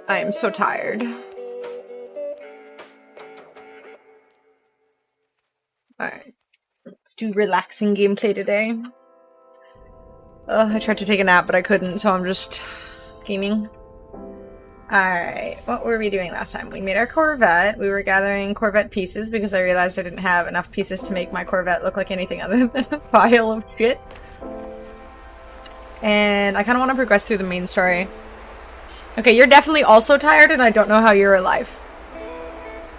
I am so tired. Alright. Let's do relaxing gameplay today. I tried to take a nap, but I couldn't, so I'm just gaming. Alright, what were we doing last time? We made our Corvette. We were gathering Corvette pieces because I realized I didn't have enough pieces to make my Corvette look like anything other than a pile of shit. And I kind of want to progress through the main story. Okay, you're definitely also tired, and I don't know how you're alive.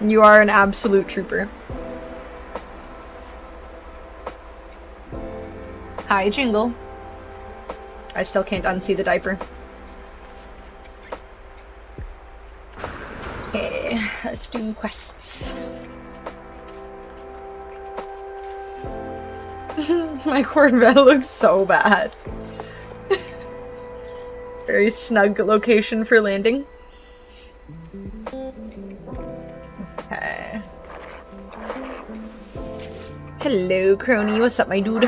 You are an absolute trooper. Hi, Jingle. I still can't unsee the diaper. Okay, let's do quests. My Corvette looks so bad. Very snug location for landing. Okay. Hello, Crony. What's up, my dude?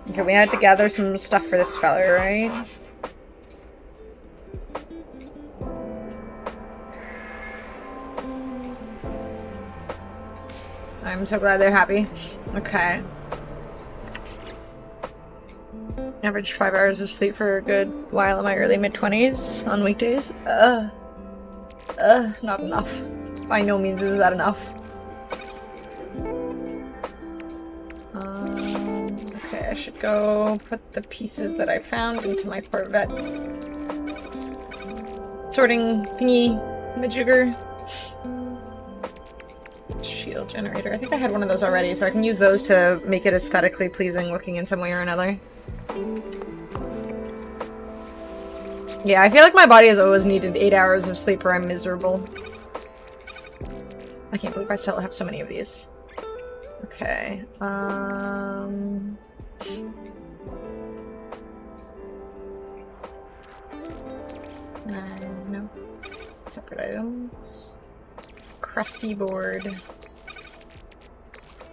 Okay, we had to gather some stuff for this fella, right? I'm so glad they're happy. Okay. Average 5 hours of sleep for a good while in my early mid-20s on weekdays. Not enough. By no means is that enough. Okay, I should go put the pieces that I found into my Corvette sorting thingy, majigger. Shield generator. I think I had one of those already, so I can use those to make it aesthetically pleasing looking in some way or another. Yeah, I feel like my body has always needed 8 hours of sleep or I'm miserable. I can't believe I still have so many of these. Okay, no. Separate items. Crusty board.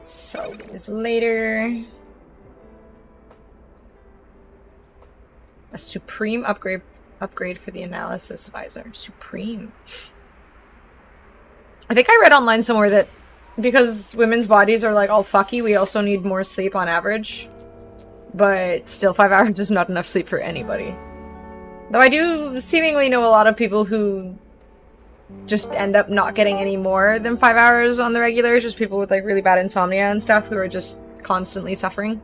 Sell these later. A supreme upgrade for the analysis visor. Supreme. I think I read online somewhere that because women's bodies are like all fucky, we also need more sleep on average. But still, 5 hours is not enough sleep for anybody. Though I do seemingly know a lot of people who just end up not getting any more than 5 hours on the regular. Just people with like really bad insomnia and stuff who are just constantly suffering.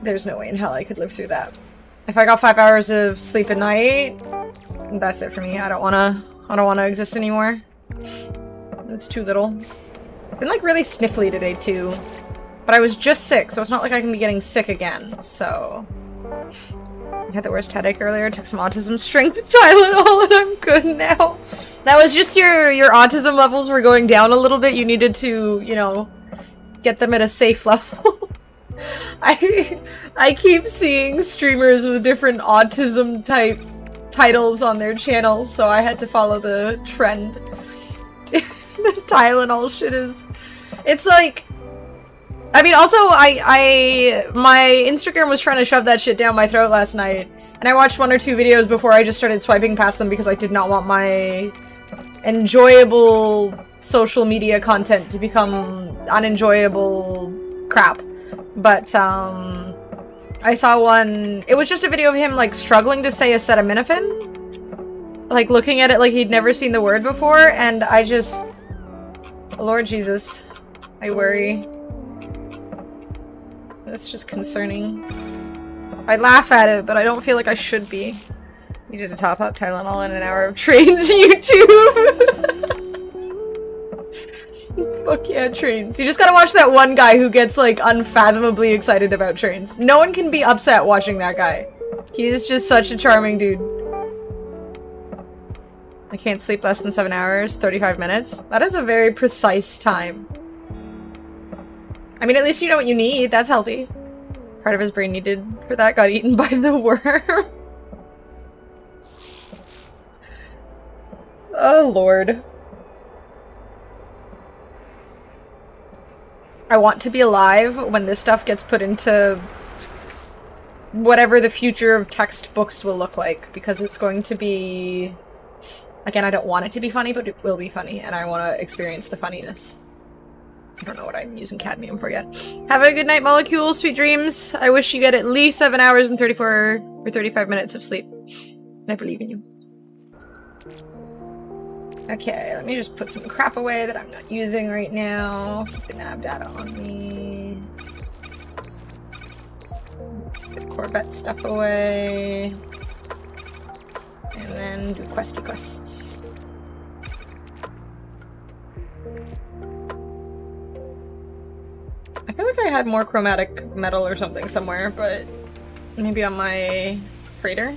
There's no way in hell I could live through that. If I got 5 hours of sleep a night, that's it for me. I don't wanna exist anymore. It's too little. I've been like really sniffly today too. But I was just sick, so it's not like I can be getting sick again, so... I had the worst headache earlier, took some autism strength Tylenol, and I'm good now. That was just your autism levels were going down a little bit. You needed to, you know, get them at a safe level. I keep seeing streamers with different autism type titles on their channels, so I had to follow the trend. The Tylenol shit is... It's like... I mean, also, my Instagram was trying to shove that shit down my throat last night, and I watched 1 or 2 videos before I just started swiping past them because I did not want my enjoyable social media content to become unenjoyable crap. But, I saw one, it was just a video of him, like, struggling to say acetaminophen. Like, looking at it like he'd never seen the word before, and I just... Lord Jesus. I worry. That's just concerning. I laugh at it, but I don't feel like I should be. You did a top-up Tylenol and an hour of trains, YouTube! Fuck yeah, trains. You just gotta watch that one guy who gets, like, unfathomably excited about trains. No one can be upset watching that guy. He is just such a charming dude. I can't sleep less than 7 hours, 35 minutes. That is a very precise time. I mean, at least you know what you need. That's healthy. Part of his brain needed for that got eaten by the worm. Oh, Lord. I want to be alive when this stuff gets put into whatever the future of textbooks will look like, because it's going to be... Again, I don't want it to be funny, but it will be funny, and I want to experience the funniness. I don't know what I'm using cadmium for yet. Have a good night, Molecule. Sweet dreams. I wish you get at least 7 hours and 34 or 35 minutes of sleep. I believe in you. Okay, let me just put some crap away that I'm not using right now. Keep the nav data on me. Put Corvette stuff away. And then do questy quests. I feel like I had more chromatic metal or something somewhere, but maybe on my freighter.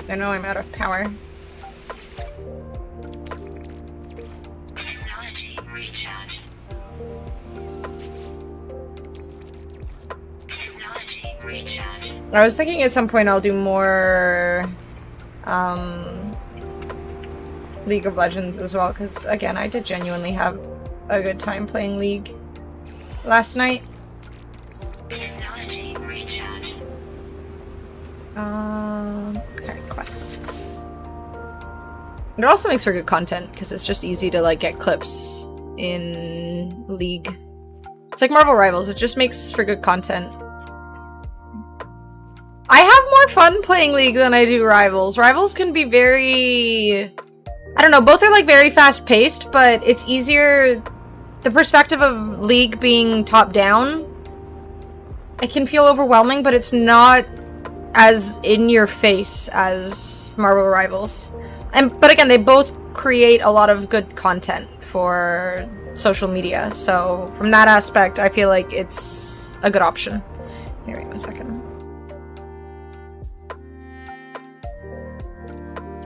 I know I'm out of power. Technology recharge. Technology recharge. I was thinking at some point I'll do more League of Legends as well, because again, I did genuinely have a good time playing League last night. Technology recharge. Okay, quests. It also makes for good content, because it's just easy to, like, get clips in League. It's like Marvel Rivals, it just makes for good content. I have more fun playing League than I do Rivals. Rivals can be very... I don't know, both are, like, very fast-paced, but it's easier... The perspective of League being top-down, it can feel overwhelming, but it's not as in-your-face as Marvel Rivals. But again, they both create a lot of good content for social media, so from that aspect, I feel like it's a good option. Here, wait 1 second.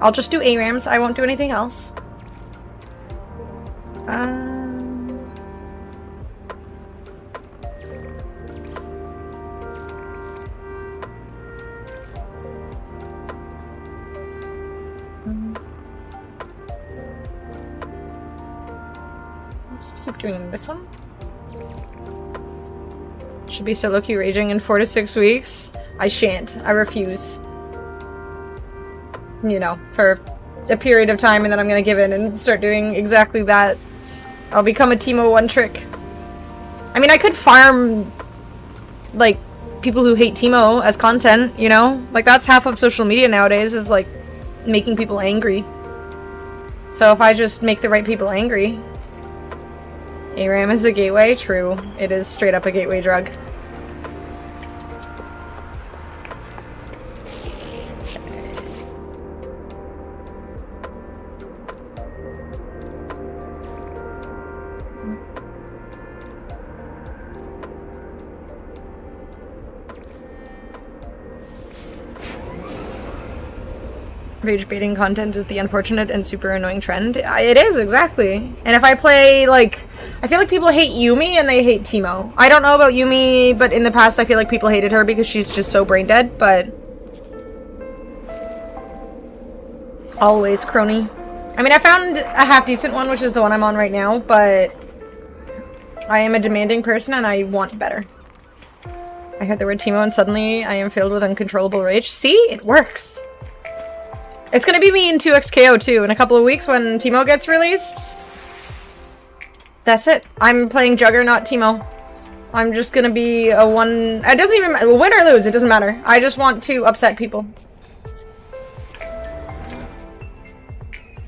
I'll just do ARAMs, I won't do anything else. Let's keep doing this one. Should be solo queue raging in 4 to 6 weeks. I shan't. I refuse. You know, for a period of time, and then I'm gonna give in and start doing exactly that. I'll become a Teemo one trick. I mean, I could farm, like, people who hate Teemo as content, you know? Like, that's half of social media nowadays, is, like, making people angry. So if I just make the right people angry... ARAM is a gateway? True. It is straight up a gateway drug. Rage baiting content is the unfortunate and super annoying trend. It is, exactly. And if I play, like... I feel like people hate Yumi and they hate Teemo. I don't know about Yumi, but in the past I feel like people hated her because she's just so brain dead, but... Always crony. I mean, I found a half-decent one, which is the one I'm on right now, but... I am a demanding person and I want better. I heard the word Teemo and suddenly I am filled with uncontrollable rage. See? It works! It's gonna be me in 2xKO too, in a couple of weeks when Teemo gets released. That's it. I'm playing Juggernaut Teemo. I'm just gonna be a one... It doesn't even matter. Win or lose, it doesn't matter. I just want to upset people.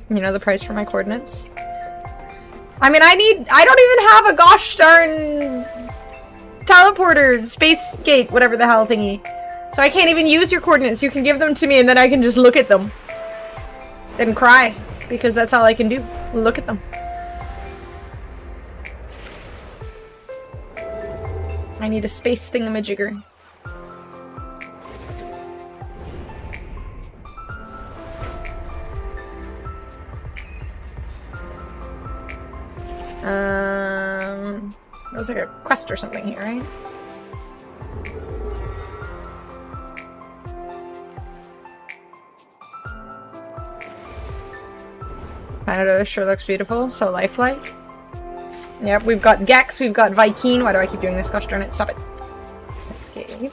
You know the price for my coordinates? I mean, I don't even have a gosh darn... teleporter, space gate, whatever the hell thingy. So I can't even use your coordinates. You can give them to me and then I can just look at them. And cry. Because that's all I can do. Look at them. I need a space thingamajigger. There was like a quest or something here, right? Canada sure looks beautiful, so lifelike. Yep, we've got Gex, we've got Viking. Why do I keep doing this? Gosh darn it, stop it. Escape. cape.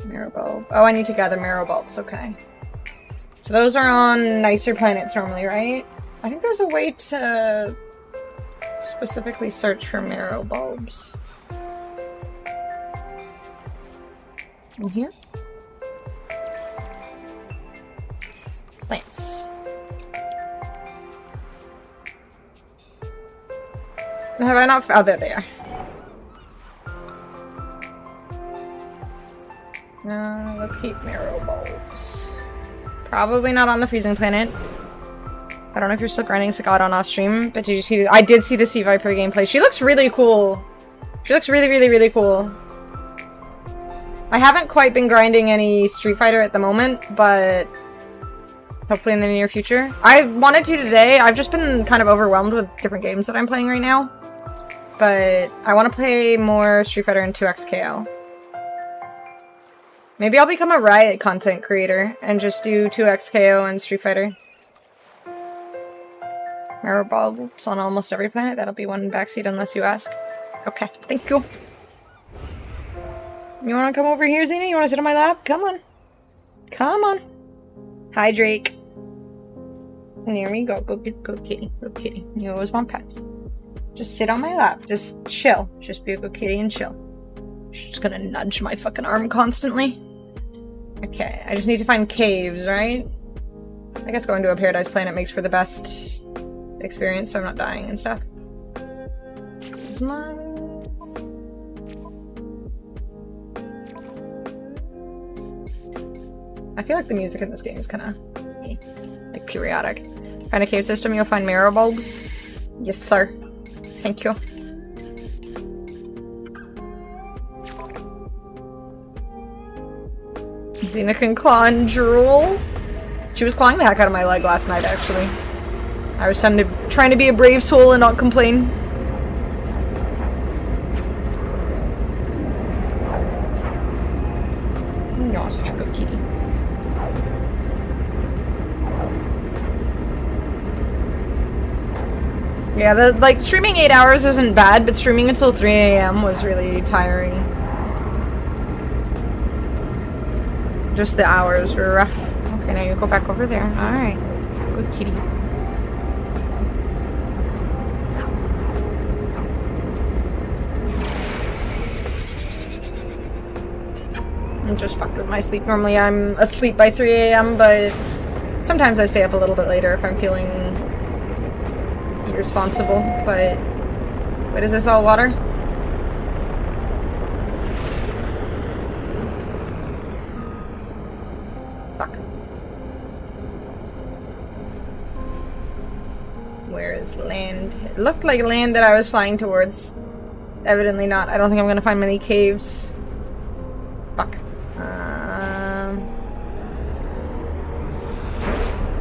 Marrow bulb. Oh, I need to gather marrow bulbs. Okay. So those are on nicer planets normally, right? I think there's a way to specifically search for marrow bulbs. In here? Plants. Have I not? Oh, there they are. Locate marrow bulbs. Probably not on the freezing planet. I don't know if you're still grinding Sagat on off stream, but did you see? I did see the Sea Viper gameplay. She looks really cool. She looks really, really, really cool. I haven't quite been grinding any Street Fighter at the moment, but hopefully in the near future. I wanted to today. I've just been kind of overwhelmed with different games that I'm playing right now. But I want to play more Street Fighter and 2XKO. Maybe I'll become a Riot content creator and just do 2XKO and Street Fighter. Marrow bulbs on almost every planet. That'll be one backseat unless you ask. Okay, thank you. You wanna come over here, Xena? You wanna sit on my lap? Come on. Come on. Hi, Drake. Near me. Go kitty. Go kitty. You always want pets. Just sit on my lap. Just chill. Just be a good kitty and chill. She's just gonna nudge my fucking arm constantly. Okay, I just need to find caves, right? I guess going to a paradise planet makes for the best experience, so I'm not dying and stuff. Is my... I feel like the music in this game is kind of like periodic. Find a cave system, you'll find marrow bulbs. Yes, sir. Thank you. Xena can claw and drool. She was clawing the heck out of my leg last night, actually. I was trying to be a brave soul and not complain. You're such a good kitty. Yeah, like, streaming 8 hours isn't bad, but streaming until 3 AM was really tiring. Just the hours were rough. Okay, now you go back over there. Alright. Good kitty. I'm just fucked with my sleep. Normally I'm asleep by 3 AM, but sometimes I stay up a little bit later if I'm feeling irresponsible, but... Wait, is this all water? Fuck. Where is land? It looked like land that I was flying towards. Evidently not. I don't think I'm gonna find many caves. Fuck.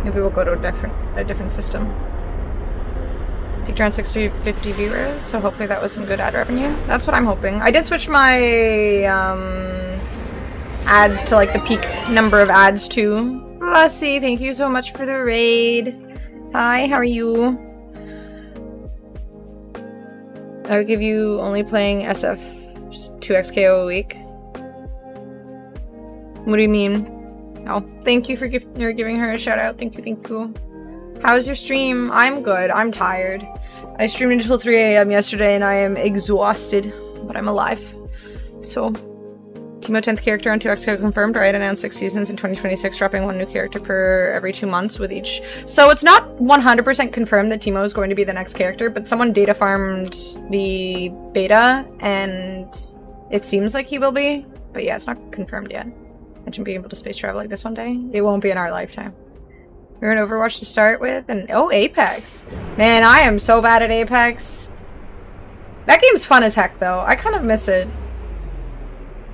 Maybe we'll go to a different system. Peaked around 650 viewers, so hopefully that was some good ad revenue. That's what I'm hoping. I did switch my ads to like the peak number of ads too. Lassie, thank you so much for the raid. Hi, how are you? I would give you only playing SF 2XKO a week. What do you mean? Oh, thank you for giving her a shout out. Thank you, thank you. How's your stream? I'm good. I'm tired. I streamed until 3 AM yesterday and I am exhausted, but I'm alive. So, Teemo 10th character on 2XKO confirmed. Riot announced 6 seasons in 2026, dropping 1 new character per every 2 months with each. So it's not 100% confirmed that Teemo is going to be the next character, but someone data farmed the beta and it seems like he will be. But yeah, it's not confirmed yet. Imagine being able to space travel like this one day. It won't be in our lifetime. We're in Overwatch to start with, and oh, Apex. Man, I am so bad at Apex. That game's fun as heck, though. I kind of miss it.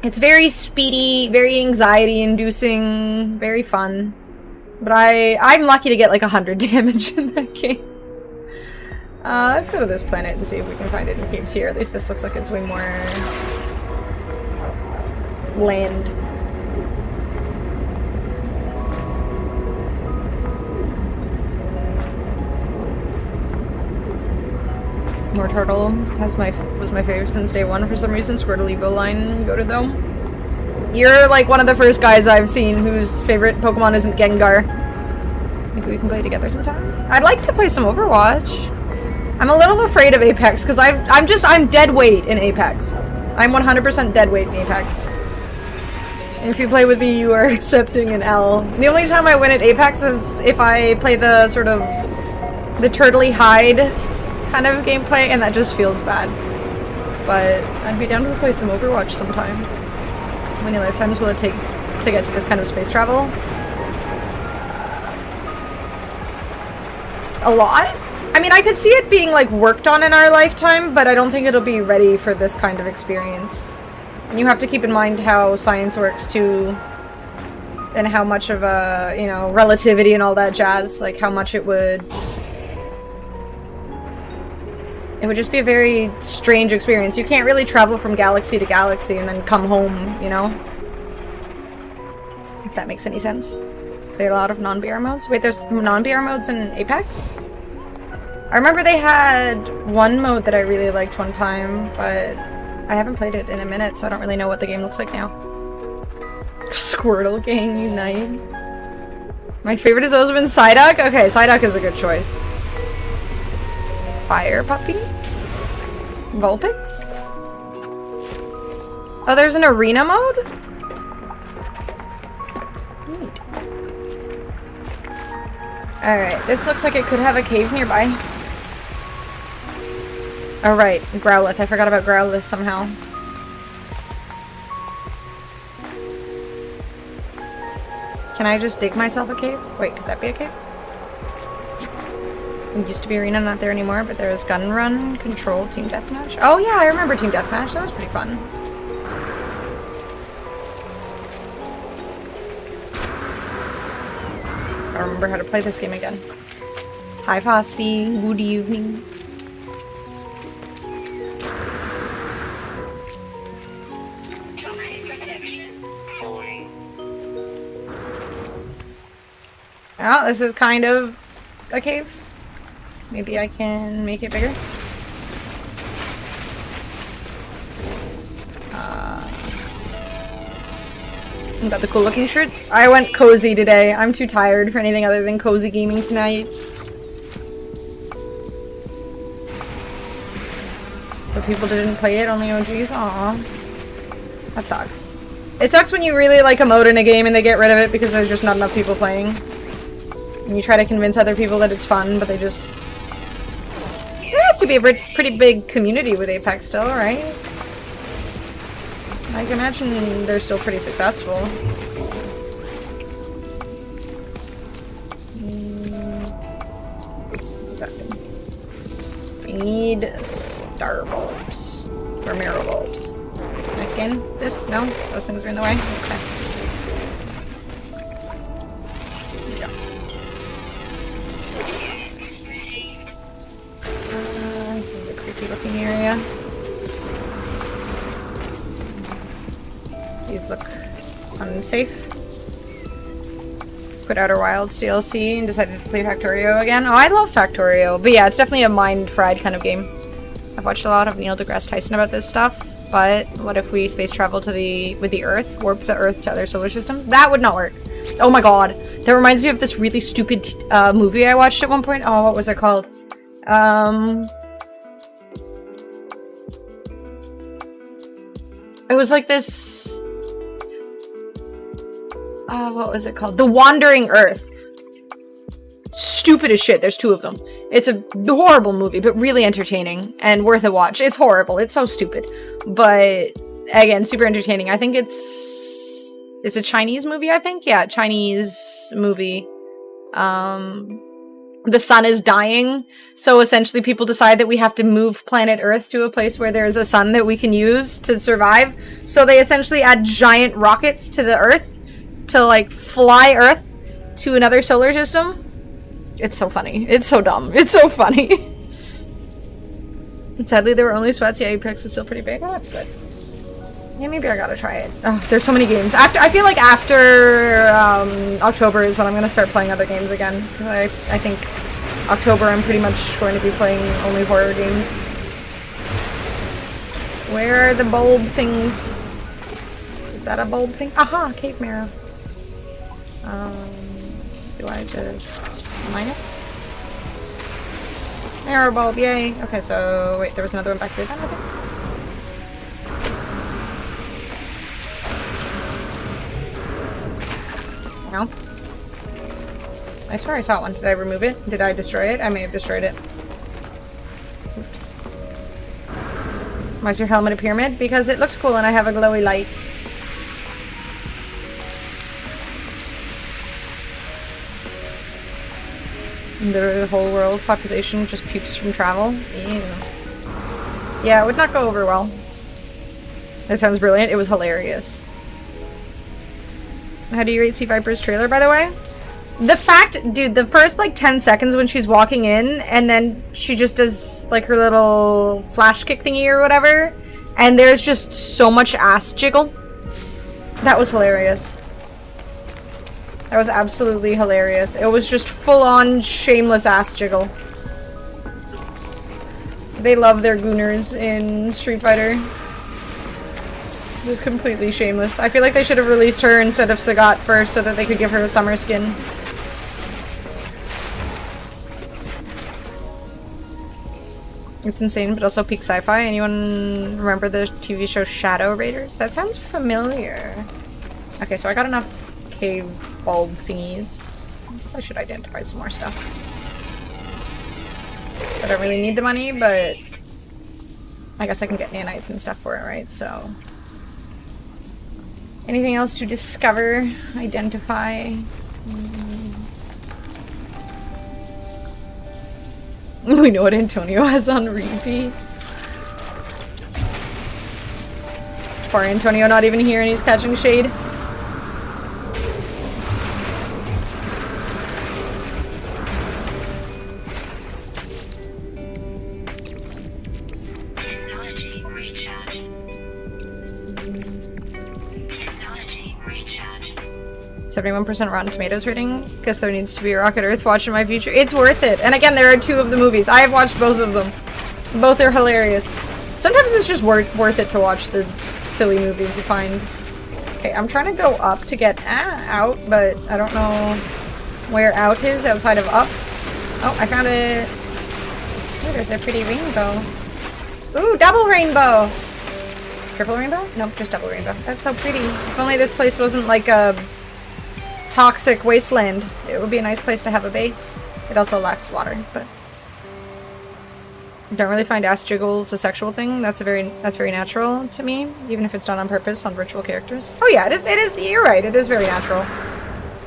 It's very speedy, very anxiety-inducing, very fun. But I'm lucky to get like 100 damage in that game. Let's go to this planet and see if we can find any caves here. At least this looks like it's way more land. More Turtle was my favorite since day one for some reason. Squirtle Evo line goated though. You're like one of the first guys I've seen whose favorite Pokemon isn't Gengar. Maybe we can play together sometime. I'd like to play some Overwatch. I'm a little afraid of Apex because I'm dead weight in Apex. I'm 100% dead weight in Apex. And if you play with me, you are accepting an L. The only time I win at Apex is if I play the sort of the turtley hide kind of gameplay, and that just feels bad. But I'd be down to play some Overwatch sometime. How many lifetimes will it take to get to this kind of space travel? A lot? I mean, I could see it being like worked on in our lifetime, but I don't think it'll be ready for this kind of experience. And you have to keep in mind how science works too, and how much of a, you know, relativity and all that jazz, like how much it would just be a very strange experience. You can't really travel from galaxy to galaxy and then come home, you know? If that makes any sense. There are a lot of non-BR modes. Wait, there's non-BR modes in Apex? I remember they had one mode that I really liked one time, but I haven't played it in a minute, so I don't really know what the game looks like now. Squirtle Gang Unite. My favorite has always been Psyduck? Okay, Psyduck is a good choice. Fire Puppy? Vulpix? Oh, there's an arena mode? Neat. Alright, this looks like it could have a cave nearby. Oh right, Growlithe. I forgot about Growlithe somehow. Can I just dig myself a cave? Wait, could that be a cave? It used to be arena, not there anymore, but there's Gun Run, Control, Team Deathmatch. Oh yeah, I remember Team Deathmatch. That was pretty fun. I remember how to play this game again. Hi Fosty, good evening. Toxic protection falling. Oh, this is kind of a cave. Maybe I can make it bigger. Got the cool looking shirt. I went cozy today. I'm too tired for anything other than cozy gaming tonight. But people didn't play it, only OGs? Aww. That sucks. It sucks when you really like a mode in a game and they get rid of it because there's just not enough people playing. And you try to convince other people that it's fun, but they just... There has to be a pretty big community with Apex still, right? I can imagine they're still pretty successful. What's that thing? I need star bulbs. Or mirror bulbs. Can I scan this? No? Those things are in the way? Okay. This is a creepy looking area. These look unsafe. Quit Outer Wilds DLC and decided to play Factorio again. Oh, I love Factorio. But yeah, it's definitely a mind-fried kind of game. I've watched a lot of Neil deGrasse Tyson about this stuff. But what if we space travel to with the Earth? Warp the Earth to other solar systems? That would not work. Oh my god. That reminds me of this really stupid movie I watched at one point. Oh, what was it called? It was like this... what was it called? The Wandering Earth. Stupid as shit. There's two of them. It's a horrible movie, but really entertaining and worth a watch. It's horrible. It's so stupid. But, again, super entertaining. I think it's a Chinese movie, I think? Yeah, Chinese movie. The sun is dying, so essentially people decide that we have to move planet Earth to a place where there's a sun that we can use to survive. So they essentially add giant rockets to the Earth to, like, fly Earth to another solar system. It's so funny. It's so dumb. It's so funny. Sadly, there were only sweats. Yeah, Apex is still pretty big. Oh, that's good. Yeah, maybe I gotta try it. Oh, there's so many games. I feel like after October is when I'm gonna start playing other games again. I think October I'm pretty much going to be playing only horror games. Where are the bulb things? Is that a bulb thing? Aha, cave marrow. Do I just mine it? Marrow bulb, yay. Okay, so wait, there was another one back here then, okay. No. I swear I saw one. Did I remove it? Did I destroy it? I may have destroyed it. Oops. Why is your helmet a pyramid? Because it looks cool and I have a glowy light. And the whole world population just pukes from travel. Ew. Yeah, it would not go over well. That sounds brilliant. It was hilarious. How do you rate Sea Viper's trailer, by the way? The fact, dude, the first like 10 seconds when she's walking in and then she just does like her little flash kick thingy or whatever, and there's just so much ass jiggle. That was hilarious. That was absolutely hilarious. It was just full-on shameless ass jiggle. They love their gooners in Street Fighter. It was completely shameless. I feel like they should have released her instead of Sagat first so that they could give her a summer skin. It's insane, but also peak sci-fi. Anyone remember the TV show Shadow Raiders? That sounds familiar. Okay, so I got enough cave bulb thingies. I guess I should identify some more stuff. I don't really need the money, but I guess I can get nanites and stuff for it, right? So anything else to discover, identify? We know what Antonio has on repeat. Poor Antonio not even here and he's catching shade. Technology recharge. Technology recharge. 71% Rotten Tomatoes rating. Guess there needs to be a Rocket Earth watch in my future. It's worth it. And again, there are 2 of the movies. I have watched both of them. Both are hilarious. Sometimes it's just worth it to watch the silly movies you find. Okay, I'm trying to go up to get out, but I don't know where out is outside of up. Oh, I found it. Oh, there's a pretty rainbow. Ooh, double rainbow! Triple rainbow? Nope, just double rainbow. That's so pretty. If only this place wasn't like a toxic wasteland. It would be a nice place to have a base. It also lacks water, but don't really find ass jiggles a sexual thing. That's very natural to me, even if it's done on purpose on virtual characters. Oh yeah, it is, you're right, it is very natural.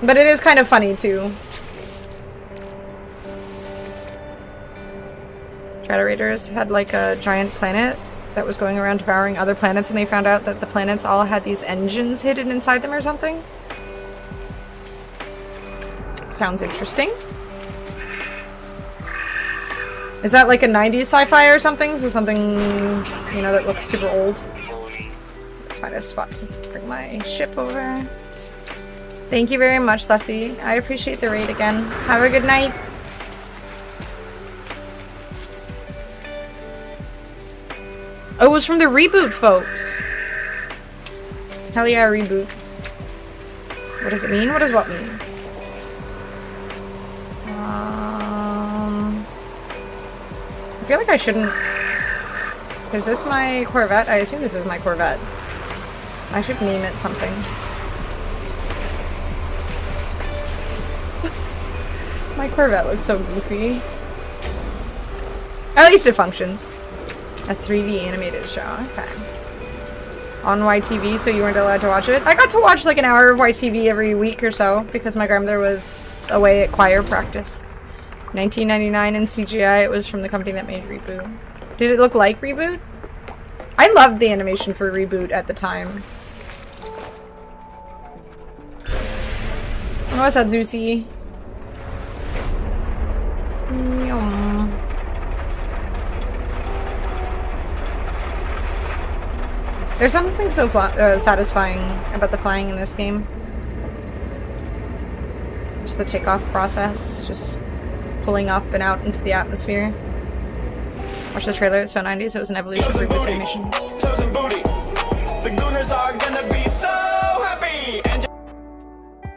But it is kind of funny too. Shadow Raiders had like a giant planet that was going around devouring other planets, and they found out that the planets all had these engines hidden inside them or something. Sounds interesting. Is that like a 90s sci-fi or something? So something, you know, that looks super old. Let's find a spot to bring my ship over. Thank you very much, Lessie. I appreciate the raid again. Have a good night. Oh, it was from the reboot, folks. Hell yeah, reboot. What does it mean? What does what mean? I feel like I shouldn't... Is this my Corvette? I assume this is my Corvette. I should name it something. My Corvette looks so goofy. At least it functions. A 3D animated show. Okay. On YTV, so you weren't allowed to watch it? I got to watch like an hour of YTV every week or so because my grandmother was away at choir practice. 1999 in CGI. It was from the company that made Reboot. Did it look like Reboot? I loved the animation for Reboot at the time. What's up, Zeusy? There's something so satisfying about the flying in this game. Just the takeoff process, just pulling up and out into the atmosphere. Watch the trailer, it's so 90s, it was an evolution of reboot animation. The Gooners are gonna be so happy.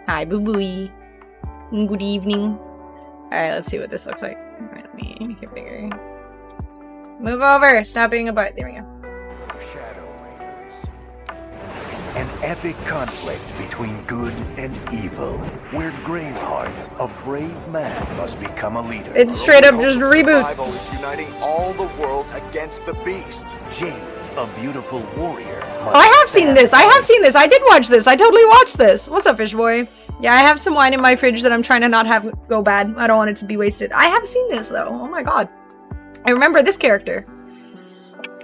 Hi, boo booey. Good evening. Alright, let's see what this looks like. Alright, let me make it bigger. Move over! Stop being a butt. There we go. Shadow Raiders. An epic conflict between good and evil, where Graveheart, a brave man, must become a leader. It's straight up just reboot. Survival is uniting all the worlds against the beast. Jade, a beautiful warrior. I have seen this. I have seen this. I did watch this. I totally watched this. What's up, fish boy? Yeah, I have some wine in my fridge that I'm trying to not have go bad. I don't want it to be wasted. I have seen this, though. Oh my god. I remember this character.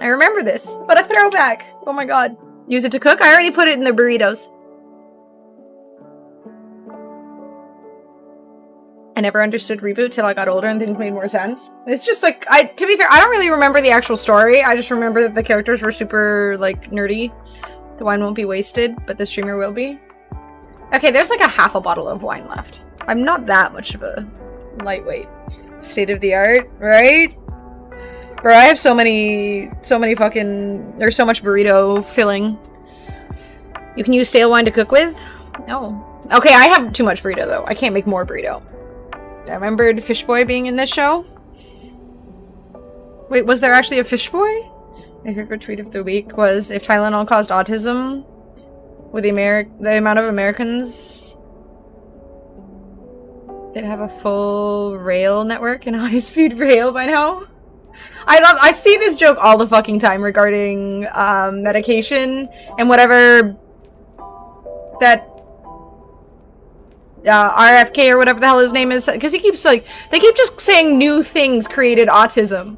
I remember this. What a throwback. Oh my god. Use it to cook? I already put it in the burritos. I never understood reboot till I got older and things made more sense. It's just like, to be fair, I don't really remember the actual story. I just remember that the characters were super, like, nerdy. The wine won't be wasted, but the streamer will be. Okay, there's like a half a bottle of wine left. I'm not that much of a lightweight. State of the art, right? Bro, I have so many fucking, there's so much burrito filling. You can use stale wine to cook with? No. Okay, I have too much burrito though. I can't make more burrito. I remembered Fish Boy being in this show. Wait, was there actually a Fish Boy? My favorite tweet of the week was, if Tylenol caused autism, with the amount of Americans that have a full rail network and a high-speed rail by now. I see this joke all the fucking time regarding medication and whatever that RFK or whatever the hell his name is, because he keeps like, they keep just saying new things created autism.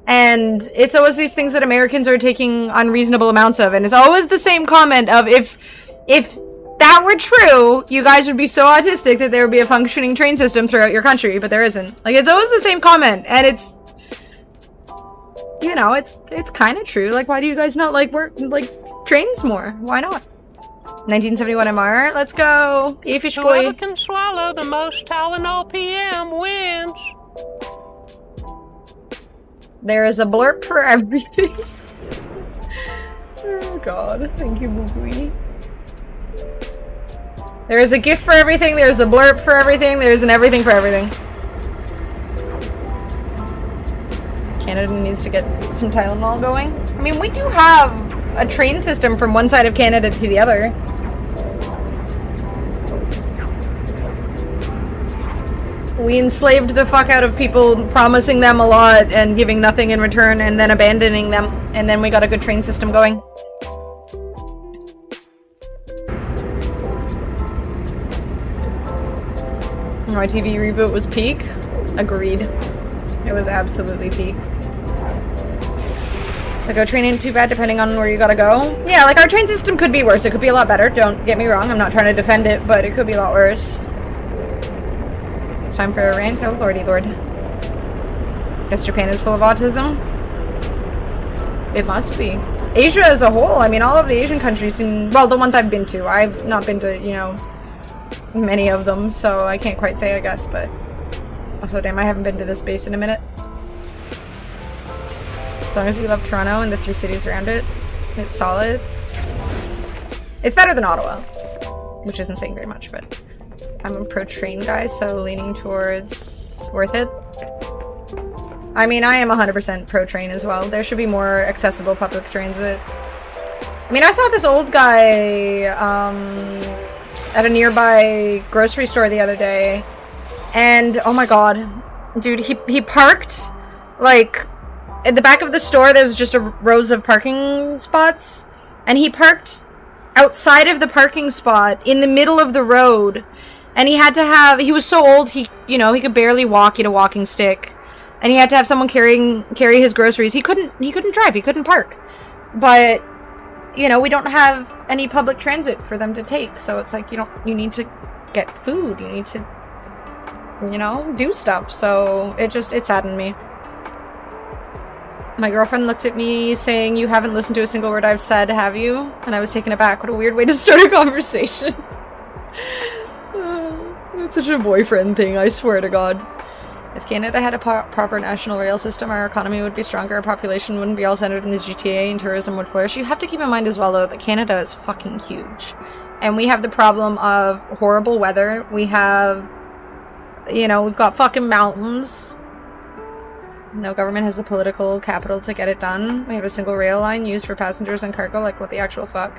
And it's always these things that Americans are taking unreasonable amounts of, and it's always the same comment of, if that were true, you guys would be so autistic that there would be a functioning train system throughout your country, but there isn't. Like, it's always the same comment, and it's, you know, it's kind of true. Like, why do you guys not like trains more? Why not? 1971 MR, let's go. Yay, fish boy. Whoever can swallow the most Tylenol PM wins. There is a blurb for everything. Oh god, thank you, boo-boo. There is a gift for everything, there's a blurb for everything, there's an everything for everything. Canada needs to get some Tylenol going. I mean, we do have a train system from one side of Canada to the other. We enslaved the fuck out of people, promising them a lot and giving nothing in return, and then abandoning them, and then we got a good train system going. My TV reboot was peak. Agreed. It was absolutely peak. The GO train ain't too bad depending on where you gotta go. Yeah, like our train system could be worse. It could be a lot better. Don't get me wrong. I'm not trying to defend it, but it could be a lot worse. It's time for a rant. Oh, lordy lord. Guess Japan is full of autism? It must be. Asia as a whole. I mean, all of the Asian countries seem... Well, the ones I've been to. I've not been to, you know, many of them, so I can't quite say, I guess, but... Also, damn, I haven't been to this base in a minute. As long as you love Toronto and the 3 cities around it, it's solid. It's better than Ottawa, which isn't saying very much, but I'm a pro-train guy, so leaning towards worth it. I mean, I am 100% pro-train as well. There should be more accessible public transit. I mean, I saw this old guy at a nearby grocery store the other day, and oh my god, dude, he parked, like, at the back of the store there's just rows of parking spots, and he parked outside of the parking spot in the middle of the road, and he was so old, he could barely walk, he had a walking stick, and he had to have someone carry his groceries. He couldn't drive, he couldn't park, but, you know, we don't have any public transit for them to take, so it's like, you need to get food, you need to, you know, do stuff, so it saddened me. My girlfriend looked at me saying, "You haven't listened to a single word I've said, have you?" And I was taken aback. What a weird way to start a conversation. It's such a boyfriend thing, I swear to God. If Canada had a proper national rail system, our economy would be stronger, our population wouldn't be all centered in the GTA, and tourism would flourish. You have to keep in mind as well, though, that Canada is fucking huge. And we have the problem of horrible weather. We have, you know, we've got fucking mountains. No government has the political capital to get it done. We have a single rail line used for passengers and cargo, like what the actual fuck.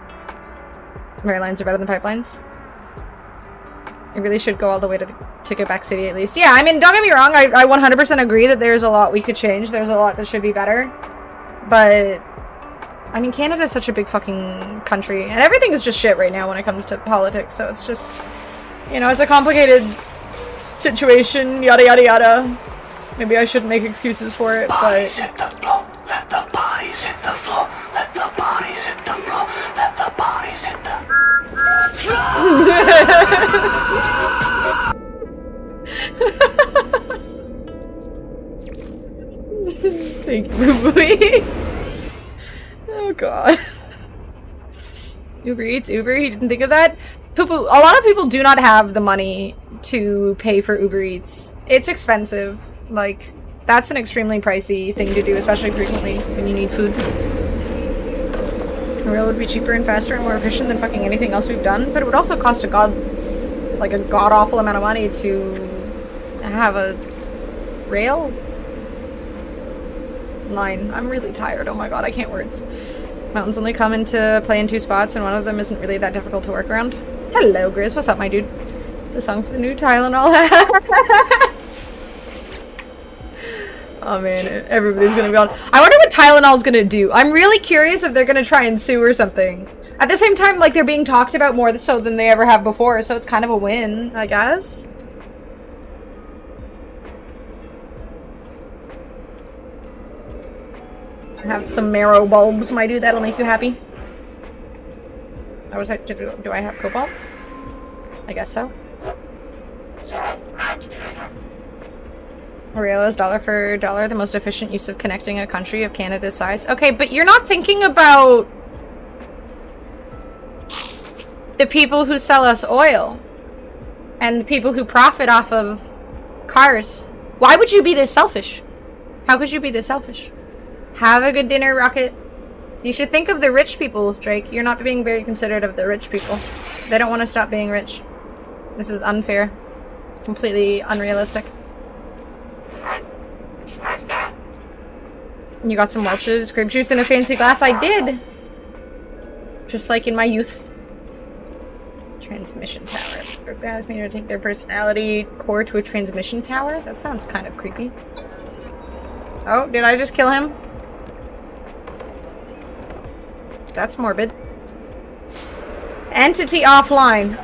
Rail lines are better than pipelines. It really should go all the way to Quebec City at least. Yeah, I mean, don't get me wrong, I 100% agree that there's a lot we could change. There's a lot that should be better. But, I mean, Canada's such a big fucking country. And everything is just shit right now when it comes to politics. So it's just, you know, it's a complicated situation, yada yada yada. Maybe I shouldn't make excuses for it, but... Hit the floor, let the bodies hit the floor, let the bodies hit the floor, let the bodies hit the Thank you, Boo. Oh god. Uber Eats, Uber, he didn't think of that? Poo-poo, a lot of people do not have the money to pay for Uber Eats. It's expensive. Like, that's an extremely pricey thing to do, especially frequently when you need food. Rail would be cheaper and faster and more efficient than fucking anything else we've done, but it would also cost a god-awful amount of money to have a rail line. I'm really tired. Oh my god, I can't words. Mountains only come into play in 2 spots, and one of them isn't really that difficult to work around. Hello, Grizz. What's up, my dude? It's a song for the new Tylenol hats. Oh man, everybody's gonna be on. I wonder what Tylenol's gonna do. I'm really curious if they're gonna try and sue or something. At the same time, like, they're being talked about more so than they ever have before, so it's kind of a win, I guess. Have some marrow bulbs, my dude. That'll make you happy. Do I have cobalt? I guess so. Rail is dollar for dollar the most efficient use of connecting a country of Canada's size. Okay, but you're not thinking about the people who sell us oil and the people who profit off of cars. Why would you be this selfish? How could you be this selfish? Have a good dinner, Rocket. You should think of the rich people, Drake. You're not being very considerate of the rich people. They don't want to stop being rich. This is unfair. Completely unrealistic. You got some Welch's grape juice in a fancy glass? I did! Just like in my youth. Transmission tower. It asked me to take their personality core to a transmission tower? That sounds kind of creepy. Oh, did I just kill him? That's morbid. Entity offline.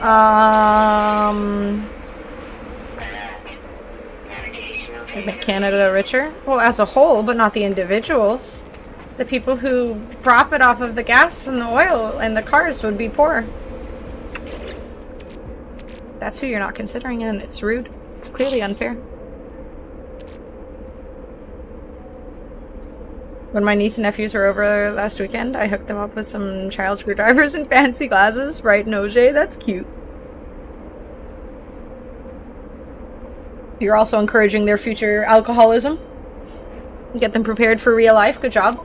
Make Canada richer? Well, as a whole, but not the individuals. The people who profit off of the gas and the oil and the cars would be poor. That's who you're not considering, and it's rude. It's clearly unfair. When my niece and nephews were over last weekend, I hooked them up with some child screwdrivers and fancy glasses. Right, Noj? That's cute. You're also encouraging their future alcoholism. Get them prepared for real life. Good job.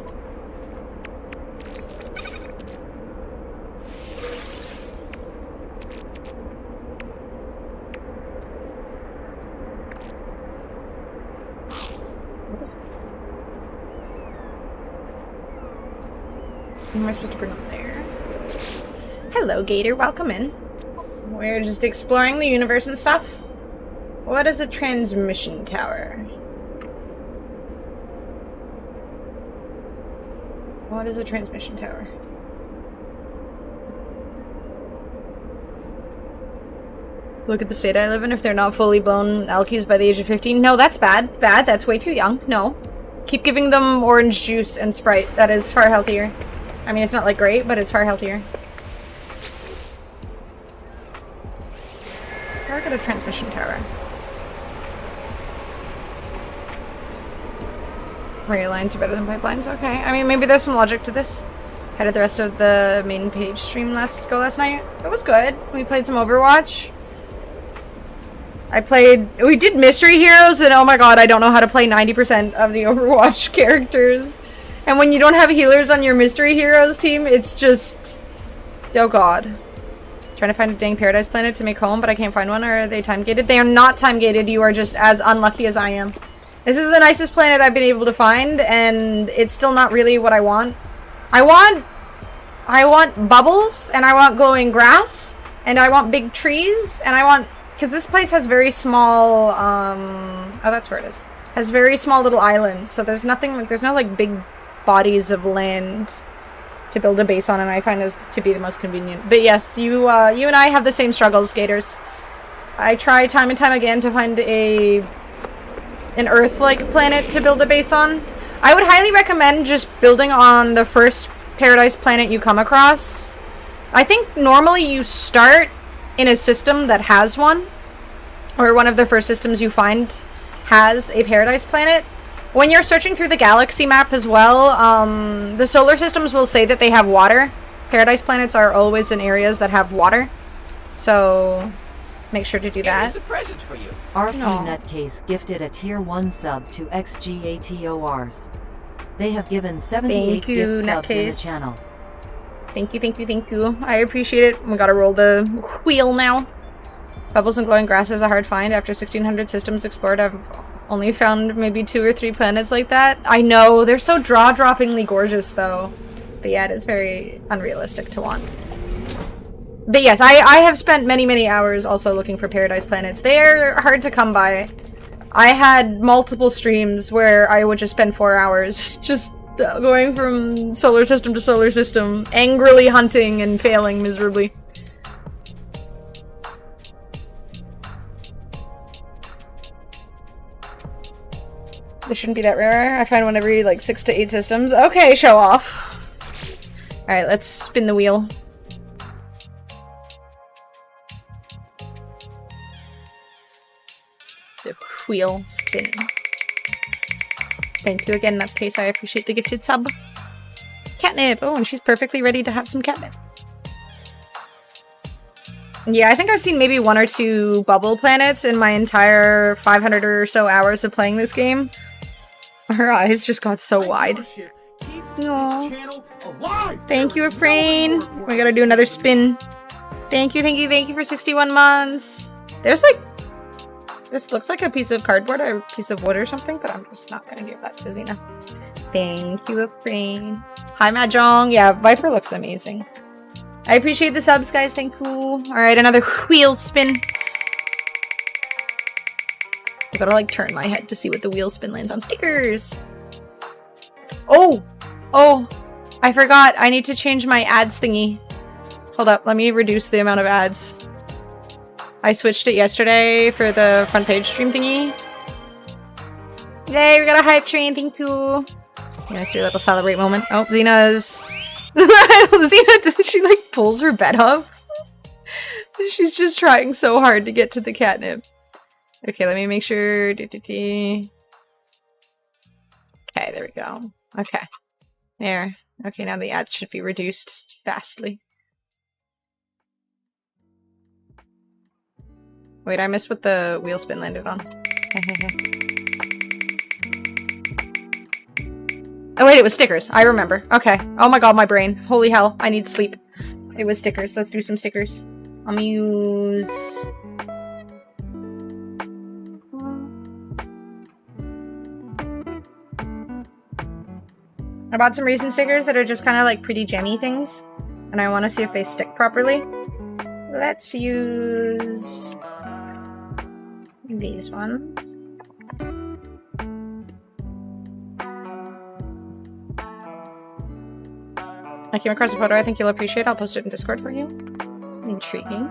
What am I supposed to bring up there? Hello, Gator. Welcome in. We're just exploring the universe and stuff. What is a transmission tower? What is a transmission tower? Look at the state I live in. If they're not fully blown alkies by the age of 15. No, that's bad. Bad. That's way too young. No. Keep giving them orange juice and Sprite. That is far healthier. I mean, it's not, like, great, but it's far healthier. Target a transmission tower. Rail lines are better than pipelines. Okay. I mean, maybe there's some logic to this. How did the rest of the main page stream last night? It was good. We played some Overwatch. We did Mystery Heroes, and oh my god, I don't know how to play 90% of the Overwatch characters. And when you don't have healers on your Mystery Heroes team, it's just... oh god. Trying to find a dang paradise planet to make home, but I can't find one. Are they time-gated? They are not time-gated. You are just as unlucky as I am. This is the nicest planet I've been able to find, and it's still not really what I want. I want bubbles, and I want glowing grass, and I want big trees, and I want... because this place has very small, oh, that's where it is. Has very small little islands, so there's nothing, there's no, like, big bodies of land to build a base on, and I find those to be the most convenient. But yes, you and I have the same struggles, skaters. I try time and time again to find an Earth-like planet to build a base on. I would highly recommend just building on the first paradise planet you come across. I think normally you start in a system that has one, or one of the first systems you find has a paradise planet. When you're searching through the galaxy map as well, the solar systems will say that they have water. Paradise planets are always in areas that have water, so make sure to do that. Here's a present for you. RP Nutcase gifted a tier 1 sub to XGATORs. They have given 78 Thank you, gift subs in the Nutcase. channel. Thank you, thank you, thank you. I appreciate it. We gotta roll the wheel now. Bubbles and glowing grass is a hard find. After 1600 systems explored, I've only found maybe 2 or 3 planets like that. I know, they're so jaw-droppingly gorgeous though. But yeah, it is very unrealistic to want. But yes, I have spent many, many hours also looking for paradise planets. They're hard to come by. I had multiple streams where I would just spend 4 hours just going from solar system to solar system, angrily hunting and failing miserably. This shouldn't be that rare. I find one every like 6 to 8 systems. Okay, show off. Alright, let's spin the wheel. The wheel spinning. Thank you again, Nutcase. I appreciate the gifted sub. Catnip! Oh, and she's perfectly ready to have some catnip. Yeah, I think I've seen maybe 1 or 2 bubble planets in my entire 500 or so hours of playing this game. Her eyes just got so wide. Aww. Thank you, Efrain. We gotta do another spin. Thank you, thank you, thank you for 61 months. There's like... this looks like a piece of cardboard or a piece of wood or something, but I'm just not gonna give that to Xena. Thank you, Efrain. Hi, Mahjong. Yeah, Viper looks amazing. I appreciate the subs, guys. Thank you. Alright, another wheel spin. I gotta like turn my head to see what the wheel spin lands on. Stickers! Oh! Oh! I forgot. I need to change my ads thingy. Hold up. Let me reduce the amount of ads. I switched it yesterday for the front page stream thingy. Yay, we got a hype train. Thank you. Let's do a little celebrate moment. Oh, Xena's... Xena, she like pulls her bed up. She's just trying so hard to get to the catnip. Okay, let me make sure. Okay, there we go. Okay. There. Okay, now the ads should be reduced vastly. Wait, I missed what the wheel spin landed on. Oh wait, it was stickers. I remember. Okay. Oh my god, my brain. Holy hell, I need sleep. It was stickers. Let's do some stickers. I'm gonna use... I bought some recent stickers that are just kind of like pretty gemmy things. And I want to see if they stick properly. Let's use... these ones. I came across a photo I think you'll appreciate. I'll post it in Discord for you. Intriguing.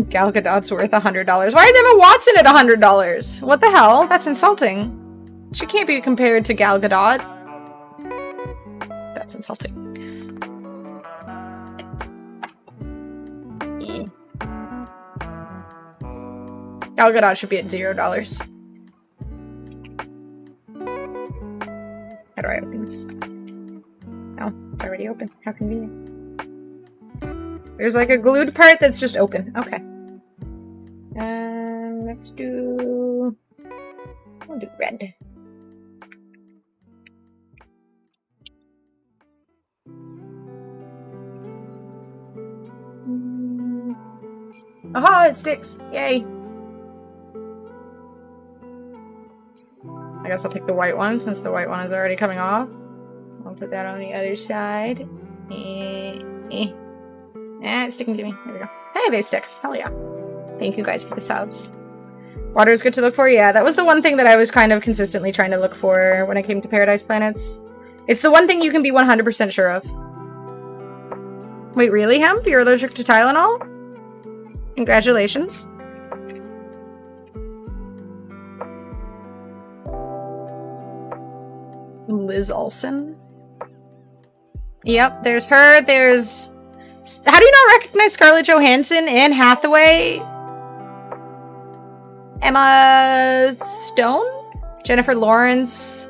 Gal Gadot's worth $100. Why is Emma Watson at $100? What the hell? That's insulting. She can't be compared to Gal Gadot. That's insulting. Gal Gadot should be at $0. open. How convenient. There's like a glued part that's just open. Okay. Let's do... We'll do red. Aha, it sticks! Yay! I guess I'll take the white one since the white one is already coming off. I'll put that on the other side. It's sticking to me. There we go. Hey, they stick. Hell yeah. Thank you guys for the subs. Water is good to look for? Yeah, that was the one thing that I was kind of consistently trying to look for when it came to Paradise Planets. It's the one thing you can be 100% sure of. Wait, really, Hemp? You're allergic to Tylenol? Congratulations. Liz Olsen? Yep, there's her, there's... How do you not recognize Scarlett Johansson, Anne Hathaway, Emma Stone? Jennifer Lawrence?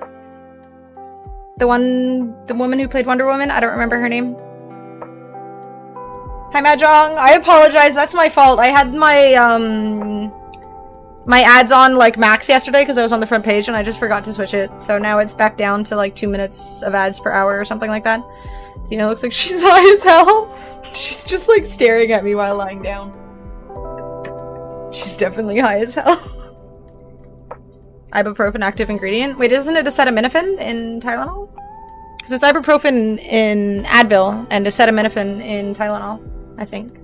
The woman who played Wonder Woman? I don't remember her name. Hi, Mahjong. I apologize, that's my fault. I had my, my ads on, like, max yesterday because I was on the front page and I just forgot to switch it. So now it's back down to, like, 2 minutes of ads per hour or something like that. Tina looks like she's high as hell. She's just, like, staring at me while lying down. She's definitely high as hell. Ibuprofen active ingredient? Wait, isn't it acetaminophen in Tylenol? Because it's ibuprofen in Advil and acetaminophen in Tylenol, I think.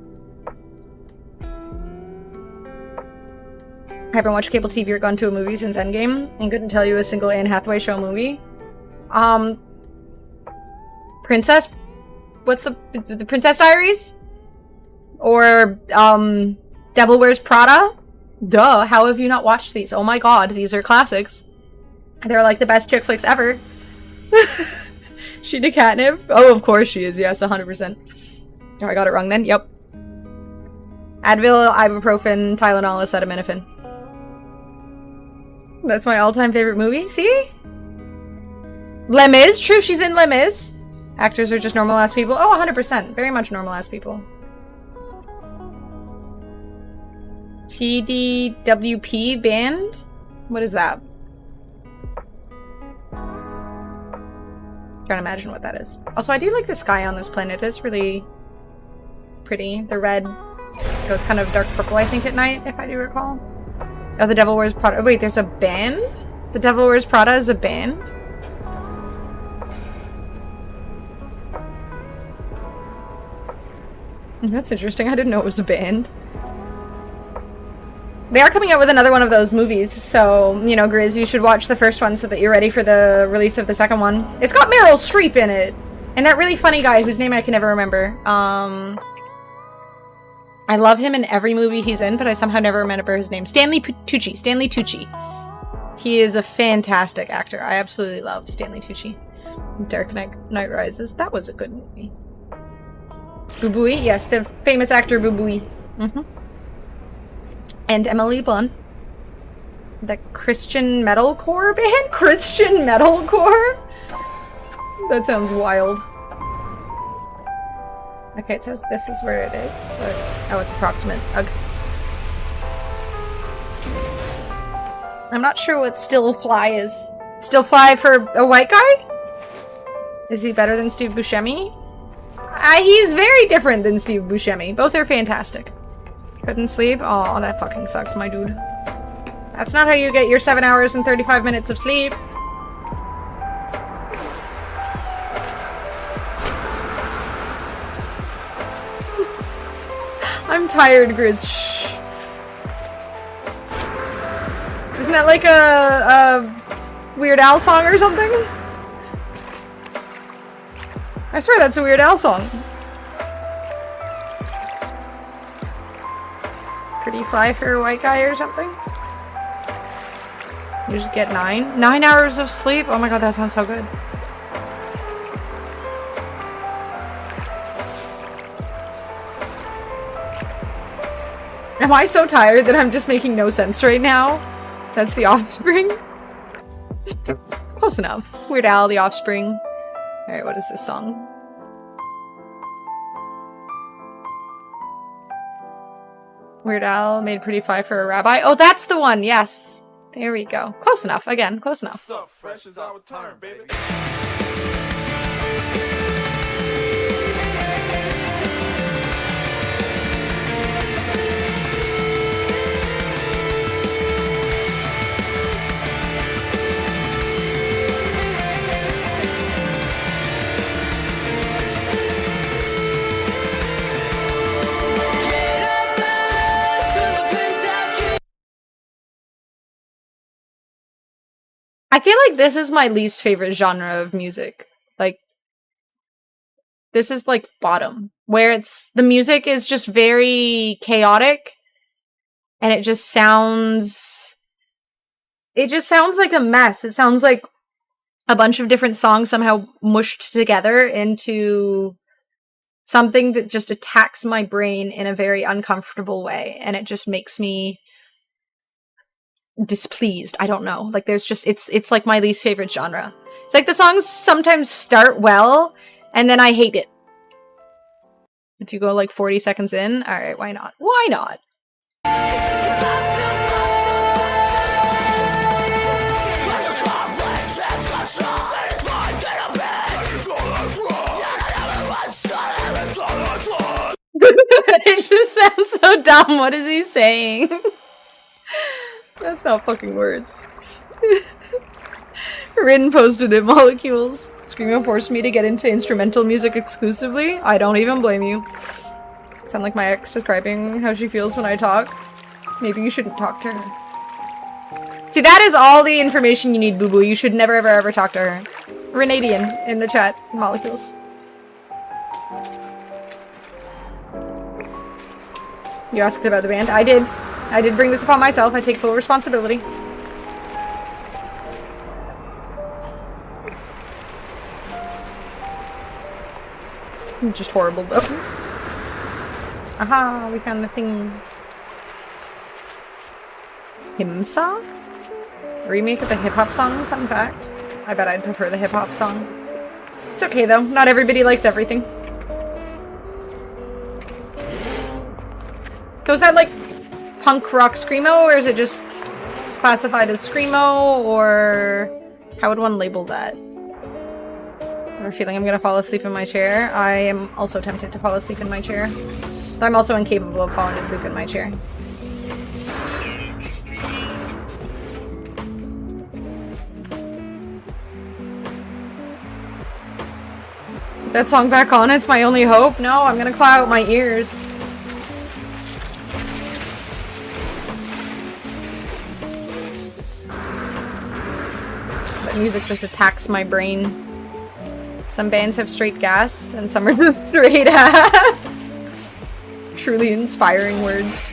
I haven't watched cable TV or gone to a movie since Endgame and couldn't tell you a single Anne Hathaway show movie. Princess? What's the Princess Diaries? Or, Devil Wears Prada? Duh, how have you not watched these? Oh my god, these are classics. They're like the best chick flicks ever. She did catnip? Oh, of course she is, yes, 100%. Oh, I got it wrong then, yep. Advil, ibuprofen, Tylenol, acetaminophen. That's my all-time favorite movie, see? Les Mis, true, she's in Les Mis. Actors are just normal-ass people. Oh, 100%, very much normal-ass people. TDWP band? What is that? Trying to imagine what that is. Also, I do like the sky on this planet. It's really pretty. The red goes kind of dark purple, I think, at night, if I do recall. Oh, the Devil Wears Prada. Oh, wait, there's a band? The Devil Wears Prada is a band? That's interesting. I didn't know it was a band. They are coming out with another one of those movies, so, you know, Grizz, you should watch the first one so that you're ready for the release of the second one. It's got Meryl Streep in it! And that really funny guy whose name I can never remember. I love him in every movie he's in, but I somehow never remember his name. Stanley Tucci. Stanley Tucci. He is a fantastic actor. I absolutely love Stanley Tucci. Dark Knight Rises. That was a good movie. Bubui? Yes, the famous actor Bubui. And Emily Blunt. The Christian metalcore band? Christian metalcore? That sounds wild. Okay, it says this is where it is, but... Oh, it's approximate. Ugh. I'm not sure what Still Fly is. Still Fly for a white guy? Is he better than Steve Buscemi? He's very different than Steve Buscemi. Both are fantastic. Couldn't sleep? Oh, that fucking sucks, my dude. That's not how you get your 7 hours and 35 minutes of sleep. I'm tired, Grizz. Shh. Isn't that like a Weird Al song or something? I swear that's a Weird Al song. Pretty fly for a white guy or something? You just get 9? 9 hours of sleep? Oh my god, that sounds so good. Am I so tired that I'm just making no sense right now? That's The Offspring? Close enough. Weird Al, The Offspring. Alright, what is this song? Weird Al made pretty fly for a rabbi. Oh, that's the one. Yes. There we go. Close enough. Again, close enough. Fresh is our turn, baby. I feel like this is my least favorite genre of music. Like, this is like bottom, where it's the music is just very chaotic and it just sounds like a mess. It sounds like a bunch of different songs somehow mushed together into something that just attacks my brain in a very uncomfortable way, and it just makes me displeased. I don't know. Like, there's just it's like my least favorite genre. It's like the songs sometimes start well and then I hate it. If you go like 40 seconds in, all right, why not? Why not? It just sounds so dumb. What is he saying? That's not fucking words. Rin posted it, Molecules. Screamo forced me to get into instrumental music exclusively. I don't even blame you. Sound like my ex describing how she feels when I talk. Maybe you shouldn't talk to her. See, that is all the information you need, boo-boo. You should never, ever, ever talk to her. Renadian in the chat, Molecules. You asked about the band. I did. I did bring this upon myself. I take full responsibility. I'm just horrible, though. Aha, we found the thing. Himsa? Remake of the hip-hop song? Fun fact. I bet I'd prefer the hip-hop song. It's okay, though. Not everybody likes everything. So is that, like, punk rock screamo, or is it just classified as screamo, or how would one label that? I have a feeling I'm gonna fall asleep in my chair. I am also tempted to fall asleep in my chair. Though I'm also incapable of falling asleep in my chair. Put that song back on, it's my only hope. No, I'm gonna claw out my ears. Music just attacks my brain. Some bands have straight gas, and some are just straight ass. Truly inspiring words.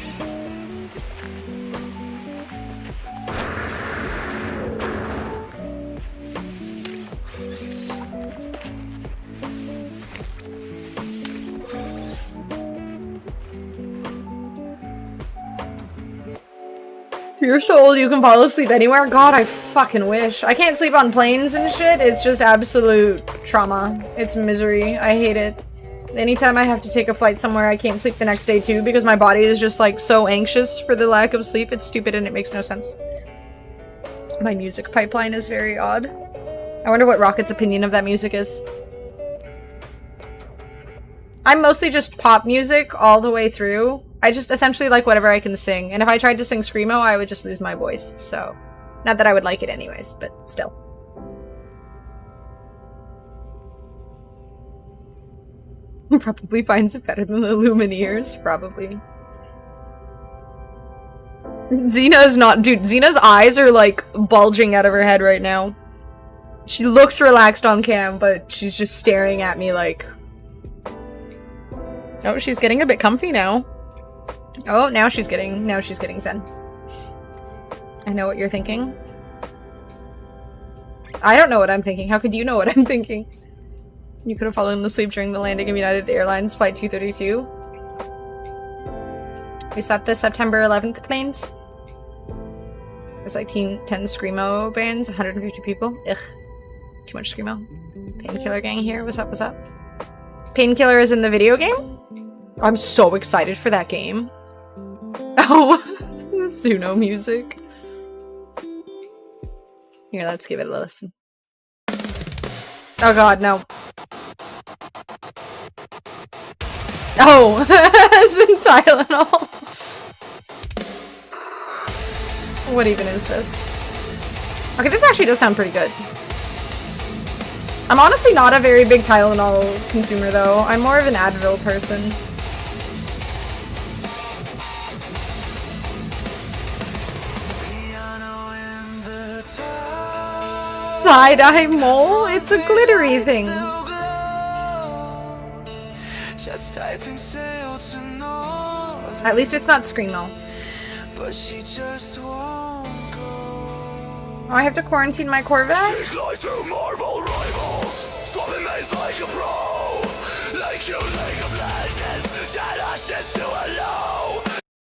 You're so old you can fall asleep anywhere? God, I fucking wish. I can't sleep on planes and shit. It's just absolute trauma. It's misery. I hate it. Anytime I have to take a flight somewhere, I can't sleep the next day too because my body is just like so anxious for the lack of sleep. It's stupid and it makes no sense. My music pipeline is very odd. I wonder what Rocket's opinion of that music is. I'm mostly just pop music all the way through. I just essentially like whatever I can sing, and if I tried to sing screamo, I would just lose my voice, so... Not that I would like it anyways, but still. Probably finds it better than the Lumineers, probably. Xena is not- dude, Xena's eyes are like bulging out of her head right now. She looks relaxed on cam, but she's just staring at me like... Oh, she's getting a bit comfy now. Oh, now she's getting zen. I know what you're thinking. I don't know what I'm thinking. How could you know what I'm thinking? You could have fallen asleep during the landing of United Airlines Flight 232. Is that the September 11th planes? There's like 10 screamo bands, 150 people. Ugh. Too much screamo. Painkiller gang here. What's up, what's up? Painkiller is in the video game? I'm so excited for that game. Oh, Suno music. Here, let's give it a listen. Oh god, no. Oh, some Tylenol. What even is this? Okay, this actually does sound pretty good. I'm honestly not a very big Tylenol consumer though. I'm more of an Advil person. Tie-dye mole? It's a glittery thing. At least it's not Screamo. Oh, I have to quarantine my Corvette?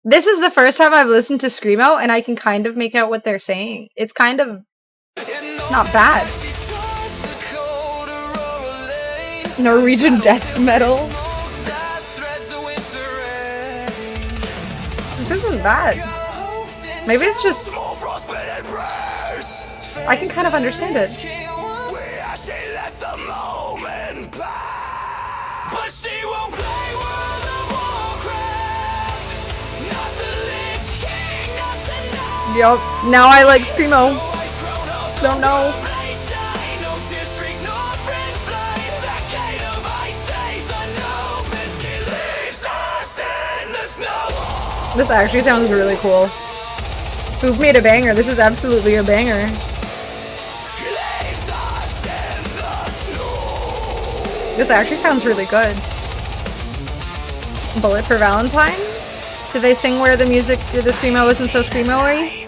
This is the first time I've listened to Screamo and I can kind of make out what they're saying. It's kind of not bad. Norwegian death metal. This isn't bad. Maybe it's just... I can kind of understand it. Yup, now I like Screamo. Don't know. This actually sounds really cool. Who made a banger? This is absolutely a banger. This actually sounds really good. Bullet for Valentine? Did they sing where the music, the Screamo isn't so Screamo-y?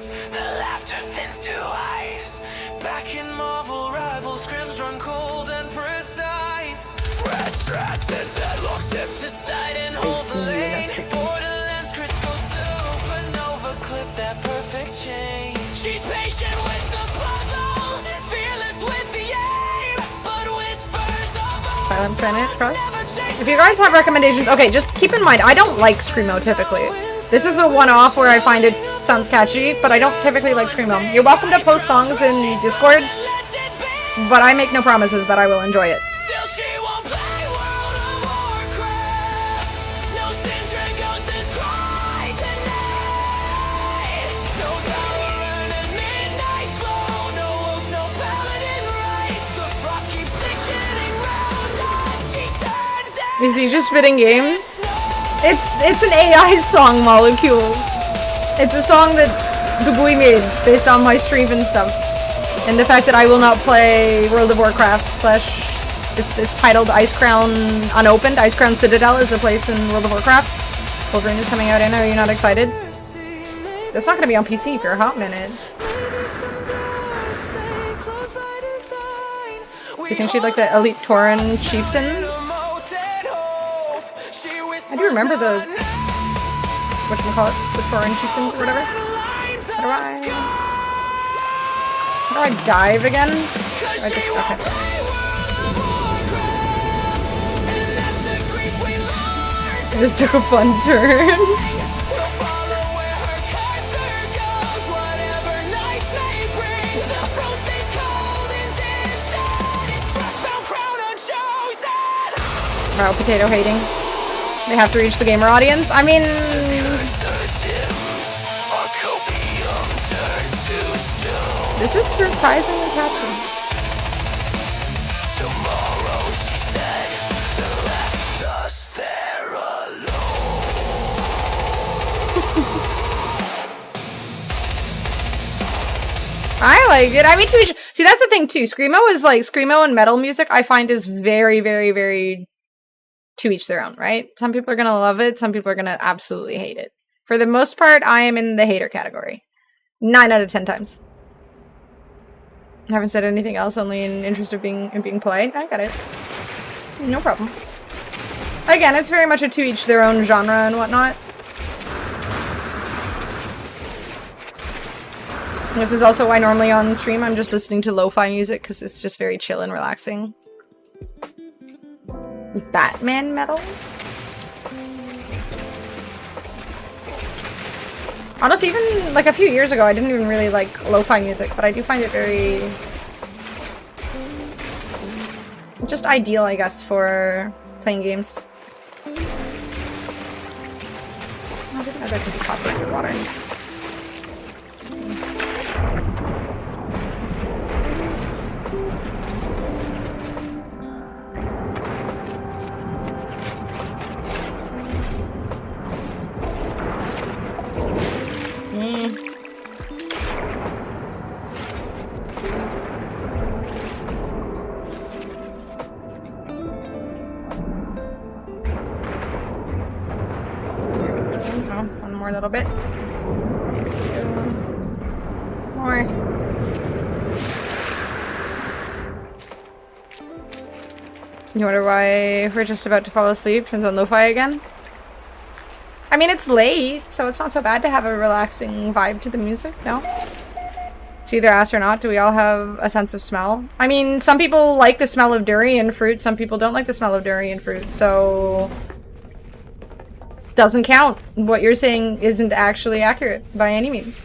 Silent Planet, Trust. If you guys have recommendations, okay, just keep in mind, I don't like Screamo typically. This is a one-off where I find it sounds catchy, but I don't typically like Screamo. You're welcome to post songs in Discord, but I make no promises that I will enjoy it. Is he just spitting games? It's an AI song, Molecules. It's a song that Bubui made based on my stream and stuff. And the fact that I will not play World of Warcraft / it's titled Ice Crown Unopened. Ice Crown Citadel is a place in World of Warcraft. Wolverine is coming out in. Are you not excited? It's not gonna be on PC for a hot minute. You think she'd like the Elite Tauren Chieftains? I do remember the whatchamacallits, the Tauren Chieftains or whatever. How do I dive again? I just okay. This took a fun turn. Wow, potato hating. They have to reach the gamer audience. I mean... This is surprisingly catchy. I like it. I mean, to each... See, that's the thing, too. Screamo is like... Screamo and metal music, I find, is very, very, very... to each their own, right? Some people are gonna love it. Some people are gonna absolutely hate it. For the most part, I am in the hater category. 9 out of 10 times. I haven't said anything else, only in interest of being polite. I got it. No problem. Again, it's very much a to each their own genre and whatnot. This is also why normally on stream I'm just listening to lo-fi music because it's just very chill and relaxing. Batman metal? Honestly, even like a few years ago, I didn't even really like lo-fi music, but I do find it very just ideal, I guess, for playing games. I didn't know there could be copper in your water. One more little bit. More. You wonder why we're just about to fall asleep? Turns on lo-fi again? I mean, it's late, so it's not so bad to have a relaxing vibe to the music, no? It's either ass or not. Do we all have a sense of smell? I mean, some people like the smell of durian fruit, some people don't like the smell of durian fruit, so... doesn't count. What you're saying isn't actually accurate by any means.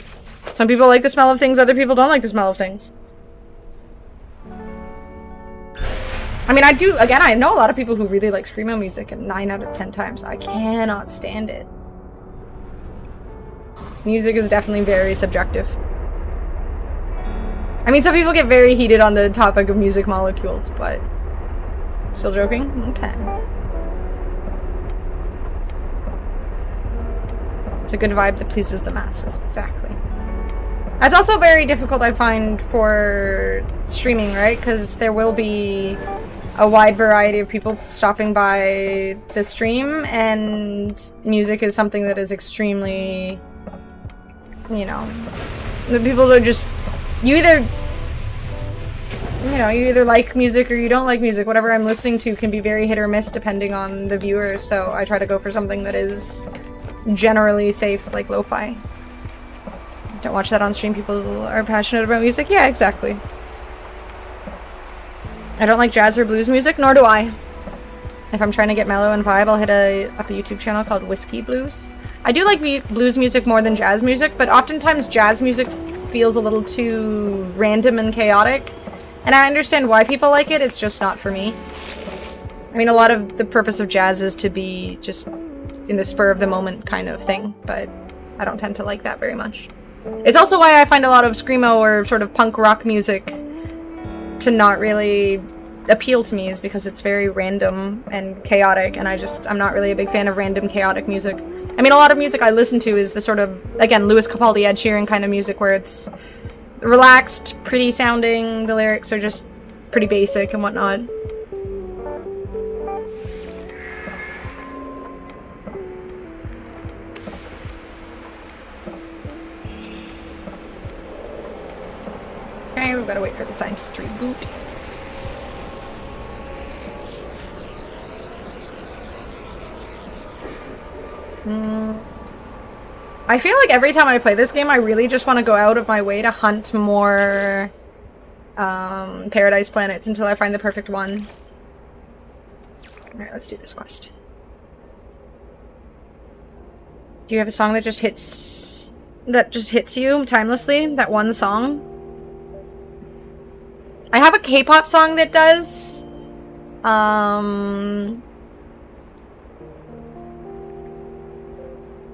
Some people like the smell of things, other people don't like the smell of things. I mean, I know a lot of people who really like screamo music, and 9 out of 10 times I cannot stand it. Music is definitely very subjective. I mean, some people get very heated on the topic of music molecules, but... still joking? Okay. It's a good vibe that pleases the masses. Exactly. It's also very difficult, I find, for streaming, right? Because there will be a wide variety of people stopping by the stream, and music is something that is extremely, you know, the people that just, you either like music or you don't like music. Whatever I'm listening to can be very hit or miss depending on the viewer, so I try to go for something that is generally safe, like lo-fi. Don't watch that on stream. People are passionate about music. Yeah, exactly. I don't like jazz or blues music, nor do I. If I'm trying to get mellow and vibe, I'll hit up a YouTube channel called Whiskey Blues. I do like blues music more than jazz music, but oftentimes jazz music feels a little too random and chaotic. And I understand why people like it, it's just not for me. I mean, a lot of the purpose of jazz is to be just in the spur of the moment kind of thing, but I don't tend to like that very much. It's also why I find a lot of screamo or sort of punk rock music to not really appeal to me, is because it's very random and chaotic, and I'm not really a big fan of random chaotic music. I mean, a lot of music I listen to is the sort of, again, Lewis Capaldi, Ed Sheeran kind of music where it's relaxed, pretty sounding, the lyrics are just pretty basic and whatnot. Okay, we've got to wait for the scientist to reboot. I feel like every time I play this game, I really just want to go out of my way to hunt more paradise planets until I find the perfect one. Alright, let's do this quest. Do you have a song that just hits you timelessly? That one song? I have a K-pop song that does.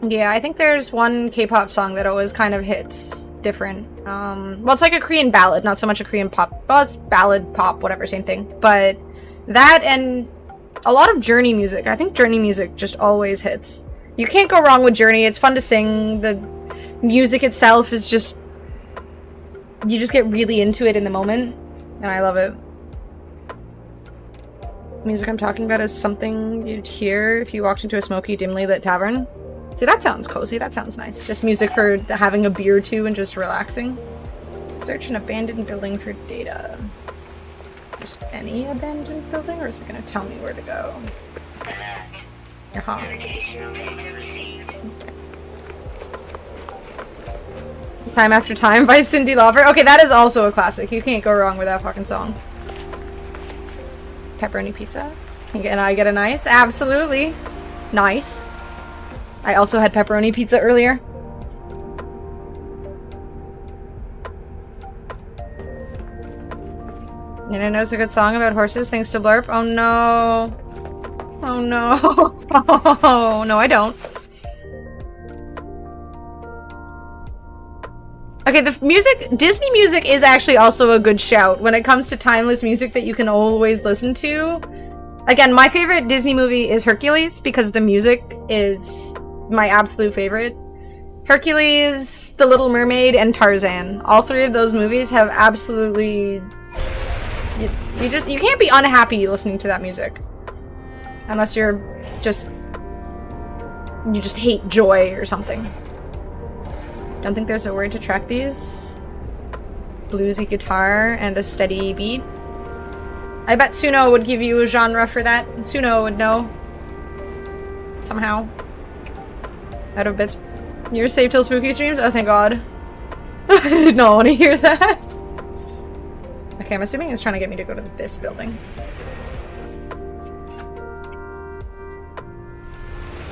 Yeah, I think there's one K-pop song that always kind of hits different. Well, it's like a Korean ballad, not so much a Korean pop. Well, it's ballad, pop, whatever, same thing. But that and a lot of Journey music. I think Journey music just always hits. You can't go wrong with Journey. It's fun to sing. The music itself is just... you just get really into it in the moment. And I love it. The music I'm talking about is something you'd hear if you walked into a smoky, dimly lit tavern. See, that sounds cozy. That sounds nice. Just music for having a beer too and just relaxing. Search an abandoned building for data. Just any abandoned building, or is it going to tell me where to go? Navigational data received. Time After Time by Cyndi Lauper. Okay, that is also a classic. You can't go wrong with that fucking song. Pepperoni pizza. Can I get a nice? Absolutely. Nice. I also had pepperoni pizza earlier. Nina knows a good song about horses thanks to Blurp. Oh no. Oh no. Oh, no, I don't. Okay, the music, Disney music is actually also a good shout when it comes to timeless music that you can always listen to. Again, my favorite Disney movie is Hercules because the music is my absolute favorite. Hercules, The Little Mermaid, and Tarzan. All three of those movies have absolutely... You can't be unhappy listening to that music. Unless you're just... You just hate joy or something. Don't think there's a word to track these. Bluesy guitar and a steady beat. I bet Suno would give you a genre for that. Suno would know. Somehow. Out of bits. You're safe till spooky streams? Oh, thank God. I did not want to hear that. Okay, I'm assuming it's trying to get me to go to this building.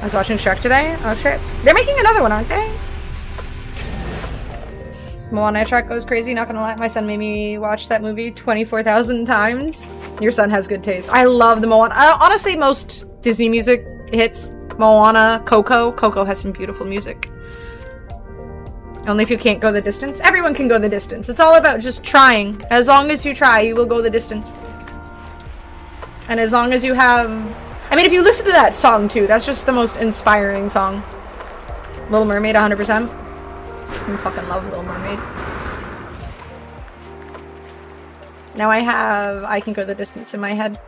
I was watching Shrek today. Oh shit. They're making another one, aren't they? Moana track goes crazy, not gonna lie. My son made me watch that movie 24,000 times. Your son has good taste. I love the Moana. Honestly, most Disney music hits. Moana, Coco. Coco has some beautiful music. Only if you can't go the distance. Everyone can go the distance. It's all about just trying. As long as you try, you will go the distance. And as long as you have... I mean, if you listen to that song too, that's just the most inspiring song. Little Mermaid, 100%. I fucking love Little Mermaid. Now I can go the distance in my head.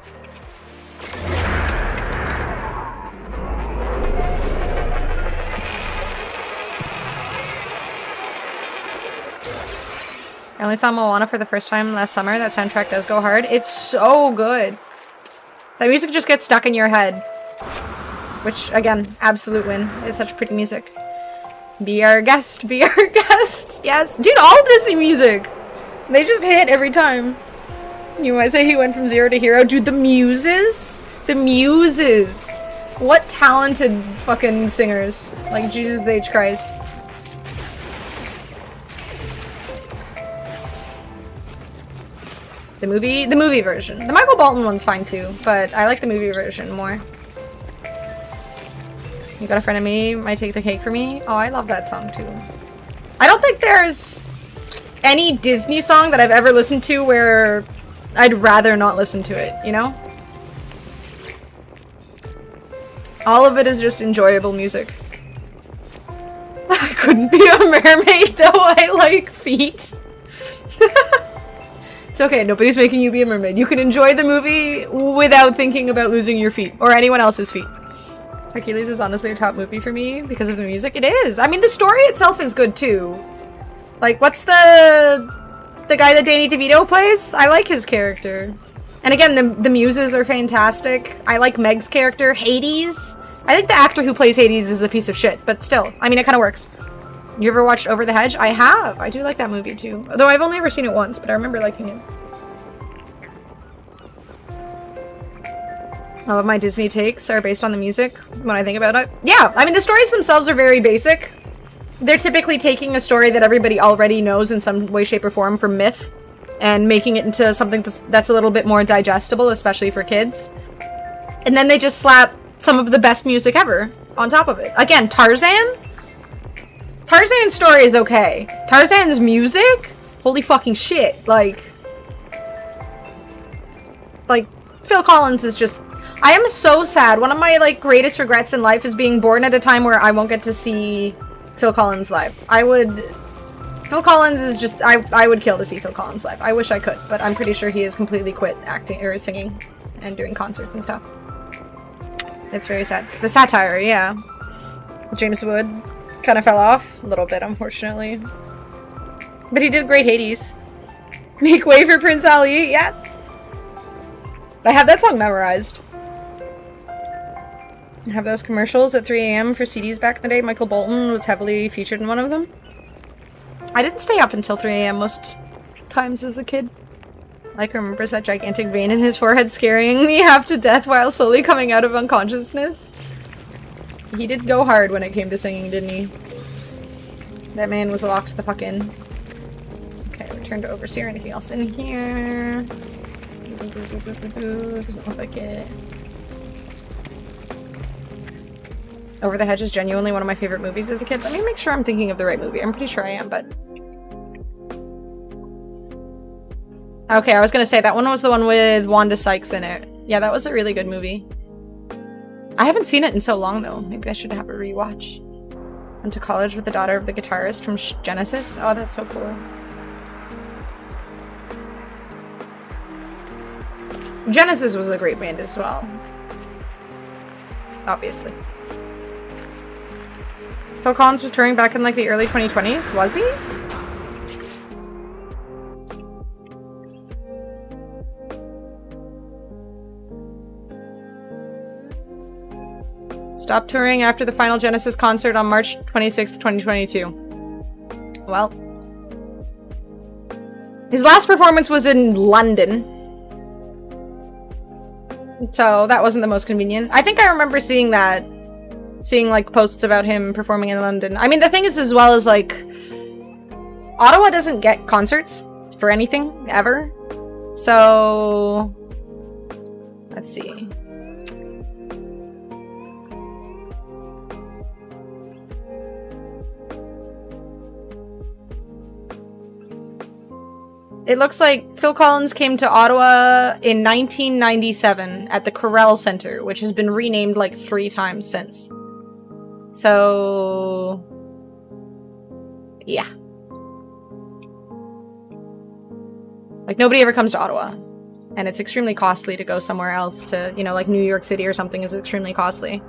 I only saw Moana for the first time last summer. That soundtrack does go hard. It's so good. That music just gets stuck in your head. Which, again, absolute win. It's such pretty music. Be our guest, be our guest. Yes. Dude, all Disney music. They just hit every time. You might say he went from zero to hero. Dude, the Muses? The Muses. What talented fucking singers. Like, Jesus H. Christ. The movie version. The Michael Bolton one's fine too, but I like the movie version more. You got a friend of me, might take the cake for me. Oh, I love that song too. I don't think there's any Disney song that I've ever listened to where I'd rather not listen to it, you know? All of it is just enjoyable music. I couldn't be a mermaid though, I like feet. It's okay, nobody's making you be a mermaid. You can enjoy the movie without thinking about losing your feet, or anyone else's feet. Hercules is honestly a top movie for me because of the music. It is! I mean, the story itself is good too. Like, what's the guy that Danny DeVito plays? I like his character. And again, the muses are fantastic. I like Meg's character. Hades. I think the actor who plays Hades is a piece of shit, but still, I mean, it kind of works. You ever watched Over the Hedge? I have! I do like that movie too. Although I've only ever seen it once, but I remember liking it. All of my Disney takes are based on the music when I think about it. Yeah, I mean, the stories themselves are very basic. They're typically taking a story that everybody already knows in some way, shape, or form from myth and making it into something that's a little bit more digestible, especially for kids. And then they just slap some of the best music ever on top of it. Again, Tarzan? Tarzan's story is okay. Tarzan's music? Holy fucking shit. Like, Phil Collins is just... I am so sad. One of my, like, greatest regrets in life is being born at a time where I won't get to see Phil Collins live. Phil Collins is just... I would kill to see Phil Collins live. I wish I could, but I'm pretty sure he has completely quit acting, or singing, and doing concerts and stuff. It's very sad. The satire, yeah. James Wood kind of fell off a little bit, unfortunately. But he did great Hades. Make way for Prince Ali, yes! I have that song memorized. I have those commercials at 3 AM for CDs back in the day. Michael Bolton was heavily featured in one of them. I didn't stay up until 3 AM most times as a kid. Like, remembers that gigantic vein in his forehead scaring me half to death while slowly coming out of unconsciousness. He did go hard when it came to singing, didn't he? That man was locked the fuck in. Okay, return to Overseer. Anything else in here? Doesn't look like it. Over the Hedge is genuinely one of my favorite movies as a kid. Let me make sure I'm thinking of the right movie. I'm pretty sure I am, but... Okay, I was gonna say, that one was the one with Wanda Sykes in it. Yeah, that was a really good movie. I haven't seen it in so long, though. Maybe I should have a rewatch. Went to college with the daughter of the guitarist from Genesis. Oh, that's so cool. Genesis was a great band as well. Obviously. Phil Collins was touring back in like the early 2020s, was he? Stopped touring after the final Genesis concert on March 26th, 2022. Well. His last performance was in London. So that wasn't the most convenient. I think I remember seeing that. Seeing like posts about him performing in London. I mean, the thing is, as well as like, Ottawa doesn't get concerts for anything ever. So let's see. It looks like Phil Collins came to Ottawa in 1997 at the Corel Center, which has been renamed like 3 times since. So, yeah. Like, nobody ever comes to Ottawa. And it's extremely costly to go somewhere else to, you know, like New York City or something is extremely costly.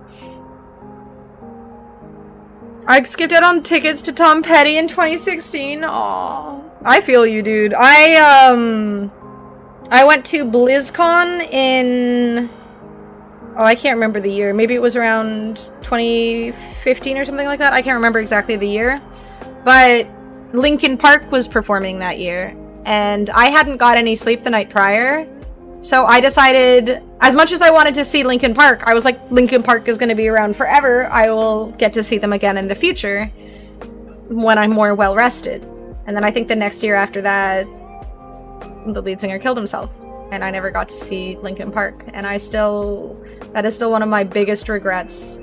I skipped out on tickets to Tom Petty in 2016. Aww. I feel you, dude. I went to BlizzCon in... Oh, I can't remember the year. Maybe it was around 2015 or something like that. I can't remember exactly the year. But Linkin Park was performing that year. And I hadn't got any sleep the night prior. So I decided, as much as I wanted to see Linkin Park, I was like, Linkin Park is going to be around forever. I will get to see them again in the future when I'm more well-rested. And then I think the next year after that, the lead singer killed himself. And I never got to see Linkin Park. And that is still one of my biggest regrets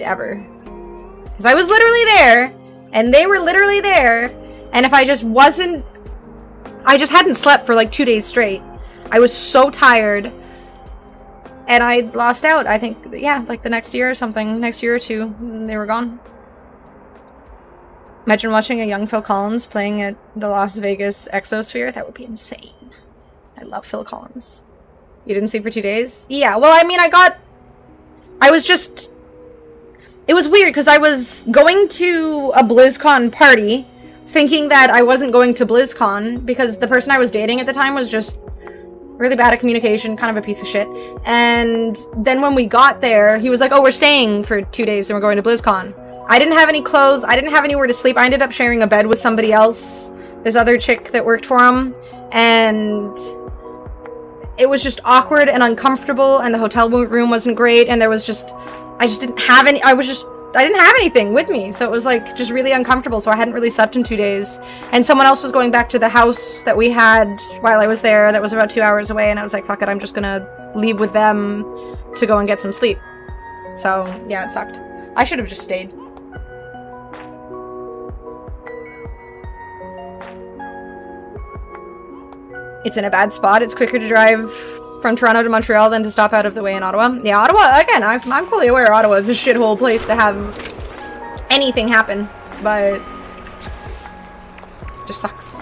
ever. Because I was literally there, and they were literally there, and if I just hadn't slept for like 2 days straight. I was so tired, and I lost out, I think, yeah, like the next year or something, next year or two, they were gone. Imagine watching a young Phil Collins playing at the Las Vegas Exosphere. That would be insane. I love Phil Collins. You didn't sleep for 2 days? Yeah, well, I mean, it was weird, because I was going to a BlizzCon party, thinking that I wasn't going to BlizzCon, because the person I was dating at the time was just really bad at communication, kind of a piece of shit. And then when we got there, he was like, oh, we're staying for 2 days and we're going to BlizzCon. I didn't have any clothes, I didn't have anywhere to sleep, I ended up sharing a bed with somebody else, this other chick that worked for him, and it was just awkward and uncomfortable, and the hotel room wasn't great, and I didn't have anything with me, so it was like just really uncomfortable, so I hadn't really slept in 2 days, and someone else was going back to the house that we had while I was there that was about 2 hours away, and I was like, fuck it, I'm just gonna leave with them to go and get some sleep. So, yeah, it sucked. I should have just stayed. It's in a bad spot. It's quicker to drive from Toronto to Montreal than to stop out of the way in Ottawa. Yeah, Ottawa, again, I'm fully aware Ottawa is a shithole place to have anything happen, but it just sucks.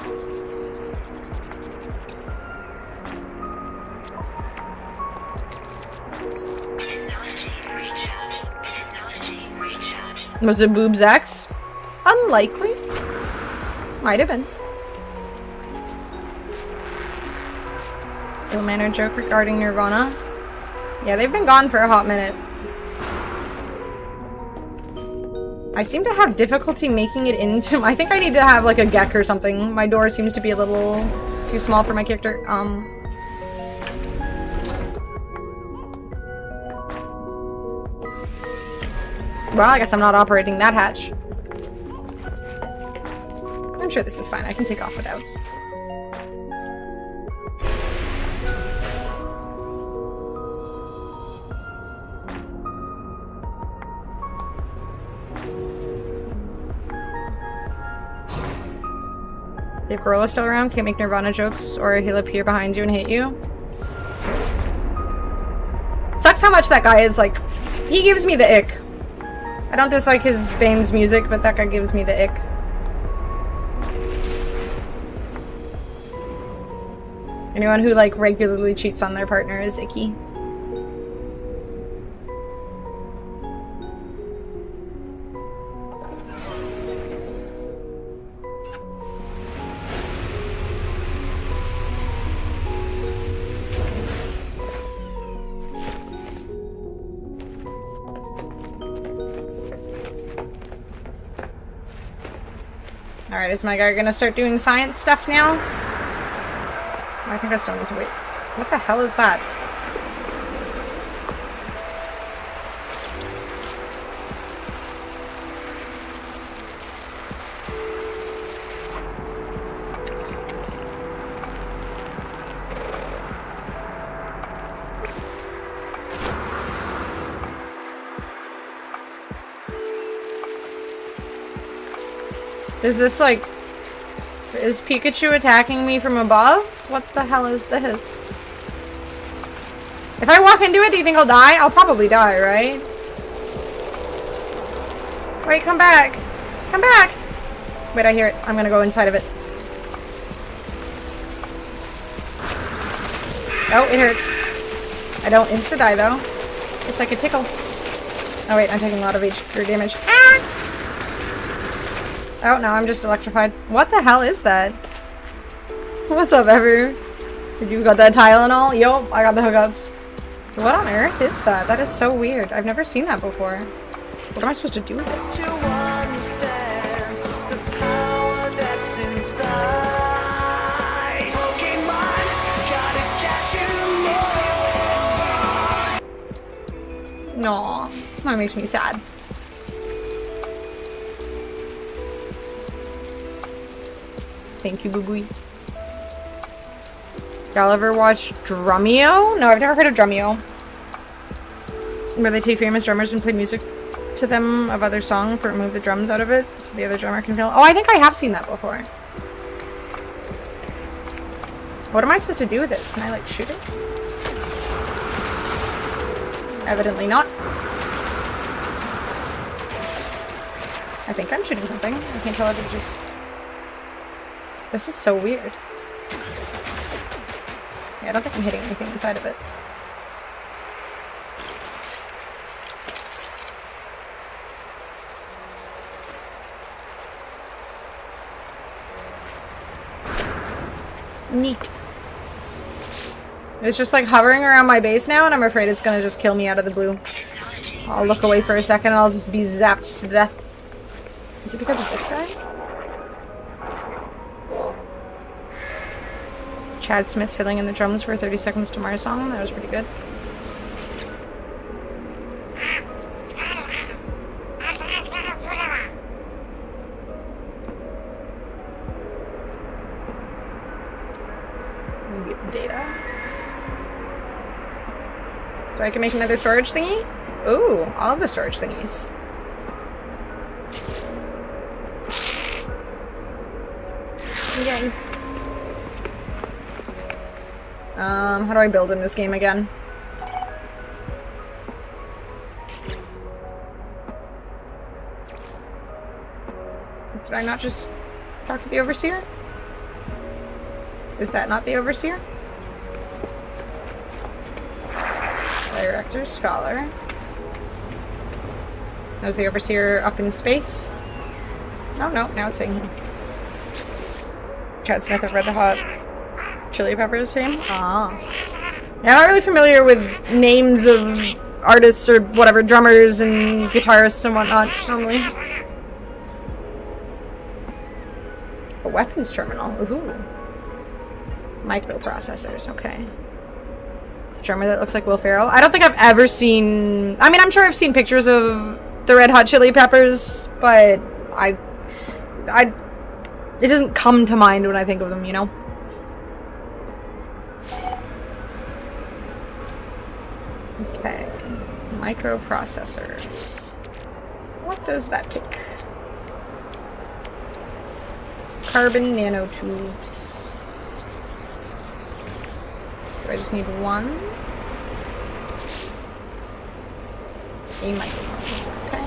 Was it Boobs X? Unlikely. Might have been. Ill mannered joke regarding Nirvana. Yeah, they've been gone for a hot minute. I seem to have difficulty making it into... I think I need to have like a Gek or something. My door seems to be a little too small for my character. Well, I guess I'm not operating that hatch. I'm sure this is fine. I can take off without. If Gorilla's still around, can't make Nirvana jokes or he'll appear behind you and hit you. Sucks how much that guy is like, he gives me the ick. I don't dislike his Bane's music, but that guy gives me the ick. Anyone who like regularly cheats on their partner is icky. Alright, is my guy gonna start doing science stuff now? I think I still need to wait. What the hell is that? Is this like... Is Pikachu attacking me from above? What the hell is this? If I walk into it, do you think I'll die? I'll probably die, right? Wait, come back. Come back! Wait, I hear it. I'm gonna go inside of it. Oh, it hurts. I don't insta-die, though. It's like a tickle. Oh, wait, I'm taking a lot of HP damage. Ah! Oh, no, I'm just electrified. What the hell is that? What's up, Ever? You got that Tylenol? Yo, I got the hookups. What on earth is that? That is so weird. I've never seen that before. What am I supposed to do with it? To understand the power that's inside. Pokemon, gotta catch you. No, that makes me sad. Thank you, Boo Boo. Y'all ever watch Drumeo? No, I've never heard of Drumeo. Where they take famous drummers and play music to them of other songs but remove the drums out of it so the other drummer can feel. Oh, I think I have seen that before. What am I supposed to do with this? Can I like shoot it? Evidently not. I think I'm shooting something. I can't tell if it's just... This is so weird. Yeah, I don't think I'm hitting anything inside of it. Neat. It's just like hovering around my base now, and I'm afraid it's gonna just kill me out of the blue. I'll look away for a second, and I'll just be zapped to death. Is it because of this guy? Chad Smith filling in the drums for 30 Seconds to Mars song. That was pretty good. Get data. So I can make another storage thingy? Ooh, all of the storage thingies. Yay. How do I build in this game again? Did I not just talk to the Overseer? Is that not the Overseer? Director, Scholar. Was the Overseer up in space? Oh no, now it's saying here. Chad Smith of Red Hot Chili Peppers fame? Ah. Yeah, I'm not really familiar with names of artists or whatever, drummers and guitarists and whatnot, normally. A weapons terminal. Ooh. Microprocessors, okay. Drummer that looks like Will Ferrell. I don't think I've ever seen... I mean, I'm sure I've seen pictures of the Red Hot Chili Peppers, but it doesn't come to mind when I think of them, you know? Okay. Microprocessors. What What does that take? Carbon nanotubes. Do I just need one? A microprocessor, okay.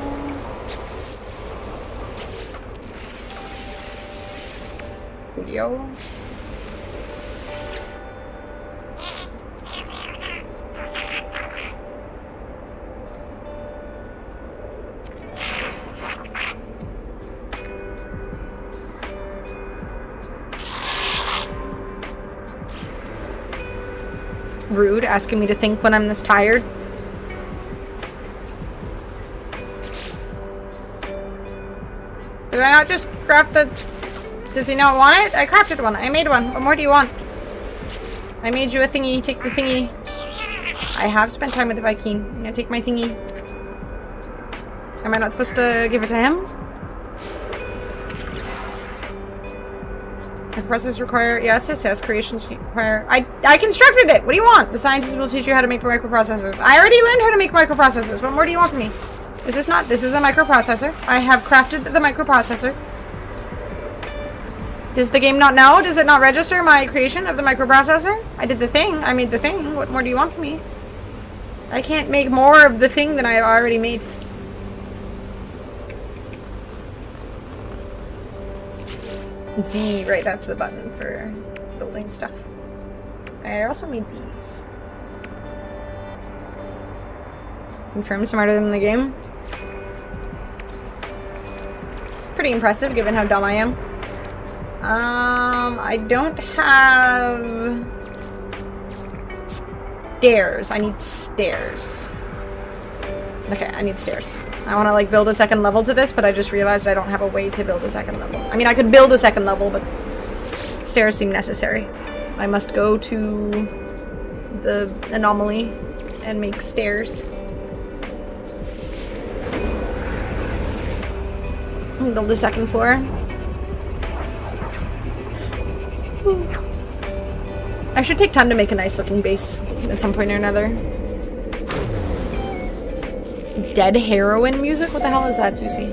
Video. Rude, asking me to think when I'm this tired. Did I not just craft the... Does he not want it? I crafted one. I made one. What more do you want? I made you a thingy. Take the thingy. I have spent time with the Viking. I'm gonna take my thingy. Am I not supposed to give it to him? Microprocessors require... Yes. Creations require... I constructed it! What do you want? The scientists will teach you how to make microprocessors. I already learned how to make microprocessors. What more do you want from me? Is this not... This is a microprocessor. I have crafted the microprocessor. Does the game not know? Does it not register my creation of the microprocessor? I did the thing. I made the thing. What more do you want from me? I can't make more of the thing than I already made. Z, right, that's the button for building stuff. I also made these. Confirm smarter than the game. Pretty impressive given how dumb I am. I don't have stairs. I need stairs. Okay, I need stairs. I want to like build a second level to this, but I just realized I don't have a way to build a second level. I mean, I could build a second level, but stairs seem necessary. I must go to the anomaly and make stairs. Build the second floor. I should take time to make a nice looking base at some point or another. Dead heroin music? What the hell is that, Susie?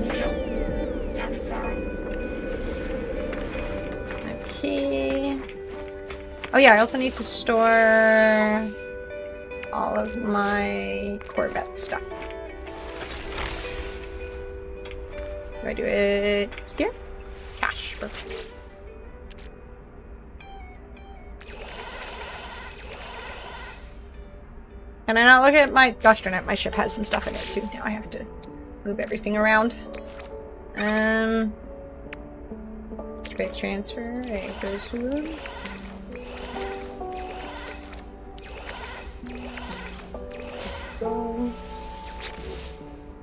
Okay. Oh yeah, I also need to store all of my Corvette stuff. Do I do it here? Cash, perfect. Can I not look at my... Gosh darn it, my ship has some stuff in it too. Now I have to move everything around. Quick transfer, access room.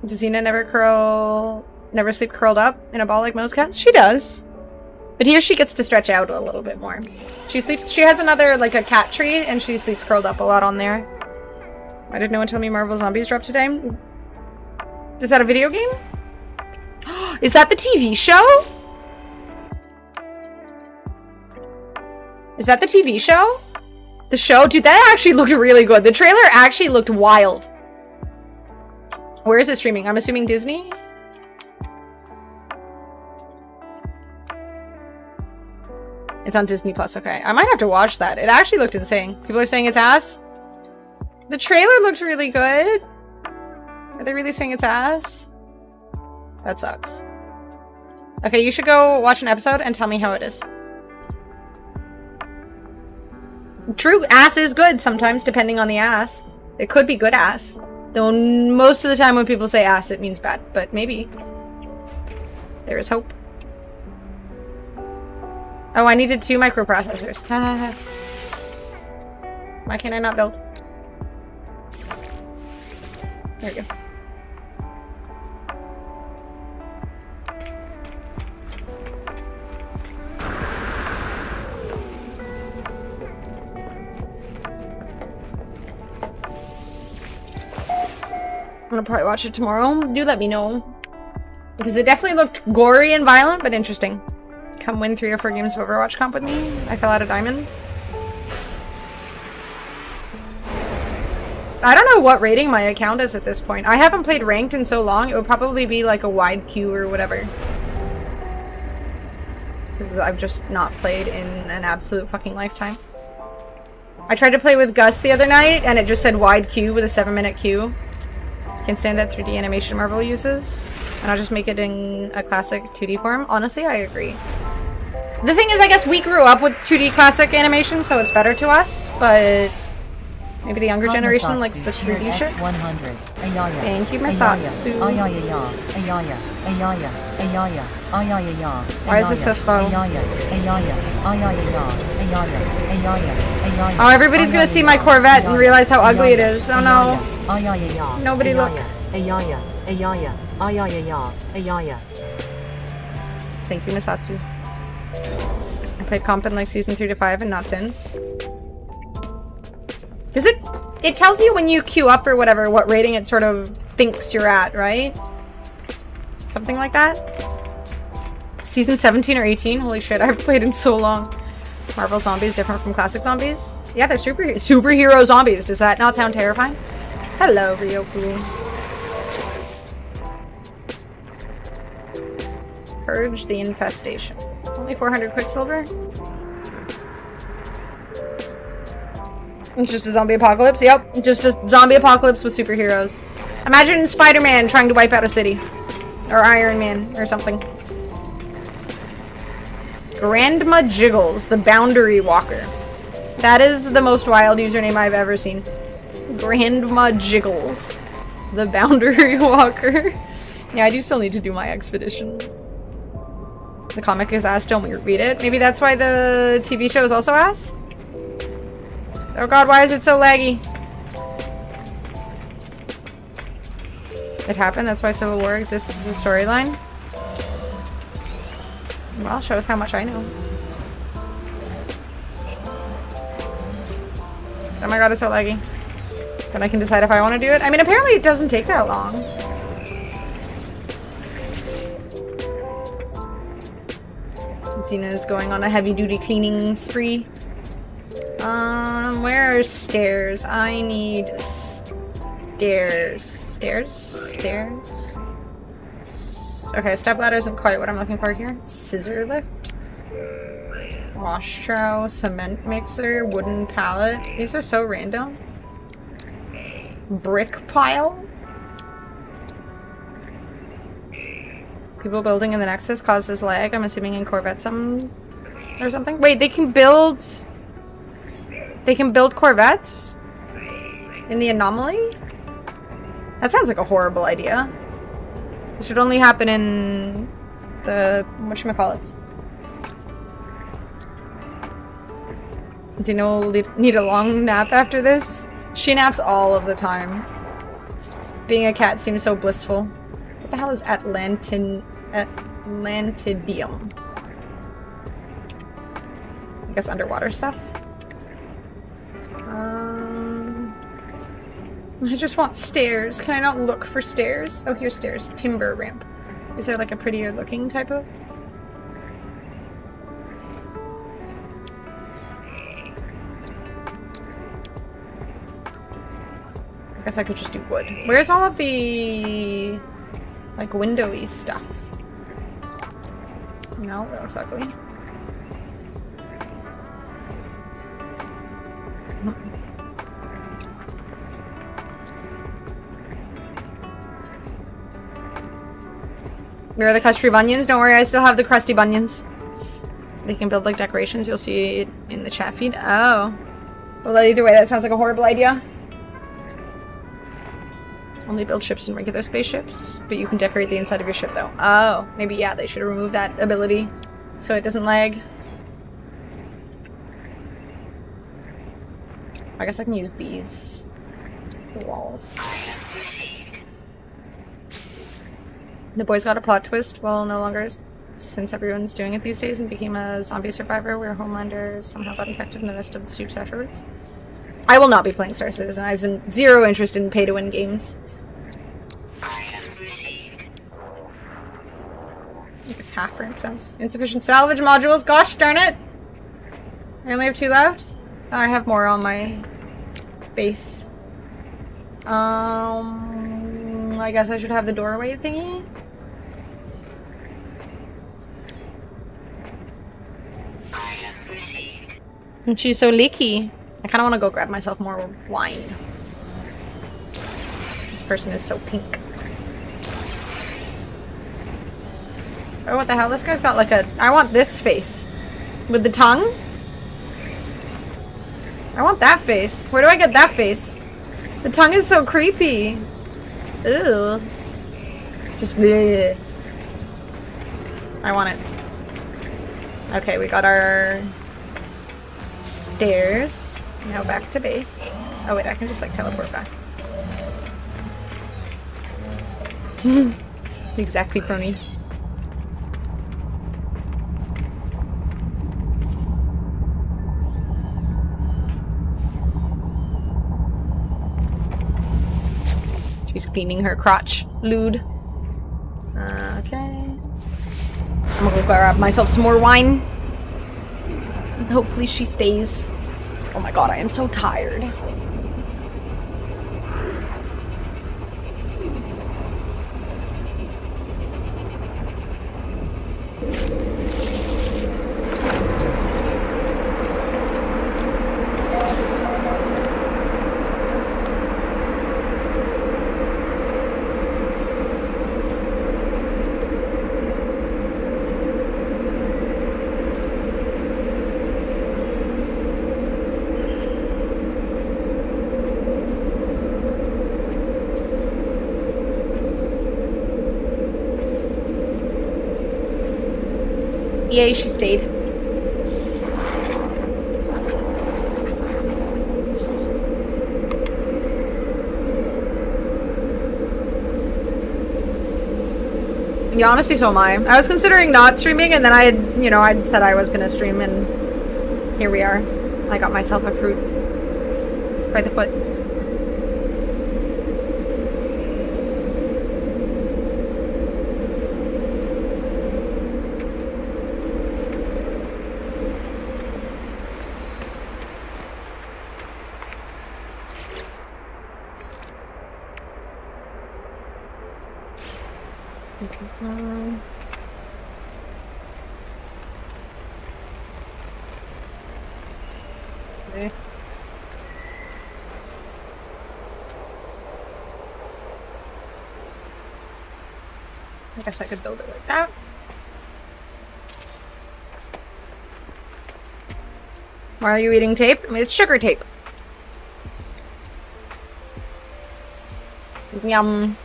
Does Xena never sleep curled up in a ball like most cats? She does. But here she gets to stretch out a little bit more. She has another, like a cat tree, and she sleeps curled up a lot on there. Why did no one tell me Marvel Zombies dropped today? Is that a video game? Is that the TV show? Is that the TV show? The show? Dude, that actually looked really good. The trailer actually looked wild. Where is it streaming? I'm assuming Disney? It's on Disney Plus, okay. I might have to watch that. It actually looked insane. People are saying it's ass. The trailer looked really good. Are they really saying it's ass? That sucks. Okay, you should go watch an episode and tell me how it is. True, ass is good sometimes, depending on the ass. It could be good ass. Though most of the time when people say ass, it means bad. But maybe. There is hope. Oh, I needed 2 microprocessors. Why can't I not build? There we go. I'm gonna probably watch it tomorrow. Do let me know. Because it definitely looked gory and violent, but interesting. Come win 3 or 4 games of Overwatch comp with me. I fell out of diamond. I don't know what rating my account is at this point. I haven't played ranked in so long. It would probably be like a wide queue or whatever. Because I've just not played in an absolute fucking lifetime. I tried to play with Gus the other night and it just said wide queue with a 7-minute queue. Can't stand that 3D animation Marvel uses. And I'll just make it in a classic 2D form. Honestly, I agree. The thing is, I guess we grew up with 2D classic animation, so it's better to us, but maybe the younger generation likes the 3D shit. Thank you, Masatsu. Why is this so slow? Oh, everybody's gonna see my Corvette and realize how ugly it is. Oh no. Nobody look. Thank you, Masatsu. I played comp in like season 3 to 5 and not since. Does it? It tells you when you queue up or whatever what rating it sort of thinks you're at, right? Something like that? Season 17 or 18? Holy shit, I've played in so long. Marvel zombies different from classic zombies? Yeah, they're superhero zombies. Does that not sound terrifying? Hello, Ryoku. Purge the infestation. Only 400 Quicksilver? It's just a zombie apocalypse? Yep, just a zombie apocalypse with superheroes. Imagine Spider-Man trying to wipe out a city. Or Iron Man, or something. Grandma Jiggles, the Boundary Walker. That is the most wild username I've ever seen. Grandma Jiggles, the Boundary Walker. Yeah, I do still need to do my expedition. The comic is ass, don't read it. Maybe that's why the TV show is also ass? Oh god, why is it so laggy? It happened, that's why Civil War exists as a storyline. Well, shows how much I know. Oh my god, it's so laggy. Then I can decide if I want to do it. I mean, apparently it doesn't take that long. Xena's going on a heavy-duty cleaning spree. Where are stairs? I need stairs. Stairs? Okay, step ladder isn't quite what I'm looking for here. Scissor lift. Wash trough, cement mixer, wooden pallet. These are so random. Brick pile. People building in the Nexus causes lag. I'm assuming in Corvette or something. Wait, they can build Corvettes in the anomaly? That sounds like a horrible idea. It should only happen in the whatchamacallits. Do you know we'll need a long nap after this? She naps all of the time. Being a cat seems so blissful. What the hell is Atlantidium? I guess underwater stuff? I just want stairs. Can I not look for stairs? Oh, here's stairs. Timber ramp. Is there like a prettier looking type of? I guess I could just do wood. Where's all of the like windowy stuff? No, that looks ugly. Where are the crusty bunions? Don't worry, I still have the crusty bunions. They can build like decorations. You'll see it in the chat feed. Oh. Well, either way, that sounds like a horrible idea. Only build ships and regular spaceships, but you can decorate the inside of your ship though. Oh, maybe yeah, they should remove that ability so it doesn't lag. I guess I can use these walls. The boys got a plot twist. Well, no longer, since everyone's doing it these days and became a zombie survivor where Homelander somehow got infected and the rest of the soups afterwards. I will not be playing Star Citizen. I have zero interest in pay-to-win games. It's half ramp sounds insufficient salvage modules. Gosh darn it! I only have 2 left. I have more on my base. I guess I should have the doorway thingy. Item received. And she's so leaky. I kind of want to go grab myself more wine. This person is so pink. Oh, what the hell? This guy's got like a... I want this face. With the tongue? I want that face. Where do I get that face? The tongue is so creepy. Ew. Just bleh. I want it. Okay, we got our stairs. Now back to base. Oh wait, I can just like teleport back. Exactly, crony. She's cleaning her crotch. Lewd. Okay. I'm gonna go grab myself some more wine. And hopefully she stays. Oh my god, I am so tired. Yay, she stayed. Yeah, honestly, so am I. I was considering not streaming, and then I had, you know, I'd said I was gonna stream, and here we are. I got myself a fruit by the foot. Okay. I guess I could build it like that. Why are you eating tape? I mean, it's sugar tape. Yum.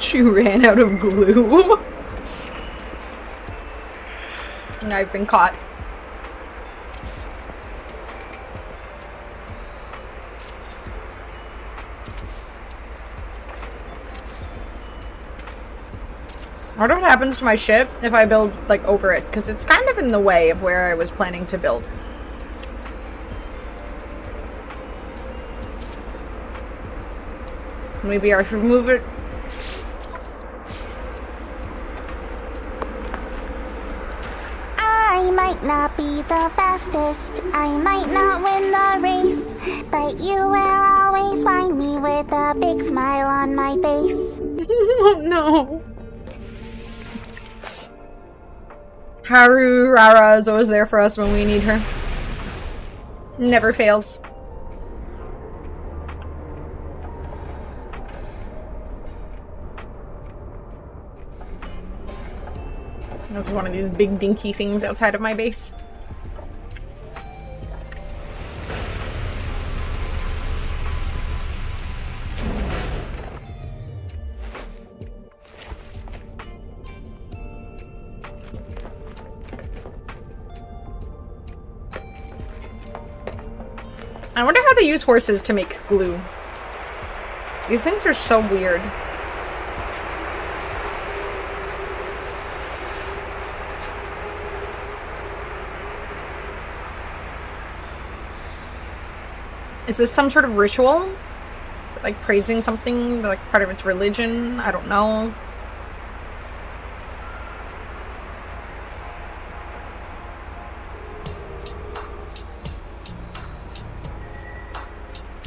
She ran out of glue. And I've been caught. I wonder what happens to my ship if I build, like, over it, because it's kind of in the way of where I was planning to build. Maybe I should move it. I might not be the fastest, I might not win the race, but you will always find me with a big smile on my face. Oh no. Haru Rara is always there for us when we need her. Never fails. There's one of these big dinky things outside of my base. I wonder how they use horses to make glue. These things are so weird. Is this some sort of ritual? Is it like praising something, like part of its religion? I don't know.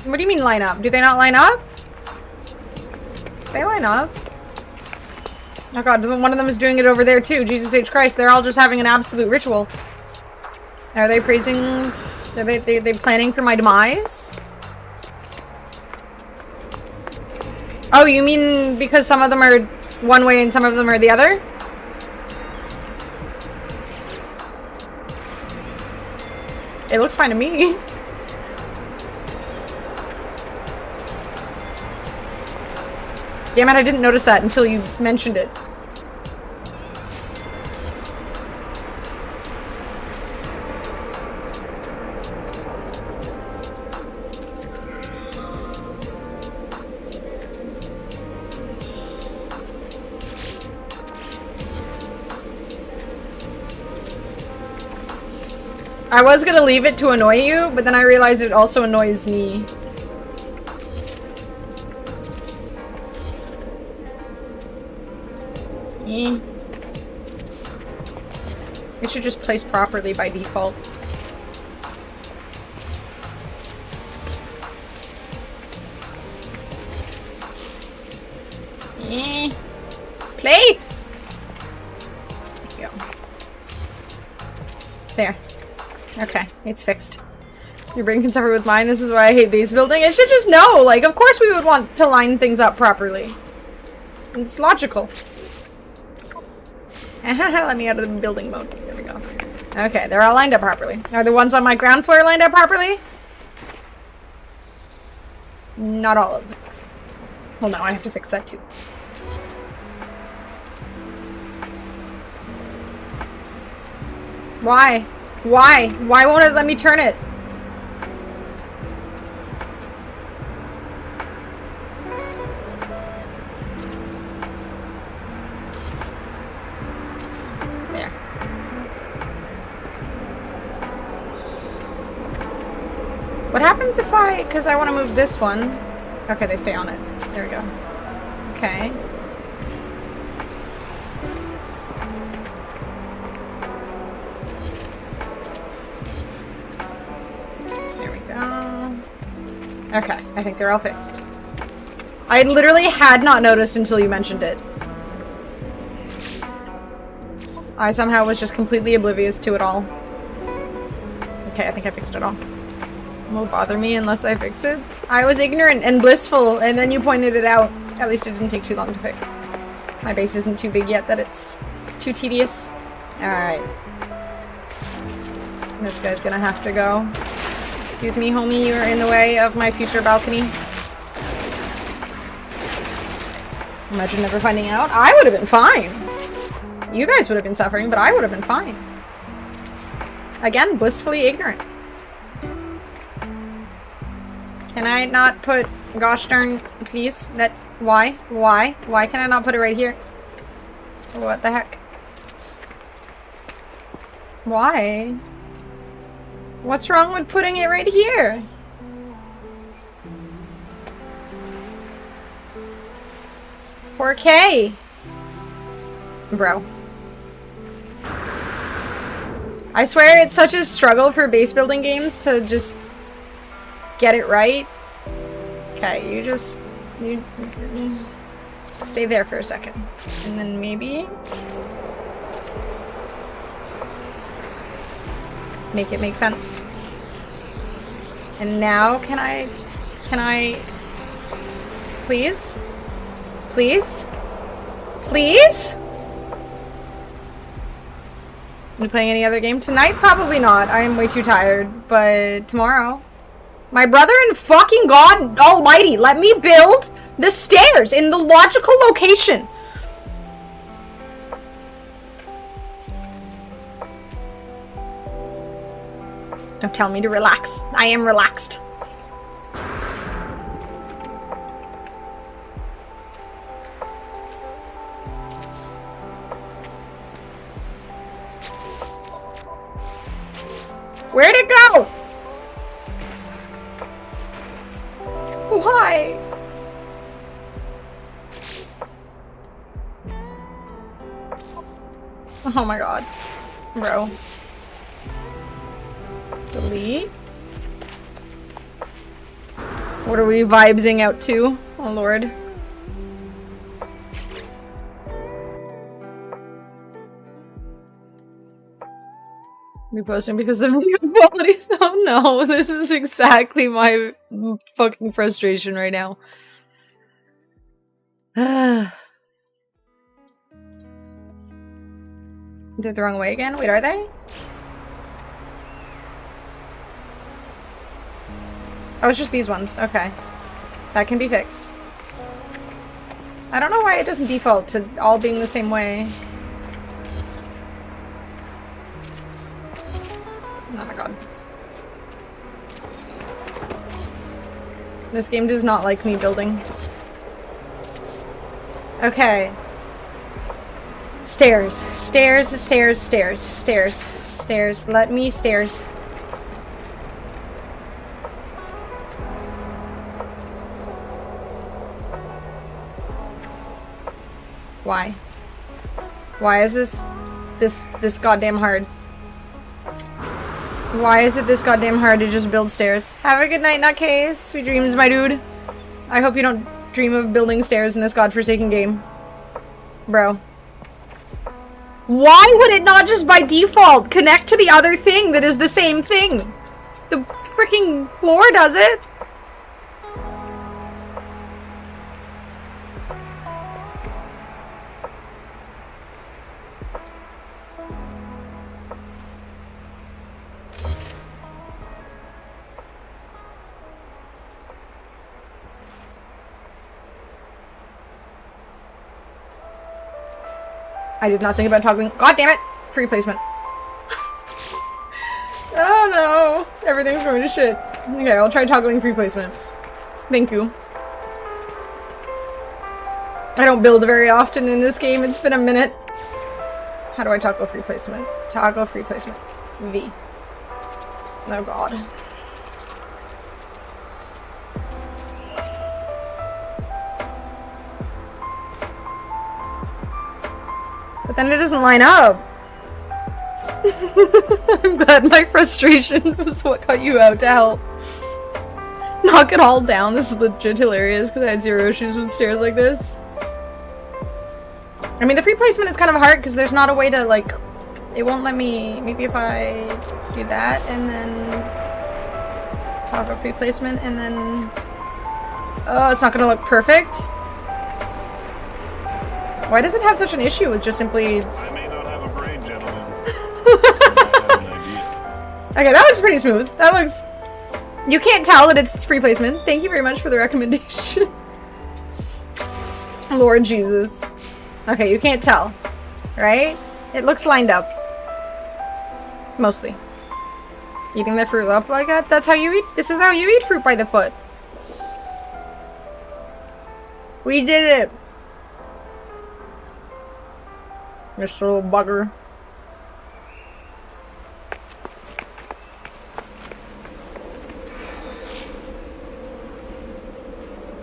What do you mean line up? Do they not line up? They line up. Oh god, one of them is doing it over there too. Jesus H. Christ, they're all just having an absolute ritual. Are they praising... Are they planning for my demise? Oh, you mean because some of them are one way and some of them are the other? It looks fine to me. Damn it, I didn't notice that until you mentioned it. I was gonna leave it to annoy you, but then I realized it also annoys me. It should just place properly by default. Place! There you go. There. Okay, it's fixed. Your brain can suffer with mine. This is why I hate base building. It should just know. Like, of course we would want to line things up properly. It's logical. Let me out of the building mode. There we go. Okay, they're all lined up properly. Are the ones on my ground floor lined up properly? Not all of them. Well, no, I have to fix that too. Why? Why? Why won't it let me turn it? There. What happens if because I want to move this one. Okay, they stay on it. There we go. Okay. Okay, I think they're all fixed. I literally had not noticed until you mentioned it. I somehow was just completely oblivious to it all. Okay, I think I fixed it all. It won't bother me unless I fix it. I was ignorant and blissful, and then you pointed it out. At least it didn't take too long to fix. My base isn't too big yet that it's too tedious. Alright. This guy's gonna have to go. Excuse me, homie, you are in the way of my future balcony. Imagine never finding out. I would have been fine. You guys would have been suffering, but I would have been fine. Again, blissfully ignorant. Can I not put... Gosh darn, please? Why? Why? Why can I not put it right here? What the heck? Why? What's wrong with putting it right here? Poor K. Bro. I swear it's such a struggle for base building games to just get it right. Okay, you just... You stay there for a second. And then maybe... make it make sense. And now can I please? Please? Please? Are you playing any other game tonight? Probably not. I am way too tired, but tomorrow. My brother and fucking God Almighty, let me build the stairs in the logical location. Don't tell me to relax. I am relaxed. Where'd it go? Why? Oh my god. Bro. Delete. What are we vibesing out to? Oh lord. Reposting because the video quality. Oh no, this is exactly my fucking frustration right now. They're the wrong way again? Wait, are they? Oh, it's just these ones. Okay. That can be fixed. I don't know why it doesn't default to all being the same way. Oh my god. This game does not like me building. Okay. Stairs. Stairs, stairs, stairs, stairs, stairs. Let me stairs. Why? Why is this goddamn hard? Why is it this goddamn hard to just build stairs? Have a good night, nutcase. Sweet dreams, my dude. I hope you don't dream of building stairs in this godforsaken game. Bro. Why would it not just by default connect to the other thing that is the same thing? The freaking floor does it. I did not think about toggling. God damn it! Free placement. Oh no! Everything's going to shit. Okay, I'll try toggling free placement. Thank you. I don't build very often in this game. It's been a minute. How do I toggle free placement? Toggle free placement. V. Oh god. But then it doesn't line up. I'm glad my frustration was what got you out to help. Knock it all down. This is legit hilarious because I had zero issues with stairs like this. I mean, the free placement is kind of hard because there's not a way to, like, it won't let me, maybe if I do that and then toggle free placement and then, oh, it's not going to look perfect. Why does it have such an issue with just simply... I may not have a brain, gentlemen. Okay, that looks pretty smooth. That looks... You can't tell that it's free placement. Thank you very much for the recommendation. Lord Jesus. Okay, you can't tell. Right? It looks lined up. Mostly. Eating the fruit up like that? That's how you eat? This is how you eat fruit by the foot. We did it! Mr. Little Bugger.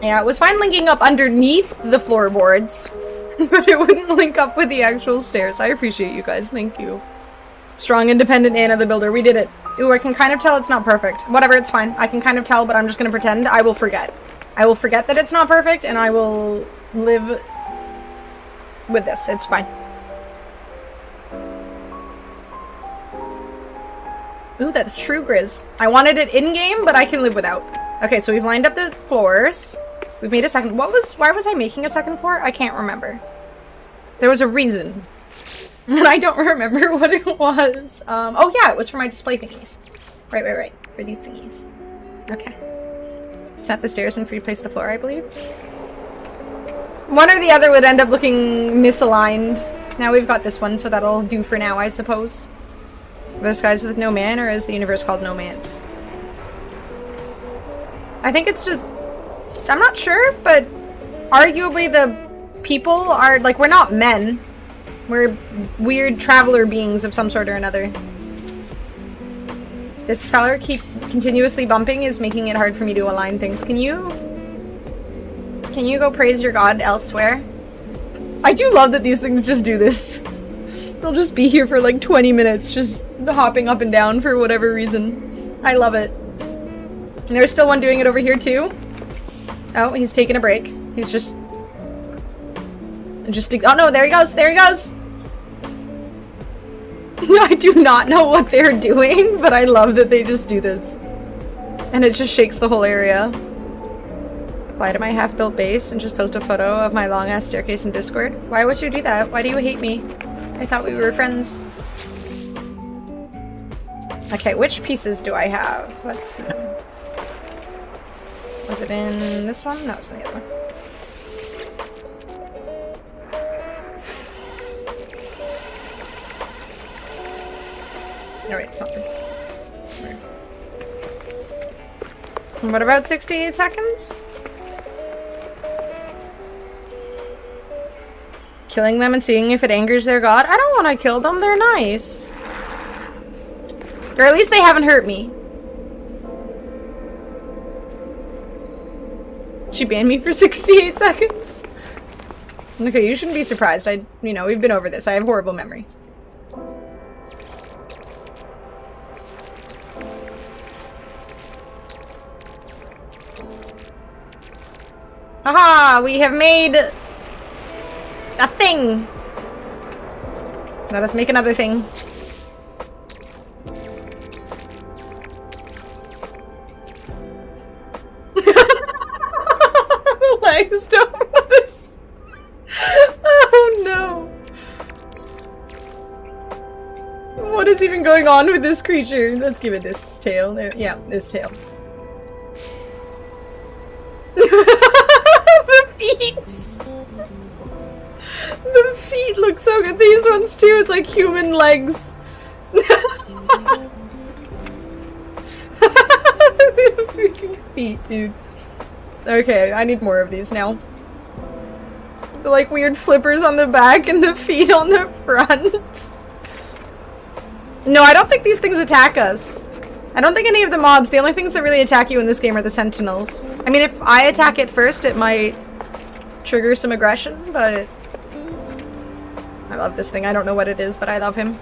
Yeah, it was fine linking up underneath the floorboards, but it wouldn't link up with the actual stairs. I appreciate you guys. Thank you. Strong, independent Anna the Builder. We did it. Ooh, I can kind of tell it's not perfect. Whatever, it's fine. I can kind of tell, but I'm just gonna pretend. I will forget. I will forget that it's not perfect, and I will live with this. It's fine. Ooh, that's true, Grizz. I wanted it in-game, but I can live without. Okay, so we've lined up the floors. We've made a second... Why was I making a second floor? I can't remember. There was a reason. And I don't remember what it was. Oh yeah, it was for my display thingies. Right. For these thingies. Okay. Snap the stairs and replace the floor, I believe. One or the other would end up looking misaligned. Now we've got this one, so that'll do for now, I suppose. The skies with no man, or is the universe called No Man's? I think it's just... I'm not sure, but arguably the people are... Like, we're not men. We're weird traveler beings of some sort or another. This feller continuously bumping is making it hard for me to align things. Can you Can you go praise your god elsewhere? I do love that these things just do this. They'll just be here for like 20 minutes, just hopping up and down for whatever reason. I love it. And there's still one doing it over here too. Oh, he's taking a break. He's just... oh no, there he goes, there he goes! I do not know what they're doing, but I love that they just do this. And it just shakes the whole area. Fly to my half-built base and just post a photo of my long-ass staircase in Discord. Why would you do that? Why do you hate me? I thought we were friends. Okay, which pieces do I have? Let's see. Was it in this one? No, it's in the other one. No, wait, it's not this. Weird. And what about 68 seconds? Killing them and seeing if it angers their god? I don't want to kill them, they're nice. Or at least they haven't hurt me. She banned me for 68 seconds? Okay, you shouldn't be surprised. You know, we've been over this. I have horrible memory. Haha! We have made a thing! Let us make another thing. The legs don't want us. Oh no. What is even going on with this creature? Let's give it this tail. Yeah, this tail. The feet! The feet look so good. These ones too, it's like human legs. Freaking feet, dude. Okay, I need more of these now. The like weird flippers on the back and the feet on the front. No, I don't think these things attack us. I don't think any of the mobs, the only things that really attack you in this game are the sentinels. I mean, if I attack it first, it might trigger some aggression, but I love this thing. I don't know what it is, but I love him.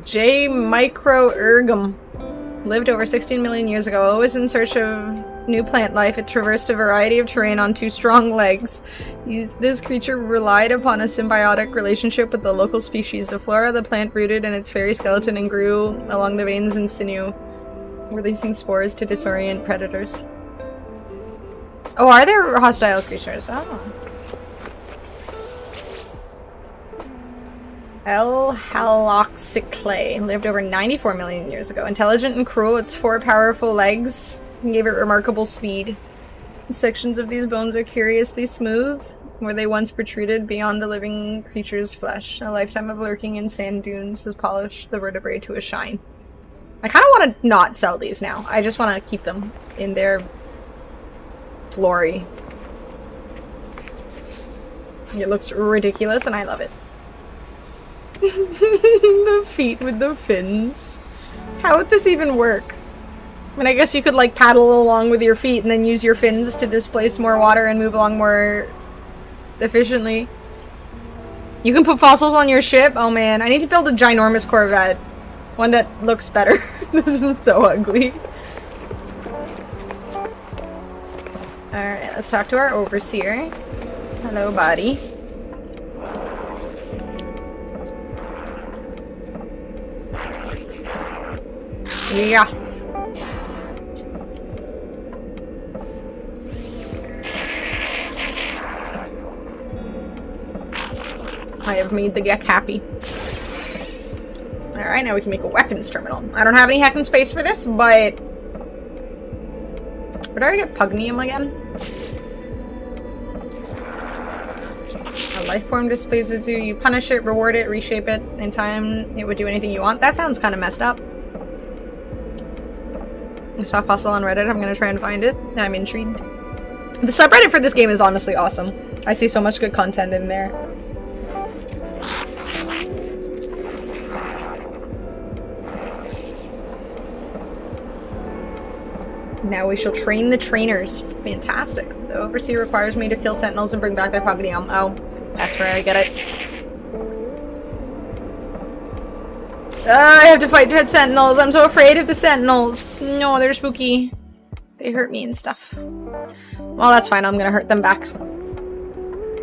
J. Microergum lived over 16 million years ago. Always in search of new plant life, it traversed a variety of terrain on two strong legs. This creature relied upon a symbiotic relationship with the local species of flora. The plant rooted in its fairy skeleton and grew along the veins and sinew, releasing spores to disorient predators. Oh, are there hostile creatures? Oh. L. haloxyclay lived over 94 million years ago. Intelligent and cruel, its four powerful legs gave it remarkable speed. Sections of these bones are curiously smooth, where they once protruded beyond the living creature's flesh. A lifetime of lurking in sand dunes has polished the vertebrae to a shine. I kind of want to not sell these now. I just want to keep them in their glory. It looks ridiculous and I love it. The feet with the fins. How would this even work? I mean, I guess you could like paddle along with your feet and then use your fins to displace more water and move along more efficiently. You can put fossils on your ship? Oh man, I need to build a ginormous Corvette. One that looks better. This is so ugly. Alright, let's talk to our overseer. Hello, buddy. Yeah. I have made the Gek happy. Alright, now we can make a weapons terminal. I don't have any hacking space for this, but... Where do I get Pugnium again? A life form displeases you. You punish it, reward it, reshape it. In time, it would do anything you want. That sounds kind of messed up. I saw a fossil on Reddit. I'm gonna try and find it. I'm intrigued. The subreddit for this game is honestly awesome. I see so much good content in there. Now we shall train the trainers. Fantastic. The Overseer requires me to kill sentinels and bring back their Pugnium. Oh, that's where I get it. I have to fight dead sentinels. I'm so afraid of the sentinels. No, they're spooky. They hurt me and stuff. Well, that's fine. I'm gonna hurt them back.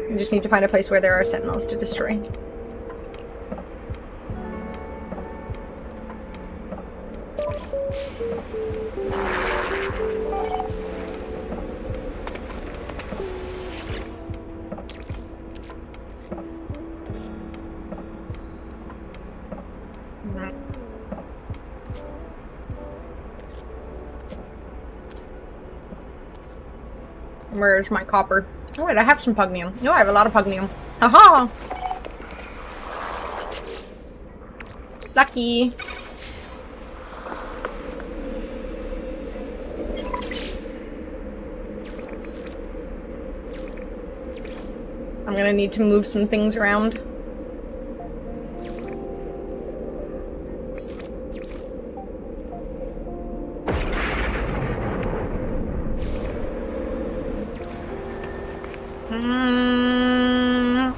We just need to find a place where there are sentinels to destroy. Where's my copper? Oh wait, I have some Pugnium. No, I have a lot of Pugnium. Haha! Lucky! I'm gonna need to move some things around.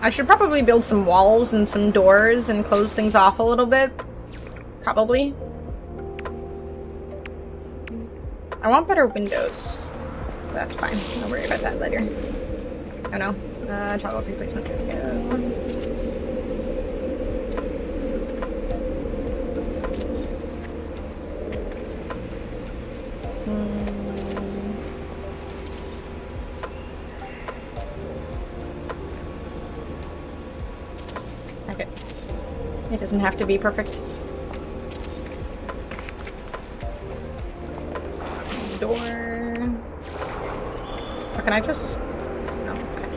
I should probably build some walls and some doors and close things off a little bit. Probably. I want better windows. That's fine. I'll worry about that later. Oh no. Toggle replacement. There we go. Okay. It doesn't have to be perfect. Door. Or can I just... No, okay.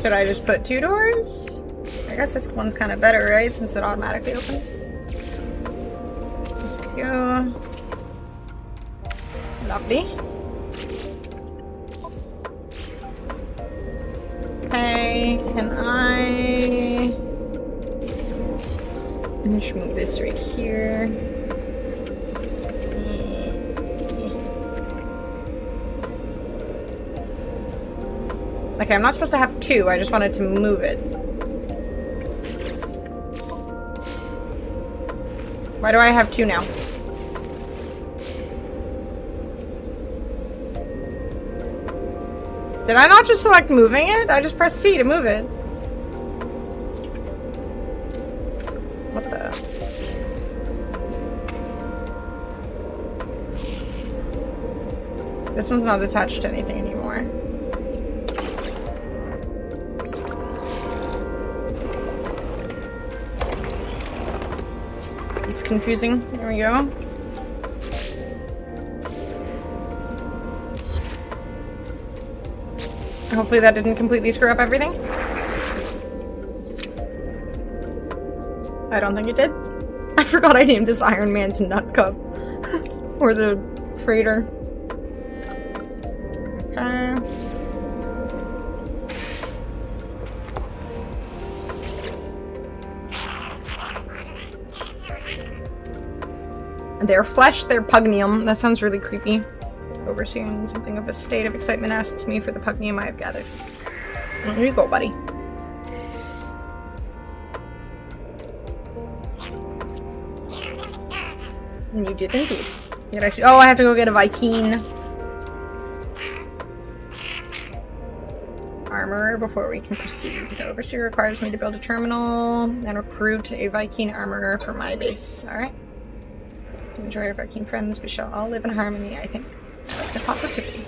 Should I just put 2 doors? I guess this one's kind of better, right? Since it automatically opens. There we go. Lovely. Okay, can I just move this right here? Okay, I'm not supposed to have 2, I just wanted to move it. Why do I have 2 now? Did I not just select moving it? I just pressed C to move it. What the? This one's not attached to anything anymore. It's confusing. There we go. Hopefully that didn't completely screw up everything. I don't think it did. I forgot I named this Iron Man's nut cup. Or the freighter. Okay. Their flesh, their Pugnium. That sounds really creepy. Overseeing something of a state of excitement asks me for the Pugnium I have gathered. Well, here you go, buddy. And you did indeed. Did I see? Oh, I have to go get a Viking armor before we can proceed. The Overseer requires me to build a terminal and recruit a Viking armorer for my base. Alright. To enjoy our Viking friends, we shall all live in harmony, I think. That's the positivity.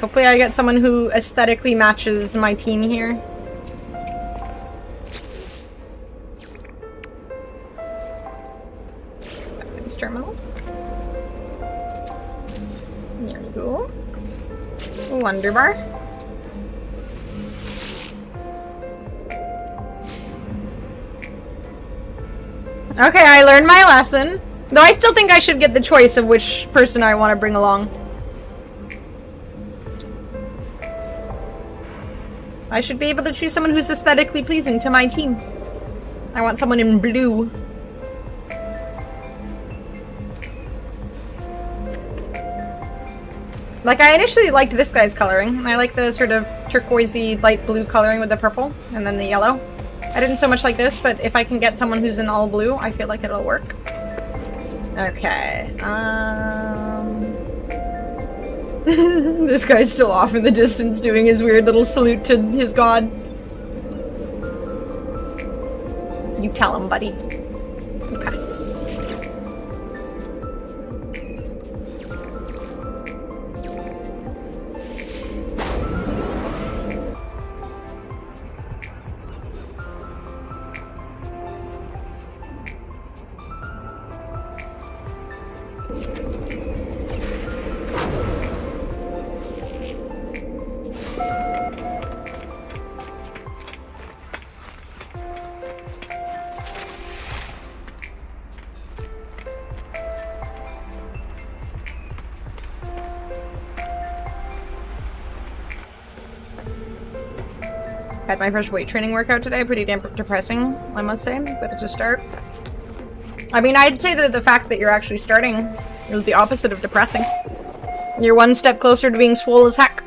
Hopefully I get someone who aesthetically matches my team here. Weapons terminal. There we go. Wonder bar. Okay, I learned my lesson. Though I still think I should get the choice of which person I want to bring along. I should be able to choose someone who's aesthetically pleasing to my team. I want someone in blue. Like, I initially liked this guy's coloring. I like the sort of turquoisey light blue coloring with the purple and then the yellow. I didn't so much like this, but if I can get someone who's in all blue, I feel like it'll work. Okay, this guy's still off in the distance doing his weird little salute to his god. You tell him, buddy. Okay. Had my first weight training workout today. Pretty damn depressing, I must say, but it's a start. I mean, I'd say that the fact that you're actually starting is the opposite of depressing. You're one step closer to being swole as heck.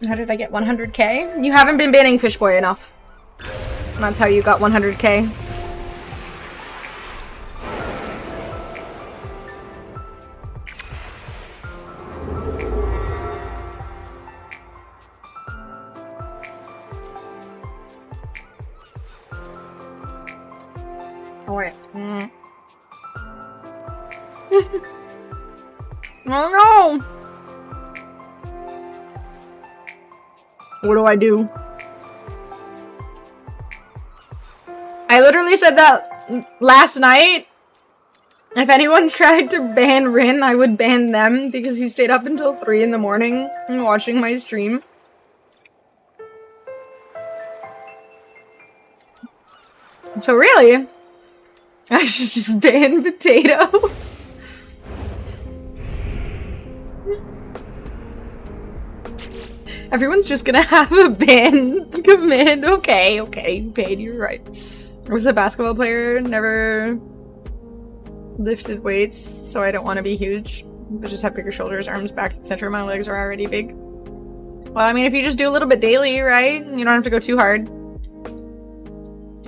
How did I get 100k? You haven't been banning Fishboy enough. That's how you got 100k. Oh wait. Oh no! What do I do? I literally said that last night. If anyone tried to ban Rin, I would ban them because he stayed up until 3 in the morning watching my stream. So really, I should just ban Potato. Everyone's just gonna have a ban command. Okay, you paid, you're right. I was a basketball player, never lifted weights, so I don't want to be huge. But just have bigger shoulders, arms, back, etc. My legs are already big. Well, I mean, if you just do a little bit daily, right? You don't have to go too hard.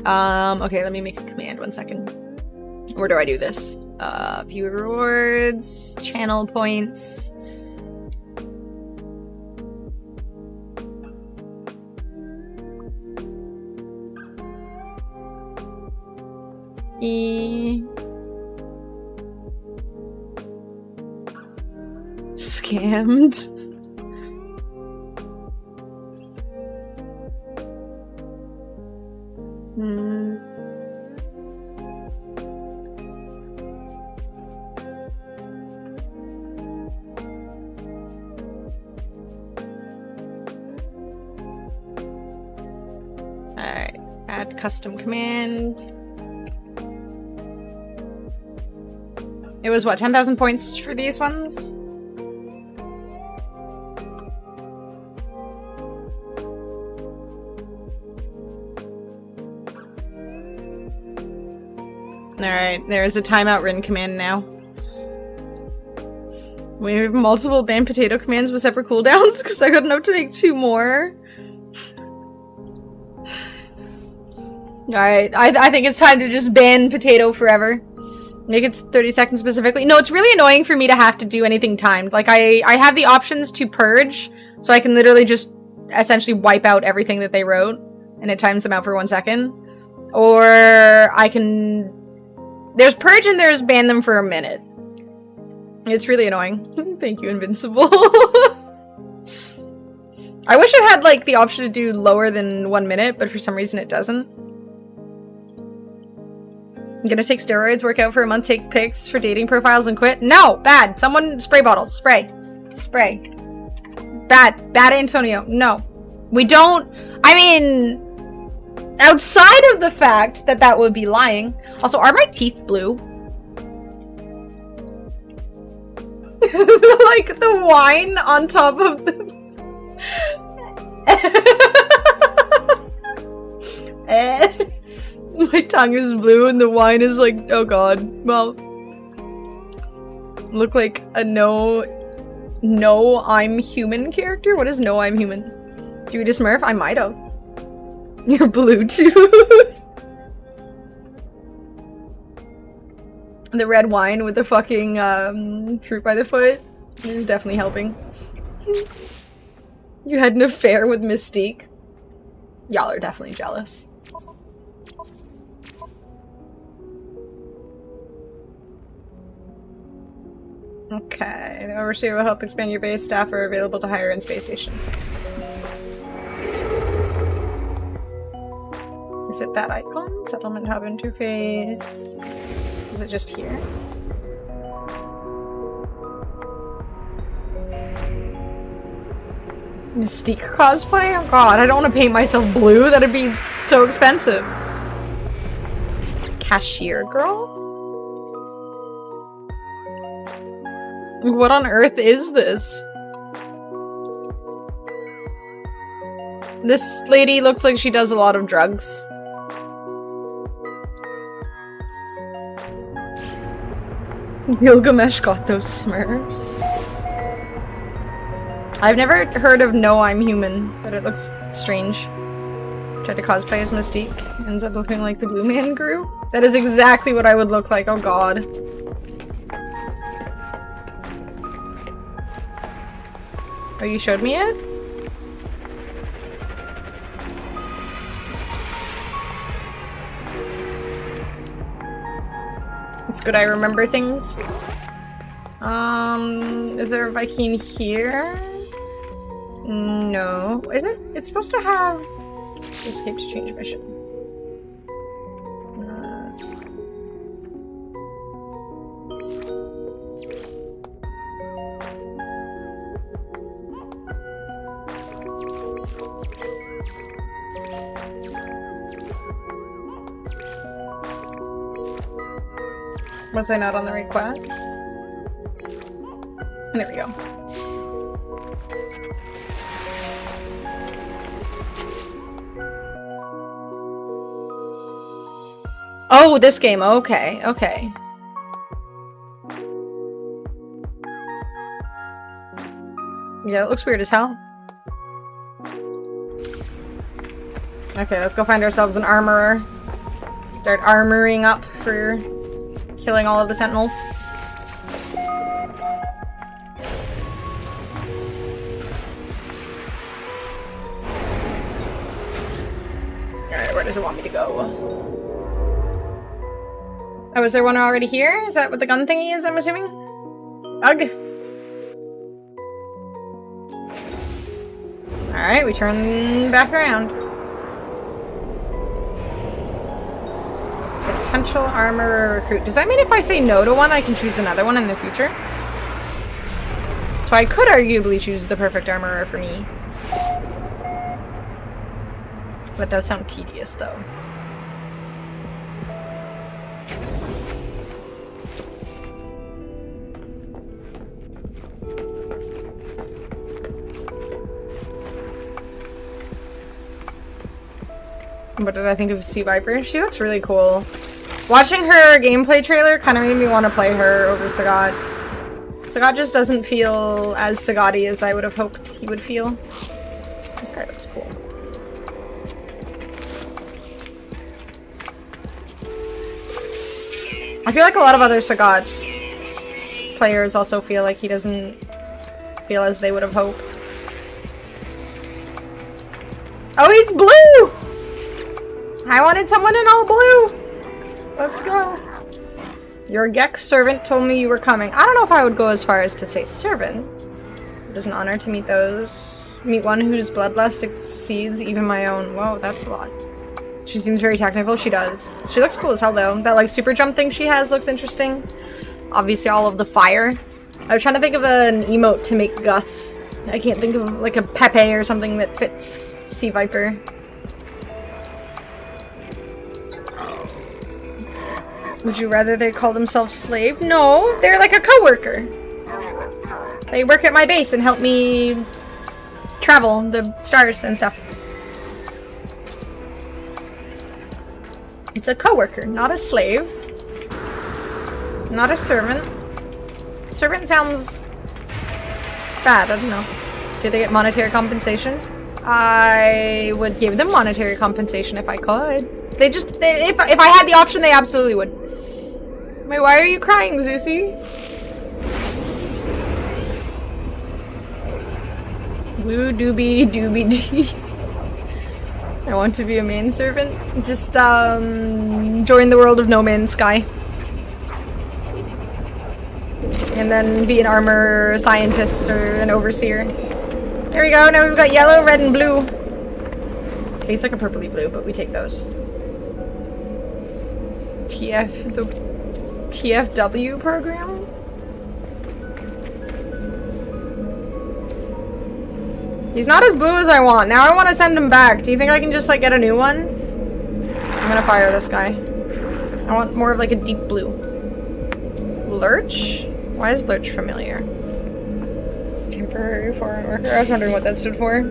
Okay, let me make a command, 1 second. Where do I do this? View rewards, channel points. Scammed. Alright, add custom command. It was what, 10,000 points for these ones? Alright, there's a timeout Rin command now. We have multiple ban Potato commands with separate cooldowns because I got enough to make 2 more. Alright, I think it's time to just ban Potato forever. Make it 30 seconds specifically. No, it's really annoying for me to have to do anything timed. Like, I have the options to purge, so I can literally just essentially wipe out everything that they wrote, and it times them out for 1 second. Or I can... There's purge and there's ban them for a minute. It's really annoying. Thank you, Invincible. I wish it had, like, the option to do lower than 1 minute, but for some reason it doesn't. I'm gonna take steroids, work out for a month, take pics for dating profiles, and quit? No! Bad! Someone spray bottle. Spray. Spray. Bad. Bad Antonio. No. We don't... I mean... Outside of the fact that that would be lying. Also, are my teeth blue? Like, the wine on top of the... My tongue is blue and the wine is like, oh god. Well, look like a no I'm human character? What is no I'm human? Do you just Smurf? I might have. You're blue too. The red wine with the fucking fruit by the foot is definitely helping. You had an affair with Mystique. Y'all are definitely jealous. Okay, the overseer will help expand your base. Staff are available to hire in space stations. Is it that icon? Settlement hub interface. Is it just here? Mystique cosplay? Oh god, I don't want to paint myself blue. That'd be so expensive. Cashier girl? What on earth is this? This lady looks like she does a lot of drugs. Gilgamesh got those Smurfs. I've never heard of No I'm Human, but it looks strange. Tried to cosplay as Mystique. Ends up looking like the Blue Man Group. That is exactly what I would look like, oh god. Oh, you showed me it? It's good I remember things. Is there a Viking here? No. Is it? It's supposed to have... Escape to change mission. Was I not on the request? There we go. Oh, this game. Okay, okay. Yeah, it looks weird as hell. Okay, let's go find ourselves an armorer. Start armoring up for killing all of the sentinels. Alright, where does it want me to go? Oh, is there one already here? Is that what the gun thingy is, I'm assuming? Ugh. Alright, we turn back around. Potential armorer recruit. Does that mean if I say no to one, I can choose another one in the future? So I could arguably choose the perfect armorer for me. That does sound tedious, though. What did I think of Sea Viper? She looks really cool. Watching her gameplay trailer kind of made me want to play her over Sagat. Sagat just doesn't feel as Sagat-y as I would have hoped he would feel. This guy looks cool. I feel like a lot of other Sagat players also feel like he doesn't feel as they would have hoped. Oh, he's blue! I wanted someone in all blue! Let's go. Your Gex servant told me you were coming. I don't know if I would go as far as to say servant. It is an honor to meet one whose bloodlust exceeds even my own. Whoa, that's a lot. She seems very technical. She does. She looks cool as hell, though. That, like, super jump thing she has looks interesting. Obviously, all of the fire. I was trying to think of an emote to make Gus. I can't think of, like, a Pepe or something that fits Sea Viper. Would you rather they call themselves slave? No, they're like a coworker. They work at my base and help me travel the stars and stuff. It's a coworker, not a slave. Not a servant. Servant sounds bad, I don't know. Do they get monetary compensation? I would give them monetary compensation if I could. If I had the option, they absolutely would. Wait, why are you crying, Zeusy? Blue doobie doobie dee. I want to be a manservant. Just, join the world of No Man's Sky. And then be an armor scientist or an overseer. There we go, now we've got yellow, red, and blue. Tastes like a purpley blue, but we take those. The TFW program? He's not as blue as I want. Now I want to send him back. Do you think I can just, like, get a new one? I'm gonna fire this guy. I want more of, like, a deep blue. Lurch? Why is Lurch familiar? Temporary foreign worker. I was wondering what that stood for.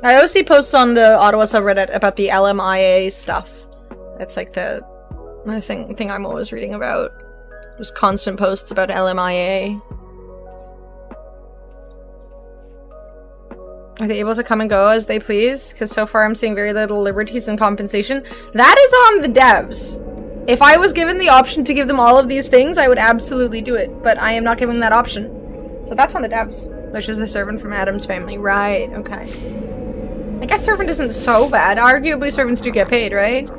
I always see posts on the Ottawa subreddit about the LMIA stuff. That's like the thing I'm always reading about. Just constant posts about LMIA. Are they able to come and go as they please? Because so far I'm seeing very little liberties and compensation. That is on the devs. If I was given the option to give them all of these things, I would absolutely do it. But I am not given that option. So that's on the devs. Which is the servant from Adam's family. Right, okay. I guess servant isn't so bad. Arguably servants do get paid, right?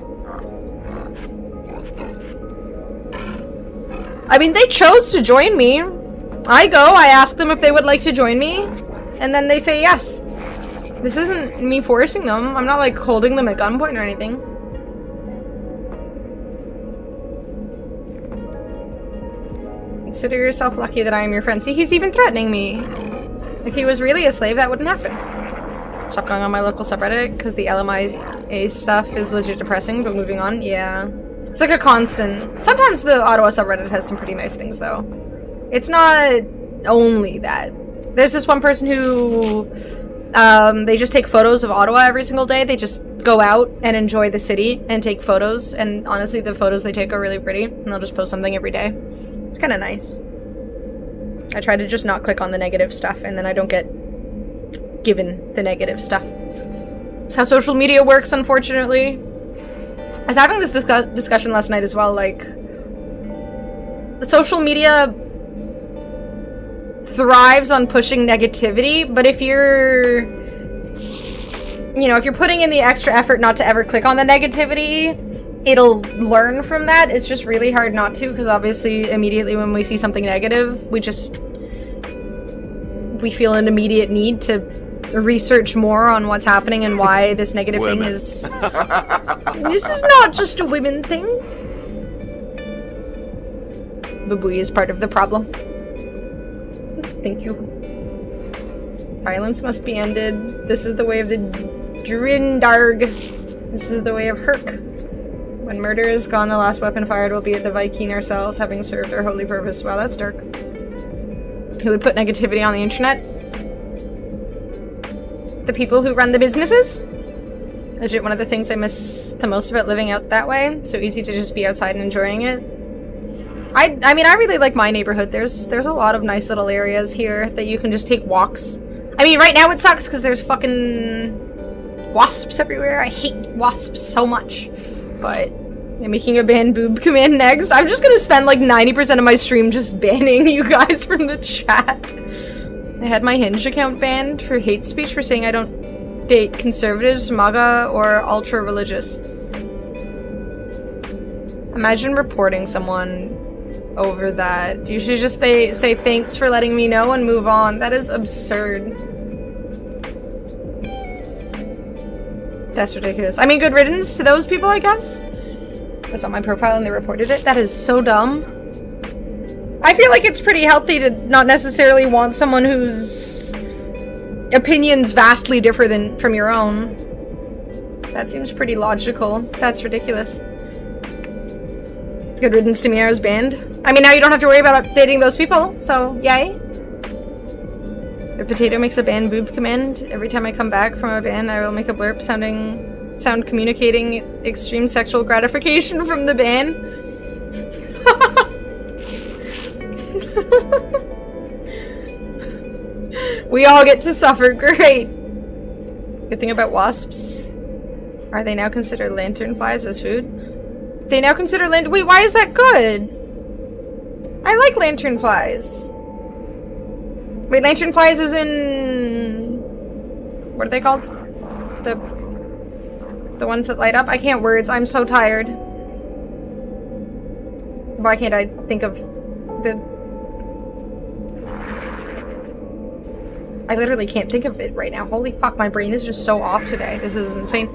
I mean, they chose to join me. I go, I ask them if they would like to join me. And then they say yes. This isn't me forcing them. I'm not like holding them at gunpoint or anything. Consider yourself lucky that I am your friend. See, he's even threatening me. If he was really a slave, that wouldn't happen. Stop going on my local subreddit because the LMIA stuff is legit depressing, but moving on, yeah. It's like a constant. Sometimes the Ottawa subreddit has some pretty nice things, though. It's not only that. There's this one person who, they just take photos of Ottawa every single day. They just go out and enjoy the city and take photos, and honestly, the photos they take are really pretty, and they'll just post something every day. It's kind of nice. I try to just not click on the negative stuff, and then I don't get given the negative stuff. It's how social media works, unfortunately. I was having this discussion last night as well, like, the social media thrives on pushing negativity, but if you're, you know, if you're putting in the extra effort not to ever click on the negativity, it'll learn from that. It's just really hard not to, because obviously immediately when we see something negative, we feel an immediate need to research more on what's happening and why this negative thing is... This is not just a women thing. Babui is part of the problem. Thank you. Violence must be ended. This is the way of the Drindarg. This is the way of Herc. When murder is gone, the last weapon fired will be at the Viking ourselves, having served our holy purpose. Wow, that's dark. Who would put negativity on the internet? The people who run the businesses? Legit, one of the things I miss the most about living out that way. So easy to just be outside and enjoying it. I mean, I really like my neighborhood. There's a lot of nice little areas here that you can just take walks. I mean, right now it sucks because there's fucking wasps everywhere. I hate wasps so much. But I'm making a ban boob command next. I'm just gonna spend like 90% of my stream just banning you guys from the chat. I had my Hinge account banned for hate speech for saying I don't date conservatives, MAGA, or ultra-religious. Imagine reporting someone over that. You should just say thanks for letting me know and move on. That is absurd. That's ridiculous. I mean, good riddance to those people, I guess. It was on my profile and they reported it. That is so dumb. I feel like it's pretty healthy to not necessarily want someone whose opinions vastly differ from your own. That seems pretty logical. That's ridiculous. Good riddance to me, I was banned. I mean, now you don't have to worry about updating those people, so yay. If Potato makes a ban boob command, every time I come back from a ban, I will make a blurb sound communicating extreme sexual gratification from the ban. We all get to suffer, great. Good thing about wasps. Are they now considered lanternflies as food? They now consider wait, why is that good? I like lanternflies. Wait, lanternflies is in... What are they called? The ones that light up? I can't words, I'm so tired. Why can't I think of the... I literally can't think of it right now. Holy fuck, my brain is just so off today. This is insane.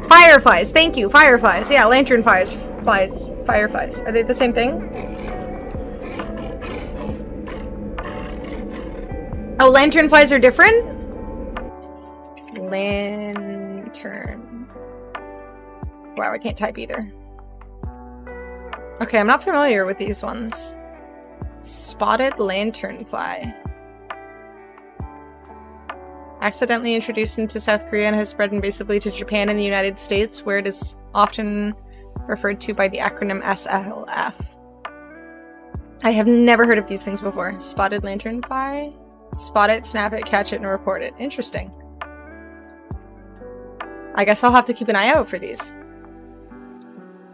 Fireflies, thank you, fireflies. Yeah, lanternflies, fireflies. Are they the same thing? Oh, lanternflies are different? Lantern. Wow, I can't type either. Okay, I'm not familiar with these ones. Spotted lanternfly. Accidentally introduced into South Korea and has spread invasively to Japan and the United States, where it is often referred to by the acronym SLF. I have never heard of these things before. Spotted lanternfly? Spot it, snap it, catch it, and report it. Interesting. I guess I'll have to keep an eye out for these.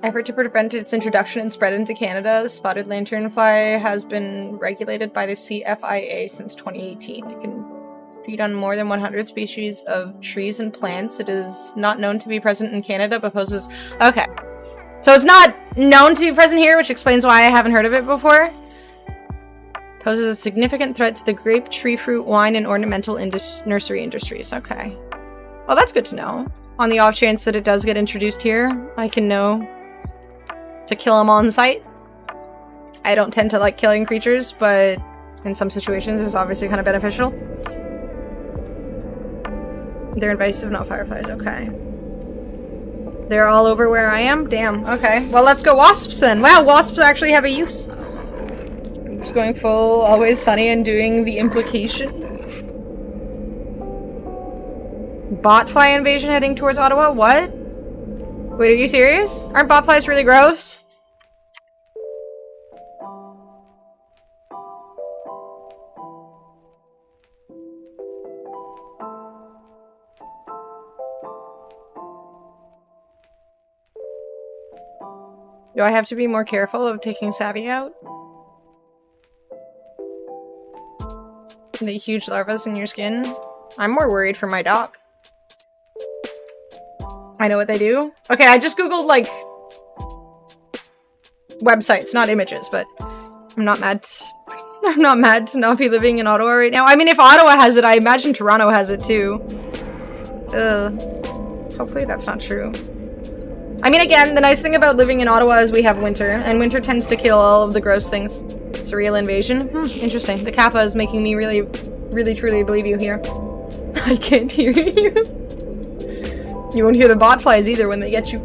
Effort to prevent its introduction and spread into Canada, spotted lanternfly has been regulated by the CFIA since 2018. It can feed on more than 100 species of trees and plants. It is not known to be present in Canada, but poses... Okay. So it's not known to be present here, which explains why I haven't heard of it before. Poses a significant threat to the grape, tree fruit, wine, and ornamental nursery industries. Okay. Well, that's good to know. On the off chance that it does get introduced here, I can know to kill them on sight. I don't tend to like killing creatures, but in some situations it's obviously kind of beneficial. They're invasive, not fireflies. Okay. They're all over where I am? Damn. Okay. Well, let's go wasps then. Wow, wasps actually have a use. I'm just going full Always Sunny and doing the implication. Botfly invasion heading towards Ottawa? What? Wait, are you serious? Aren't botflies really gross? Do I have to be more careful of taking Savvy out? The huge larvas in your skin? I'm more worried for my dog. I know what they do. Okay, I just googled, like, websites, not images, but I'm not mad to not be living in Ottawa right now. I mean, if Ottawa has it, I imagine Toronto has it too. Hopefully that's not true. I mean, again, the nice thing about living in Ottawa is we have winter, and winter tends to kill all of the gross things. It's a real invasion. Interesting. The Kappa is making me really, really, truly believe you here. I can't hear you. You won't hear the botflies either when they get you.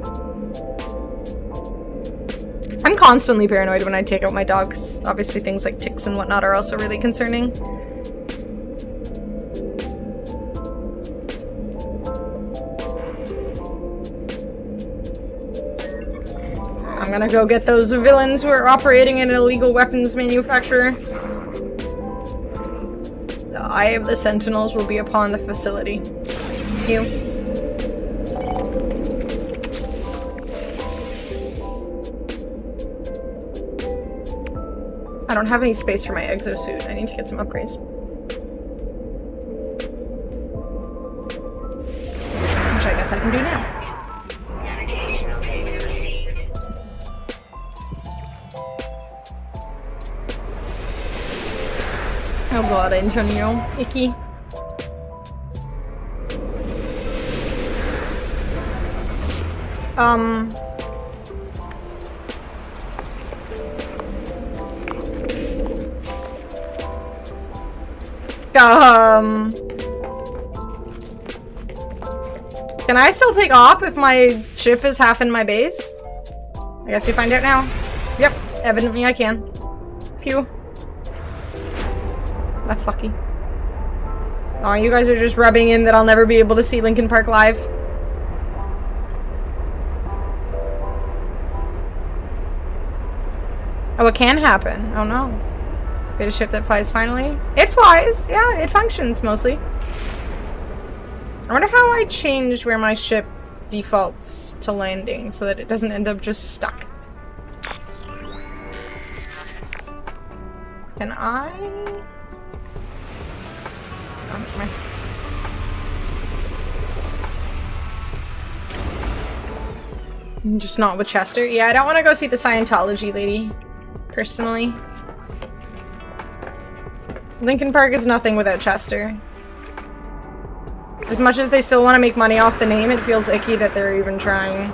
I'm constantly paranoid when I take out my dog, 'cause obviously things like ticks and whatnot are also really concerning. I'm gonna go get those villains who are operating an illegal weapons manufacturer. The eye of the Sentinels will be upon the facility. You. I don't have any space for my exosuit. I need to get some upgrades. Which I guess I can do now. Navigational data received. Oh god, Antonio. Icky. Can I still take off if my ship is half in my base? I guess we find out now. Evidently I can. Phew. That's lucky. Oh, you guys are just rubbing in that I'll never be able to see Linkin Park live. Oh, it can happen. Oh no. Get a ship that flies finally. It flies! Yeah, it functions mostly. I wonder how I changed where my ship defaults to landing so that it doesn't end up just stuck. Can I? Oh, never mind. Just not with Chester. Yeah, I don't want to go see the Scientology lady, personally. Linkin Park is nothing without Chester. As much as they still want to make money off the name, it feels icky that they're even trying.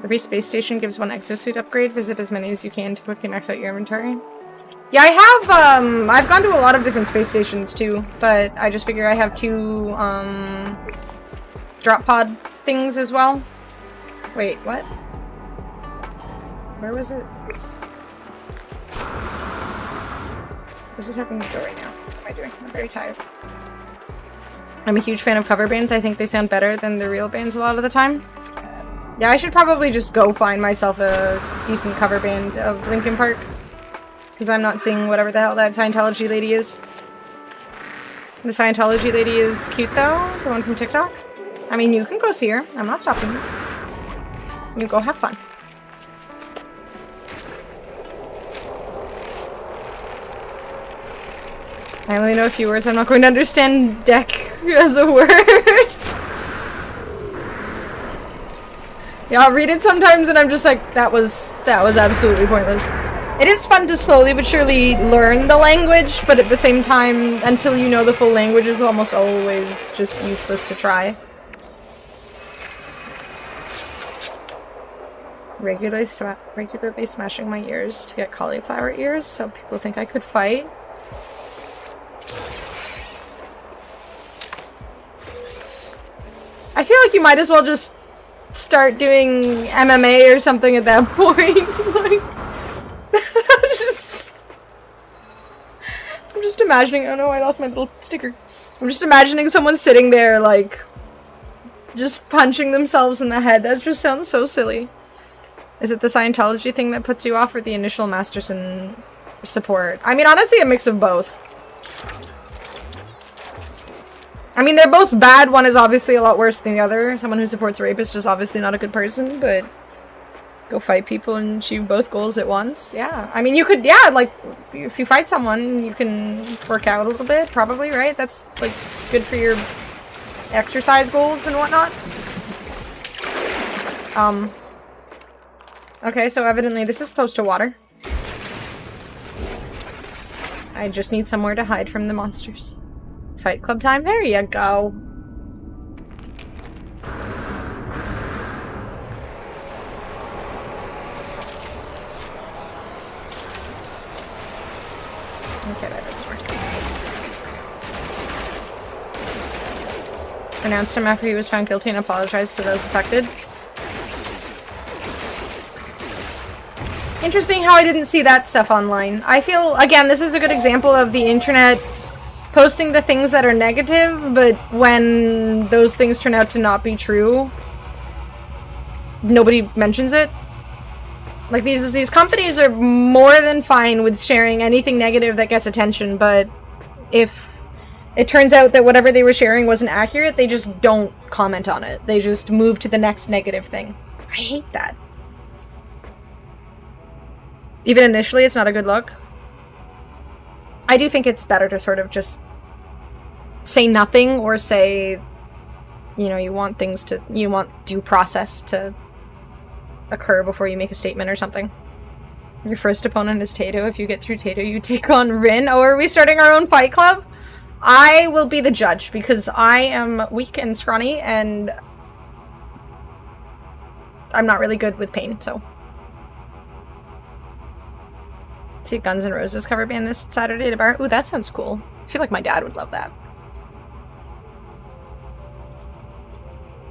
Every space station gives one exosuit upgrade. Visit as many as you can to quickly max out your inventory. Yeah, I have, I've gone to a lot of different space stations too, but I just figure I have 2, drop pod things as well. Wait, what? Where was it? Where's it happening to go right now? What am I doing? I'm very tired. I'm a huge fan of cover bands. I think they sound better than the real bands a lot of the time. Yeah, I should probably just go find myself a decent cover band of Linkin Park. Because I'm not seeing whatever the hell that Scientology lady is. The Scientology lady is cute though, the one from TikTok. I mean, you can go see her. I'm not stopping you. You go have fun. I only know a few words. I'm not going to understand deck as a word. Yeah, I'll read it sometimes and I'm just like, that was absolutely pointless. It is fun to slowly but surely learn the language, but at the same time, until you know the full language, is almost always just useless to try. Regularly smashing my ears to get cauliflower ears, so people think I could fight. I feel like you might as well just start doing MMA or something at that point. Like, I'm just imagining. Oh no, I lost my little sticker. I'm just imagining someone sitting there, like, just punching themselves in the head. That just sounds so silly. Is it the Scientology thing that puts you off, or the initial Masterson support? I mean, honestly, a mix of both. I mean, they're both bad. One is obviously a lot worse than the other. Someone who supports a rapist is obviously not a good person, but go fight people and achieve both goals at once. Yeah. I mean, you could, yeah, like, if you fight someone, you can work out a little bit, probably, right? That's, like, good for your exercise goals and whatnot. Okay, so evidently this is close to water. I just need somewhere to hide from the monsters. Fight Club time? There you go. Okay, that doesn't work. Announced him after he was found guilty and apologized to those affected. Interesting how I didn't see that stuff online. I feel, again, this is a good example of the internet posting the things that are negative, but when those things turn out to not be true, nobody mentions it. Like, these companies are more than fine with sharing anything negative that gets attention, but if it turns out that whatever they were sharing wasn't accurate, they just don't comment on it. They just move to the next negative thing. I hate that. Even initially, it's not a good look. I do think it's better to sort of just say nothing, or say, you know, you want due process to occur before you make a statement or something. Your first opponent is Tato. If you get through Tato, you take on Rin. Oh, are we starting our own fight club? I will be the judge, because I am weak and scrawny, and I'm not really good with pain, so. See Guns N' Roses cover band this Saturday at a bar. Ooh, that sounds cool. I feel like my dad would love that.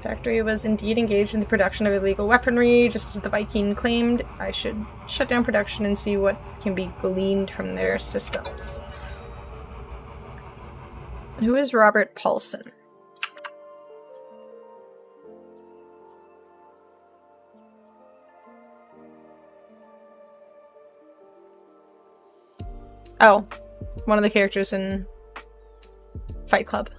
Factory was indeed engaged in the production of illegal weaponry, just as the Viking claimed. I should shut down production and see what can be gleaned from their systems. Who is Robert Paulson? Oh, one of the characters in Fight Club.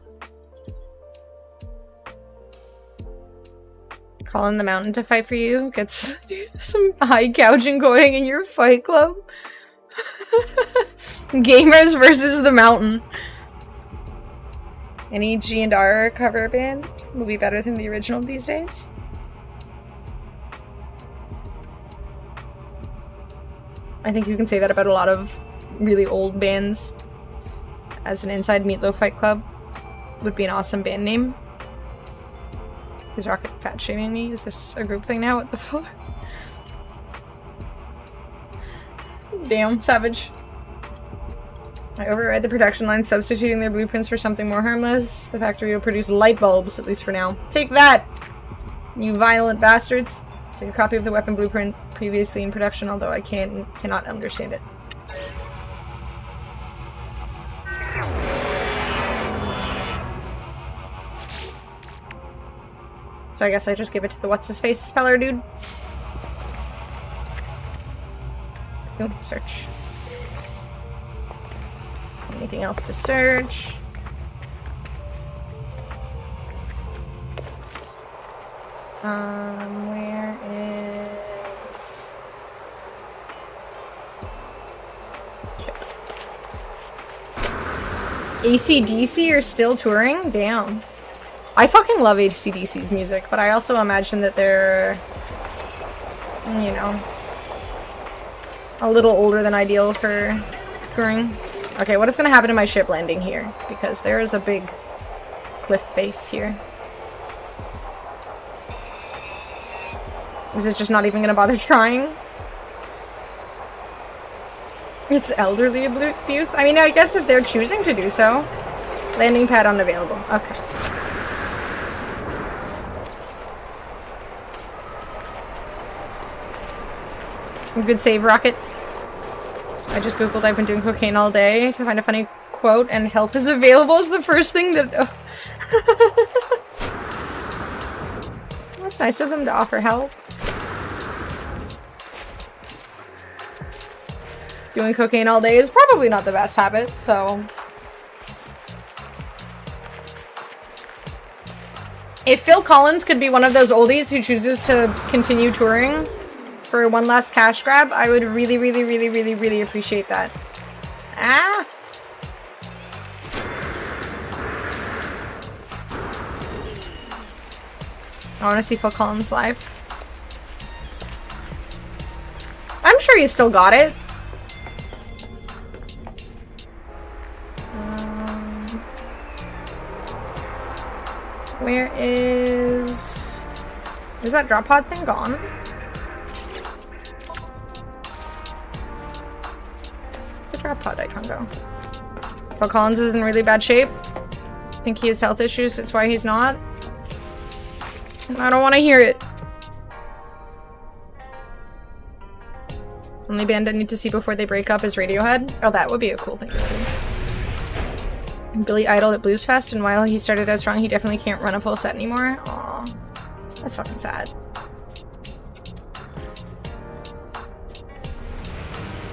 Calling the mountain to fight for you gets some high gouging going in your Fight Club. Gamers versus the mountain. Any G&R cover band will be better than the original these days. I think you can say that about a lot of really old bands. As an inside Meatloaf Fight Club would be an awesome band name. Is Rocket fat shaming me? Is this a group thing now? What the fuck? Damn, savage. I override the production line, substituting their blueprints for something more harmless. The factory will produce light bulbs, at least for now. Take that, you violent bastards! Take a copy of the weapon blueprint previously in production, although I cannot understand it. So I guess I just give it to the what's-his-face feller dude. Oh, search. Anything else to search? Where is... AC/DC are still touring? Damn. I fucking love AC/DC's music, but I also imagine that they're, you know, a little older than ideal for touring. Okay, what is going to happen to my ship landing here? Because there is a big cliff face here. Is it just not even going to bother trying? It's elderly abuse? I mean, I guess if they're choosing to do so. Landing pad unavailable. Okay. Good save, Rocket. I just googled I've been doing cocaine all day to find a funny quote, and help is available is the first thing that... That's nice of them to offer help. Doing cocaine all day is probably not the best habit, so... If Phil Collins could be one of those oldies who chooses to continue touring for one last cash grab, I would really, really, really, really, really appreciate that. Ah! I want to see Phil Collins live. I'm sure he's still got it. Where is that drop pod thing gone? The drop pod icon go. Phil Collins is in really bad shape. I think he has health issues, that's why he's not. And I don't want to hear it. Only band I need to see before they break up is Radiohead. Oh, that would be a cool thing to see. Billy Idol at Blues Fest, and while he started out strong, he definitely can't run a full set anymore. Aw. That's fucking sad.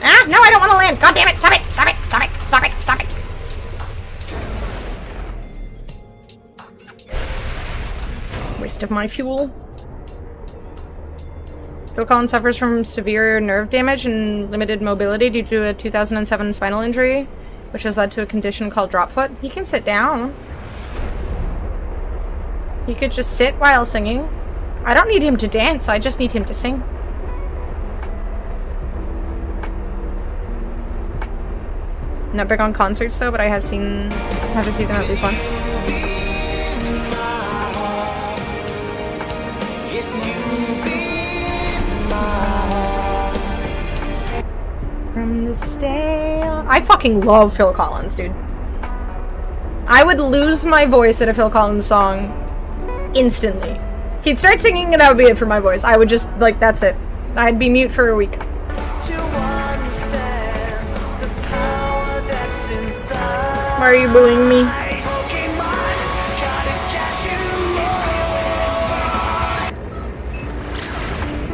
Ah! No, I don't want to land! God damn it! Stop it! Stop it! Stop it! Stop it! Stop it! Waste of my fuel. Phil Collins suffers from severe nerve damage and limited mobility due to a 2007 spinal injury, which has led to a condition called drop foot. He can sit down. He could just sit while singing. I don't need him to dance, I just need him to sing. Not big on concerts though, but I have to see them at least once. From this day on. I fucking love Phil Collins, dude. I would lose my voice at a Phil Collins song instantly. He'd start singing and that would be it for my voice. I would just, like, that's it. I'd be mute for a week. Why are you bullying me?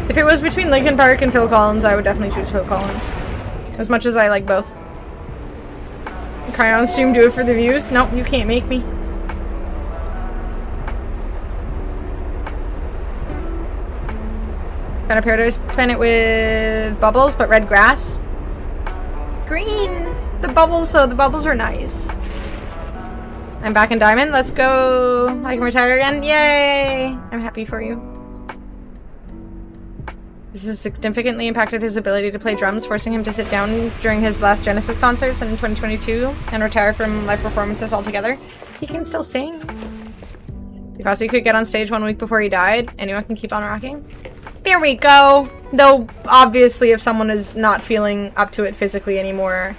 If it was between Linkin Park and Phil Collins, I would definitely choose Phil Collins. As much as I like both. Cry on stream, do it for the views? Nope, you can't make me. Found a paradise planet with bubbles, but red grass. Green! The bubbles, though, the bubbles were nice. I'm back in Diamond, let's go. I can retire again, yay! I'm happy for you. This has significantly impacted his ability to play drums, forcing him to sit down during his last Genesis concerts in 2022 and retire from live performances altogether. He can still sing. If Ozzy could get on stage 1 week before he died, anyone can keep on rocking. There we go! Though, obviously, if someone is not feeling up to it physically anymore,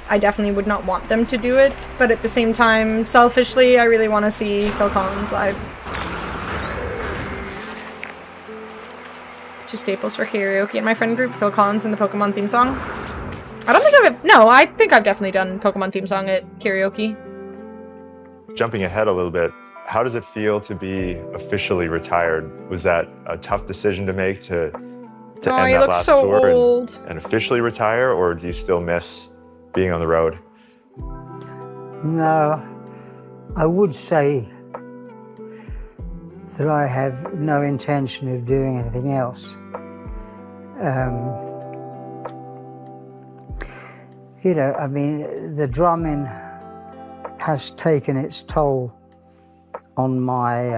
I definitely would not want them to do it. But at the same time, selfishly, I really want to see Phil Collins live. 2 staples for karaoke in my friend group, Phil Collins and the Pokemon theme song. I don't think I think I've definitely done Pokemon theme song at karaoke. Jumping ahead a little bit, how does it feel to be officially retired? Was that a tough decision to make to end that last tour and officially retire, or do you still miss being on the road? No, I would say that I have no intention of doing anything else. You know, I mean, the drumming has taken its toll on my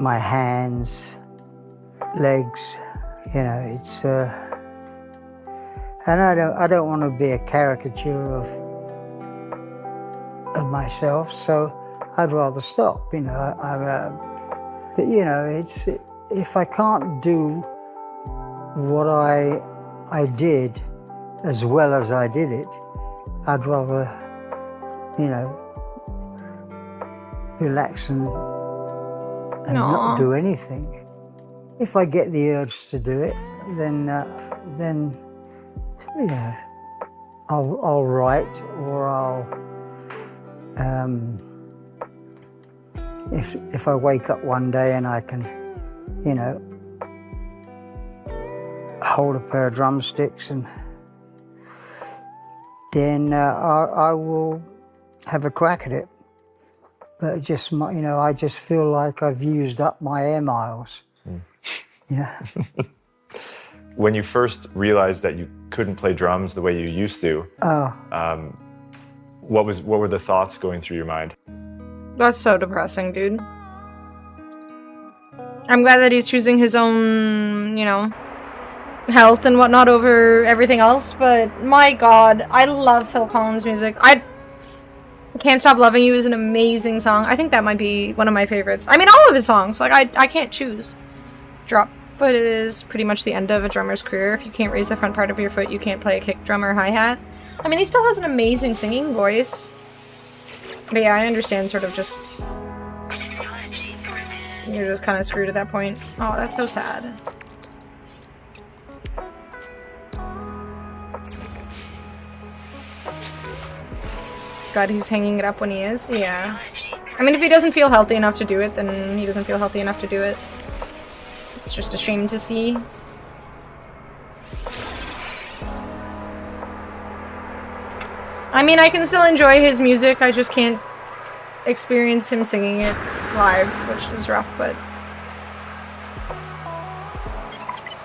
my hands, legs. You know, it's and I don't want to be a caricature of myself, so I'd rather stop. You know, but you know, it's if I can't do what I did as well as I did it, I'd rather, you know, relax and not do anything. If I get the urge to do it, then yeah, I'll write, or I'll if I wake up one day and I can, you know, hold a pair of drumsticks, and then I will have a crack at it. But it just, you know, I just feel like I've used up my air miles. You know. When you first realized that you couldn't play drums the way you used to, what were the thoughts going through your mind? That's so depressing, dude. I'm glad that he's choosing his own, you know, health and whatnot over everything else, but my god, I love Phil Collins' music. I Can't Stop Loving You is an amazing song. I think that might be one of my favorites. I mean, all of his songs. Like, I can't choose. Drop foot is pretty much the end of a drummer's career. If you can't raise the front part of your foot, you can't play a kick drum or hi-hat. I mean, he still has an amazing singing voice. But yeah, I understand sort of just... You're just kind of screwed at that point. Oh, that's so sad. God, he's hanging it up when he is? Yeah. I mean, if he doesn't feel healthy enough to do it, then he doesn't feel healthy enough to do it. It's just a shame to see. I mean, I can still enjoy his music, I just can't experience him singing it live, which is rough, but...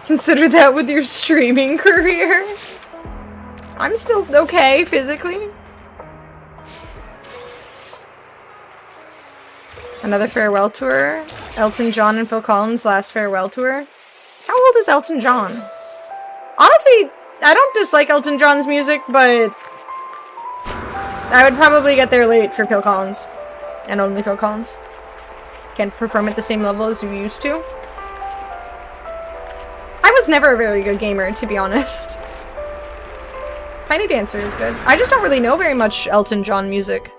Consider that with your streaming career. I'm still okay, physically. Another farewell tour. Elton John and Phil Collins' last farewell tour. How old is Elton John? Honestly, I don't dislike Elton John's music, but I would probably get there late for Phil Collins. And only Phil Collins. Can't perform at the same level as you used to. I was never a very good gamer, to be honest. Tiny Dancer is good. I just don't really know very much Elton John music.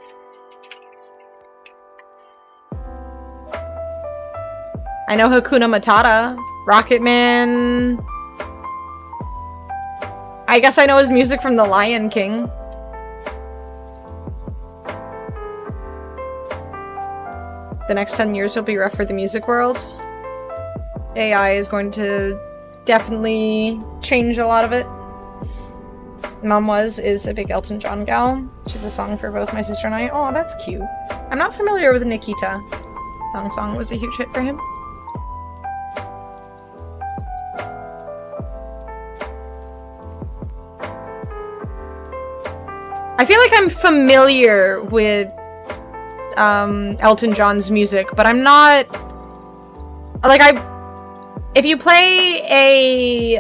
I know Hakuna Matata, Rocket Man. I guess I know his music from The Lion King. The next 10 years will be rough for the music world. AI is going to definitely change a lot of it. Mom is a big Elton John gal. She's a song for both my sister and I. Oh, that's cute. I'm not familiar with Nikita. Song was a huge hit for him. I feel like I'm familiar with Elton John's music, but I'm not like if you play a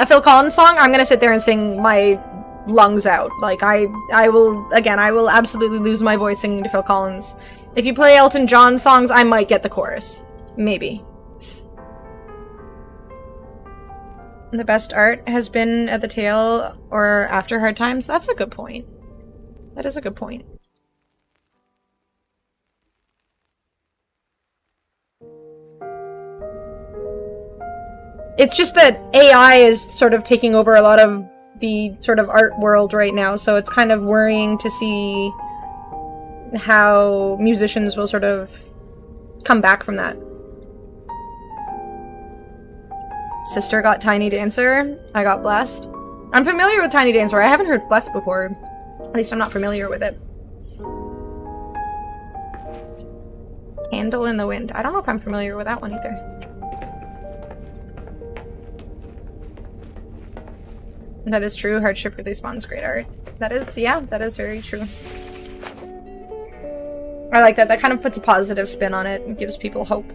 Phil Collins song, I'm gonna sit there and sing my lungs out. Like I will absolutely lose my voice singing to Phil Collins. If you play Elton John songs, I might get the chorus. Maybe. The best art has been at the tail or after hard times. That's a good point. That is a good point. It's just that AI is sort of taking over a lot of the sort of art world right now, so it's kind of worrying to see how musicians will sort of come back from that. Sister got Tiny Dancer. I got Blessed. I'm familiar with Tiny Dancer. I haven't heard Blessed before. At least I'm not familiar with it. Candle in the Wind. I don't know if I'm familiar with that one either. That is true. Hardship really spawns great art. That is, yeah, that is very true. I like that. That kind of puts a positive spin on it and gives people hope.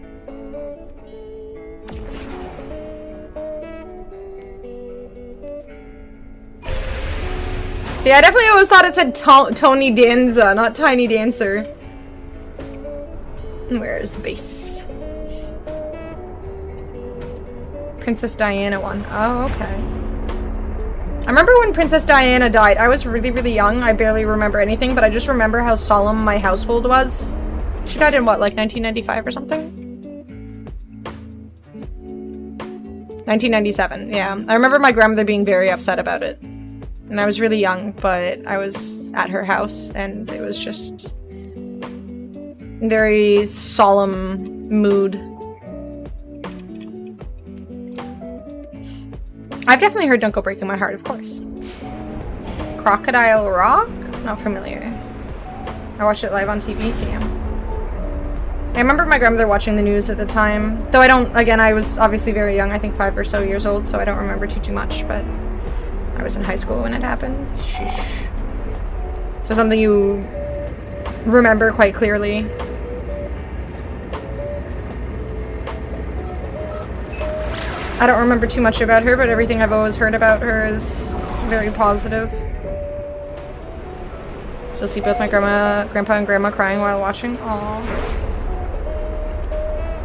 Yeah, I definitely always thought it said Tony Danza, not Tiny Dancer. Where's base? Princess Diana one. Oh, okay. I remember when Princess Diana died. I was really, really young. I barely remember anything, but I just remember how solemn my household was. She died in what, like 1995 or something? 1997, yeah. I remember my grandmother being very upset about it. And I was really young, but I was at her house, and it was just a very solemn mood. I've definitely heard Don't Go Breaking My Heart, of course. Crocodile Rock? Not familiar. I watched it live on TV, damn. I remember my grandmother watching the news at the time. Though I don't, again, I was obviously very young, I think 5 or so years old, so I don't remember too much, but I was in high school when it happened. Sheesh. So something you remember quite clearly. I don't remember too much about her, but everything I've always heard about her is very positive. So see both my grandpa and grandma crying while watching. Aww.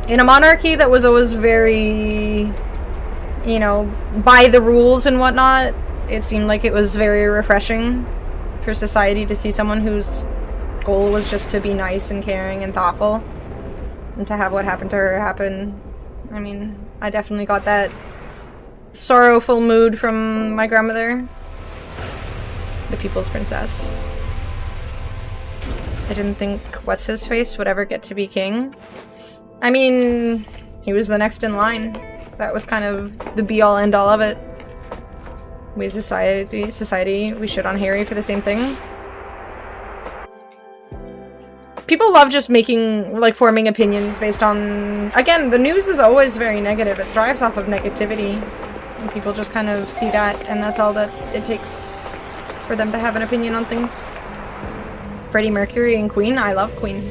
In a monarchy that was always very, you know, by the rules and whatnot, it seemed like it was very refreshing for society to see someone whose goal was just to be nice and caring and thoughtful. And to have what happened to her happen. I mean, I definitely got that sorrowful mood from my grandmother. The People's Princess. I didn't think what's-his-face would ever get to be king. I mean, he was the next in line. That was kind of the be-all end-all of it. We as society, we shit on Harry for the same thing. People love just making, like, forming opinions based on... Again, the news is always very negative. It thrives off of negativity. And people just kind of see that, and that's all that it takes for them to have an opinion on things. Freddie Mercury and Queen? I love Queen.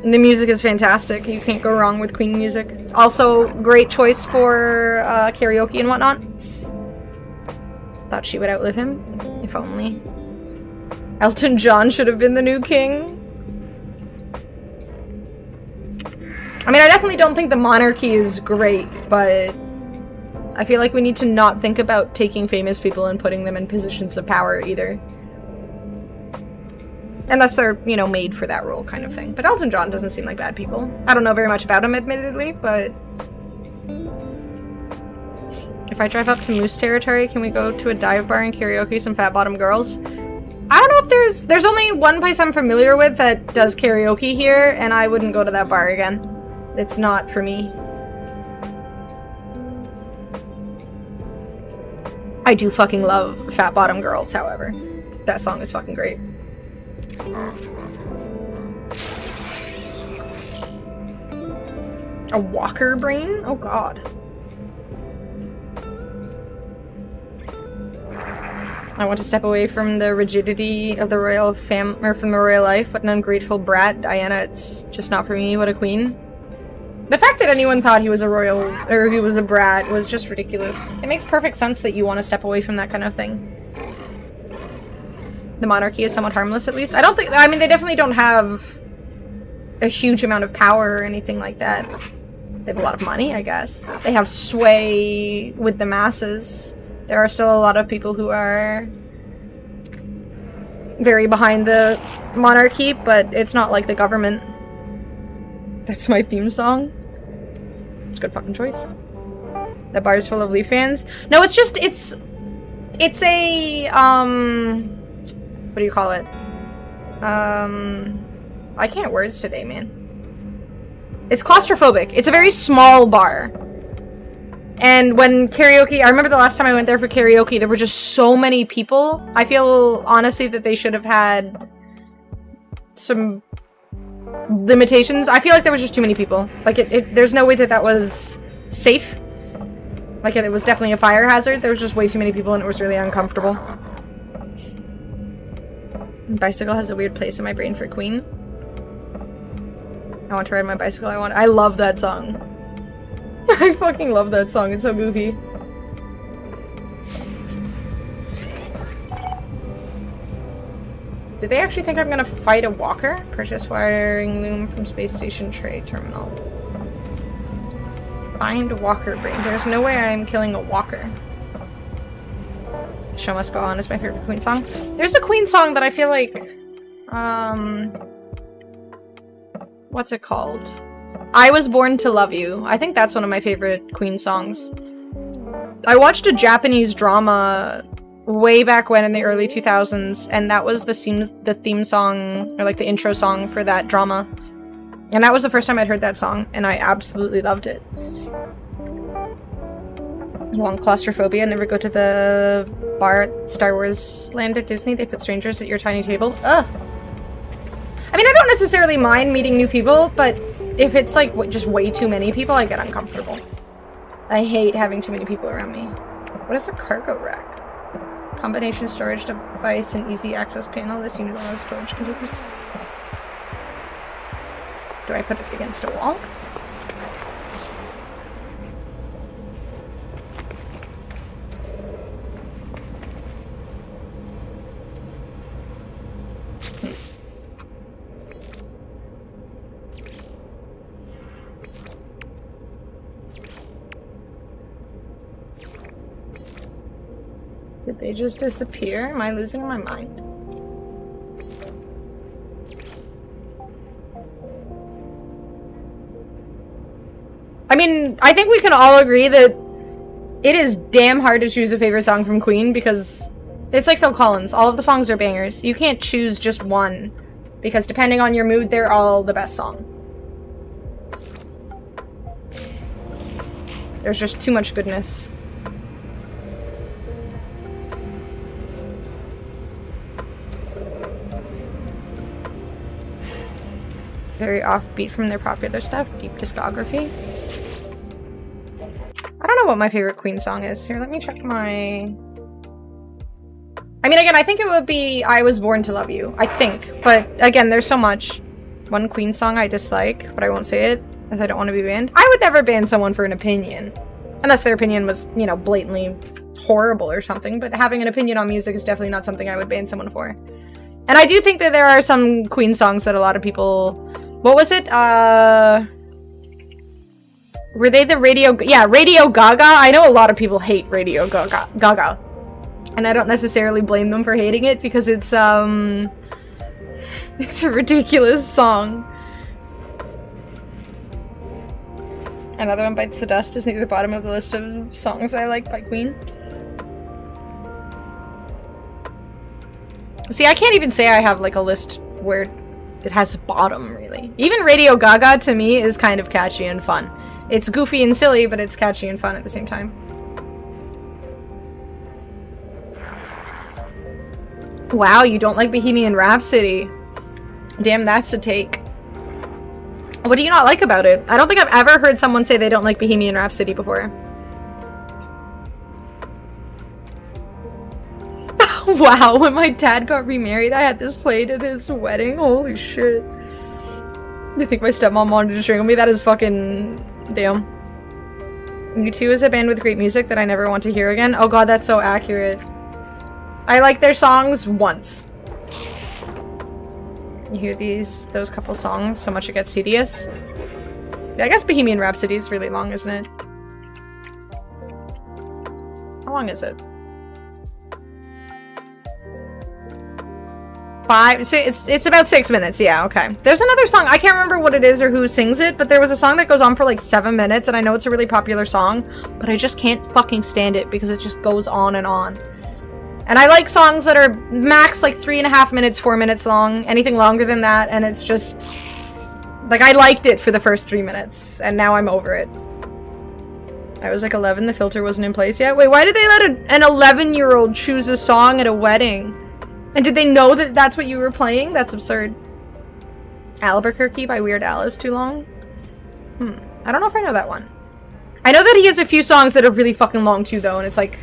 And the music is fantastic. You can't go wrong with Queen music. Also, great choice for karaoke and whatnot. Thought she would outlive him. If only. Elton John should have been the new king. I mean, I definitely don't think the monarchy is great, but I feel like we need to not think about taking famous people and putting them in positions of power either. Unless they're, you know, made for that role kind of thing. But Elton John doesn't seem like bad people. I don't know very much about him, admittedly, but... If I drive up to Moose Territory, can we go to a dive bar and karaoke some Fat Bottom Girls? I don't know if there's only one place I'm familiar with that does karaoke here, and I wouldn't go to that bar again. It's not for me. I do fucking love Fat Bottom Girls, however. That song is fucking great. A walker brain? Oh god. I want to step away from the rigidity of the royal or from the royal life. What an ungrateful brat. Diana, it's just not for me. What a queen. The fact that anyone thought he was a royal, or he was a brat, was just ridiculous. It makes perfect sense that you want to step away from that kind of thing. The monarchy is somewhat harmless, at least. I mean, they definitely don't have a huge amount of power or anything like that. They have a lot of money, I guess. They have sway with the masses. There are still a lot of people who are very behind the monarchy, but it's not like the government. That's my theme song. It's a good fucking choice. That bar is full of Leaf fans. No, it's just, it's a, what do you call it? I can't words today, man. It's claustrophobic. It's a very small bar. And when karaoke, I remember the last time I went there for karaoke, there were just so many people. I feel, honestly, that they should have had some limitations. I feel like there was just too many people. Like, there's no way that that was safe. Like, it was definitely a fire hazard. There was just way too many people and it was really uncomfortable. Bicycle has a weird place in my brain for Queen. I want to ride my bicycle. I love that song. I fucking love that song. It's so goofy. Do they actually think I'm gonna fight a walker? Purchase wiring loom from space station tray terminal. Find walker brain. There's no way I'm killing a walker. The Show Must Go On is my favorite Queen song. There's a Queen song that I feel like, what's it called? I Was Born to Love You. I think that's one of my favorite Queen songs. I watched a Japanese drama way back when in the early 2000s, and that was the theme song, or like the intro song for that drama. And that was the first time I'd heard that song, and I absolutely loved it. You want claustrophobia? Never go to the bar at Star Wars Land at Disney? They put strangers at your tiny table? Ugh. I mean, I don't necessarily mind meeting new people, but if it's like just way too many people, I get uncomfortable. I hate having too many people around me. What is a cargo rack? Combination storage device and easy access panel. This unit allows storage containers. Do I put it against a wall? Did they just disappear? Am I losing my mind? I mean, I think we can all agree that it is damn hard to choose a favorite song from Queen because it's like Phil Collins. All of the songs are bangers. You can't choose just one because depending on your mood, they're all the best song. There's just too much goodness. Very offbeat from their popular stuff. Deep discography. I don't know what my favorite Queen song is. Here, let me check my... I mean, again, I think it would be I Was Born to Love You. I think. But, again, there's so much. One Queen song I dislike, but I won't say it, as I don't want to be banned. I would never ban someone for an opinion. Unless their opinion was, you know, blatantly horrible or something. But having an opinion on music is definitely not something I would ban someone for. And I do think that there are some Queen songs that a lot of people... What was it? Were they the Radio... Yeah, Radio Gaga. I know a lot of people hate Radio Gaga. And I don't necessarily blame them for hating it because it's, It's a ridiculous song. Another One Bites the Dust is near the bottom of the list of songs I like by Queen. See, I can't even say I have like a list where it has a bottom, really. Even Radio Gaga to me is kind of catchy and fun. It's goofy and silly, but it's catchy and fun at the same time. Wow, you don't like Bohemian Rhapsody. Damn, that's a take. What do you not like about it? I don't think I've ever heard someone say they don't like Bohemian Rhapsody before. Wow, when my dad got remarried, I had this played at his wedding. Holy shit. I think my stepmom wanted to strangle me. That is fucking... damn. U2 is a band with great music that I never want to hear again. Oh god, that's so accurate. I like their songs once. You hear those couple songs so much it gets tedious. Yeah, I guess Bohemian Rhapsody is really long, isn't it? How long is it? It's about 6 minutes, yeah, okay. There's another song, I can't remember what it is or who sings it, but there was a song that goes on for like 7 minutes, and I know it's a really popular song, but I just can't fucking stand it because it just goes on and on. And I like songs that are max like 3.5 minutes, 4 minutes long. Anything longer than that, and it's just... like, I liked it for the first 3 minutes, and now I'm over it. I was like 11, the filter wasn't in place yet. Wait, why did they let an 11-year-old choose a song at a wedding? And did they know that that's what you were playing? That's absurd. Albuquerque by Weird Al is too long? I don't know if I know that one. I know that he has a few songs that are really fucking long too, though, and it's like...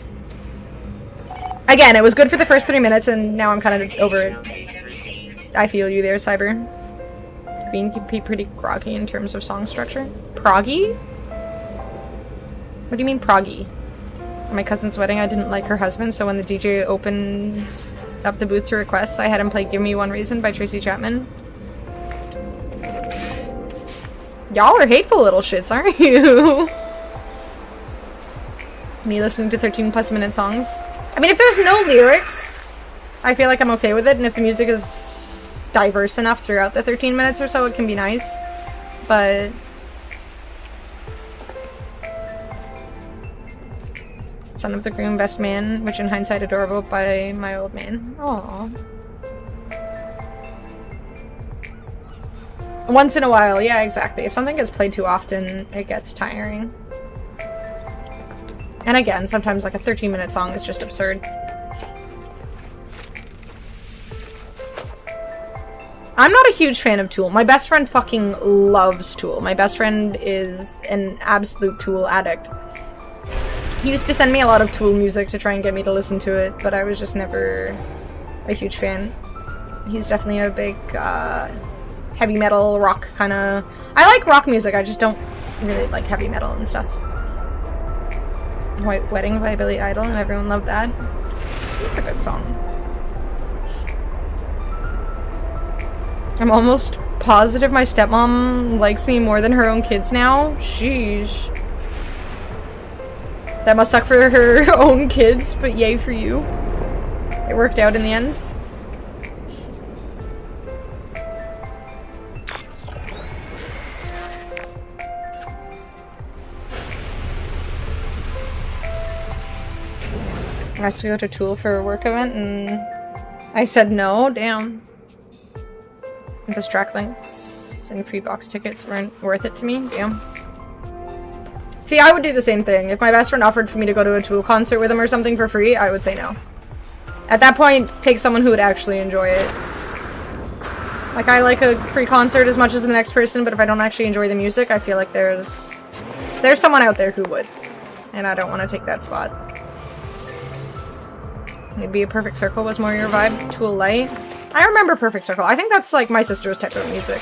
again, it was good for the first 3 minutes, and now I'm kind of over it. I feel you there, Cyber. Queen can be pretty groggy in terms of song structure. Proggy? What do you mean proggy? At my cousin's wedding, I didn't like her husband, so when the DJ opened up the booth to requests, I had him play Give Me One Reason by Tracy Chapman. Y'all are hateful little shits, aren't you? Me listening to 13+ minute songs. I mean, if there's no lyrics, I feel like I'm okay with it, and if the music is diverse enough throughout the 13 minutes or so, it can be nice. But... Son of the Groom, Best Man, which in hindsight adorable by my old man. Aww. Once in a while, yeah, exactly. If something gets played too often, it gets tiring. And again, sometimes like a 13-minute song is just absurd. I'm not a huge fan of Tool. My best friend fucking loves Tool. My best friend is an absolute Tool addict. He used to send me a lot of Tool music to try and get me to listen to it, but I was just never a huge fan. He's definitely a big heavy metal, rock kind of... I like rock music, I just don't really like heavy metal and stuff. White Wedding by Billy Idol, and everyone loved that. It's a good song. I'm almost positive my stepmom likes me more than her own kids now. Sheesh. That must suck for her own kids, but yay for you. It worked out in the end. I asked to go to Tool for a work event, and I said no. Damn. The track links and free box tickets weren't worth it to me. Damn. See, I would do the same thing. If my best friend offered for me to go to a Tool concert with him or something for free, I would say no. At that point, take someone who would actually enjoy it. Like, I like a free concert as much as the next person, but if I don't actually enjoy the music, I feel like there's someone out there who would. And I don't want to take that spot. Maybe A Perfect Circle was more your vibe. Tool Light. I remember Perfect Circle. I think that's like my sister's type of music.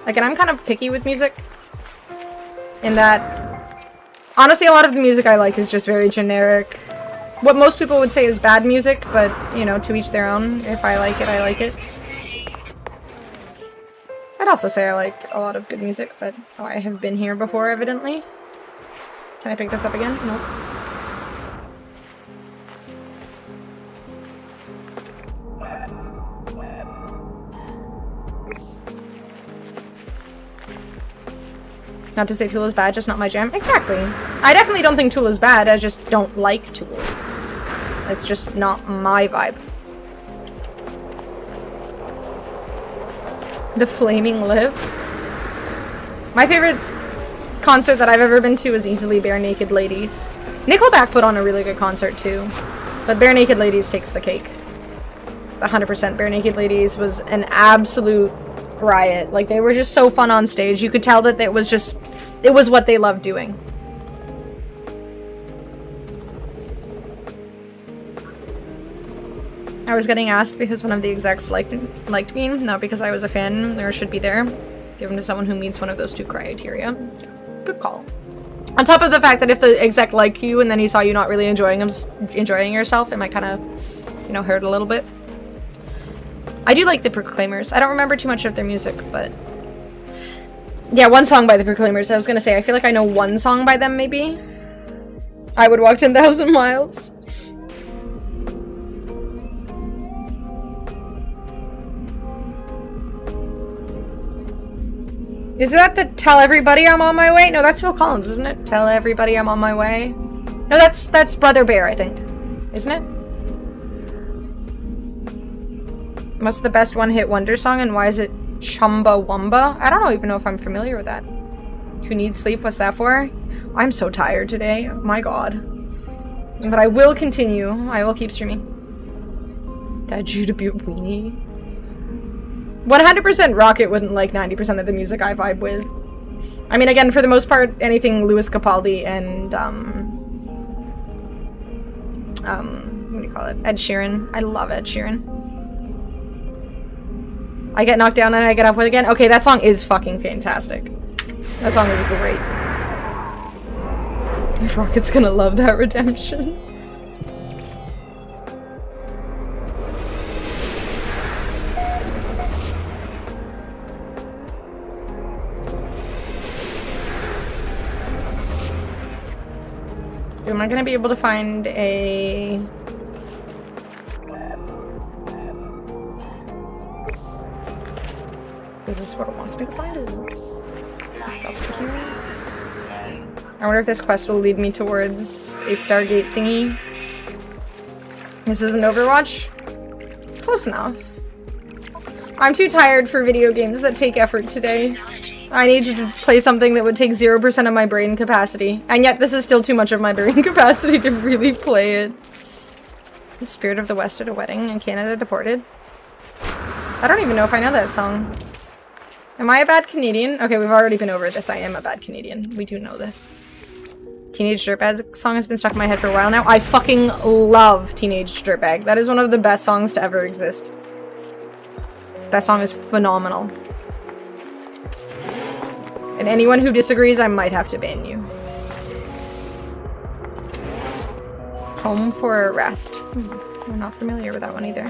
Like, and I'm kind of picky with music. In that, honestly, a lot of the music I like is just very generic. What most people would say is bad music, but, you know, to each their own. If I like it, I like it. I'd also say I like a lot of good music, but oh, I have been here before, evidently. Can I pick this up again? Nope. Not to say Tool is bad, just not my jam. Exactly. I definitely don't think Tool is bad, I just don't like Tool. It's just not my vibe. The Flaming Lips. My favorite concert that I've ever been to is easily Bare Naked Ladies. Nickelback put on a really good concert too, but Bare Naked Ladies takes the cake. 100% Bare Naked Ladies was an absolute riot. Like, they were just so fun on stage. You could tell that it was what they loved doing. I was getting asked because one of the execs liked me, not because I was a fan or should be there. Given to someone who meets one of those two criteria. Good call. On top of the fact that if the exec liked you and then he saw you not really enjoying yourself, it might kind of, you know, hurt a little bit. I do like the Proclaimers. I don't remember too much of their music, but... yeah, one song by the Proclaimers. I was gonna say, I feel like I know one song by them, maybe? I Would Walk 10,000 Miles. Is that the Tell Everybody I'm on My Way? No, that's Phil Collins, isn't it? Tell Everybody I'm on My Way. No, that's Brother Bear, I think. Isn't it? What's the best one-hit wonder song and why is it Chumbawamba? I don't even know if I'm familiar with that. Who needs sleep? What's that for? I'm so tired today. Oh my god. But I will continue. I will keep streaming. Did you debut Weenie? 100% Rocket wouldn't like 90% of the music I vibe with. I mean, again, for the most part, anything Lewis Capaldi and, what do you call it? Ed Sheeran. I love Ed Sheeran. I get knocked down and I get up with again. Okay, that song is fucking fantastic. That song is great. Rocket's gonna love that redemption. Am I gonna be able to find a... Is this what it wants me to find? Is it... I wonder if this quest will lead me towards a Stargate thingy. This isn't Overwatch? Close enough. I'm too tired for video games that take effort today. I need to play something that would take 0% of my brain capacity. And yet this is still too much of my brain capacity to really play it. The Spirit of the West at a wedding in Canada deported. I don't even know if I know that song. Am I a bad Canadian? Okay, we've already been over this. I am a bad Canadian. We do know this. Teenage Dirtbag song has been stuck in my head for a while now. I fucking love Teenage Dirtbag. That is one of the best songs to ever exist. That song is phenomenal. And anyone who disagrees, I might have to ban you. Home for Arrest. I'm not familiar with that one either.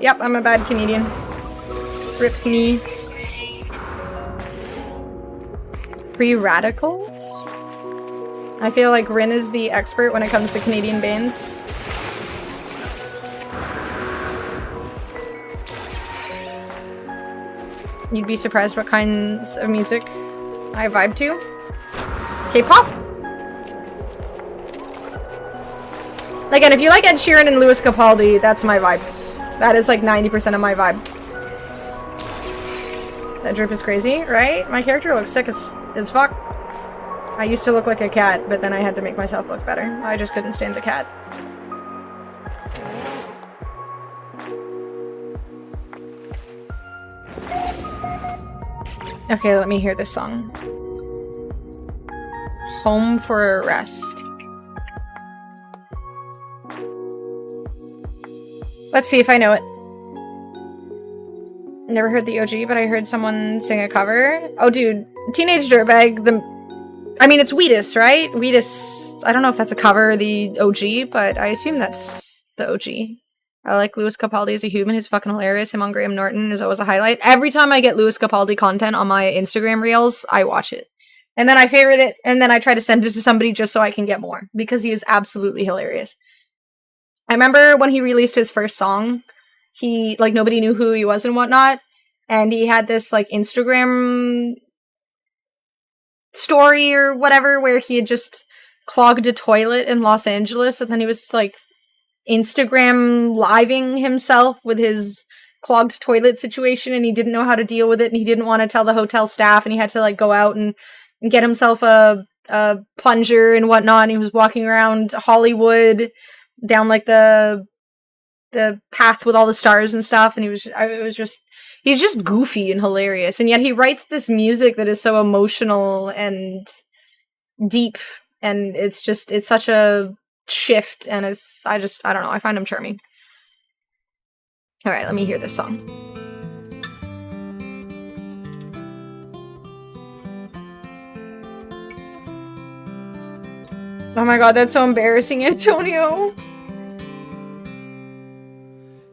Yep, I'm a bad Canadian. Rip me. Free Radicals? I feel like Rin is the expert when it comes to Canadian bands. You'd be surprised what kinds of music I vibe to. K-pop? Again, if you like Ed Sheeran and Lewis Capaldi, that's my vibe. That is like 90% of my vibe. That drip is crazy, right? My character looks sick as fuck. I used to look like a cat, but then I had to make myself look better. I just couldn't stand the cat. Okay, let me hear this song. Home for Arrest. Let's see if I know it. Never heard the OG, but I heard someone sing a cover. Oh, dude. Teenage Dirtbag, I mean, it's Wheatus, right? Wheatus, I don't know if that's a cover, the OG, but I assume that's the OG. I like Lewis Capaldi as a human. He's fucking hilarious. Him on Graham Norton is always a highlight. Every time I get Lewis Capaldi content on my Instagram reels, I watch it. And then I favorite it, and then I try to send it to somebody just so I can get more, because he is absolutely hilarious. I remember when he released his first song, he, like, nobody knew who he was and whatnot, and he had this, like, Instagram story or whatever where he had just clogged a toilet in Los Angeles and then he was like Instagram living himself with his clogged toilet situation and he didn't know how to deal with it and he didn't want to tell the hotel staff and he had to like go out and get himself a plunger and whatnot and he was walking around Hollywood down like the path with all the stars and stuff and he's just goofy and hilarious and yet he writes this music that is so emotional and deep and it's such a shift and I don't know, I find him charming. Alright, let me hear this song. Oh my god, that's so embarrassing, Antonio.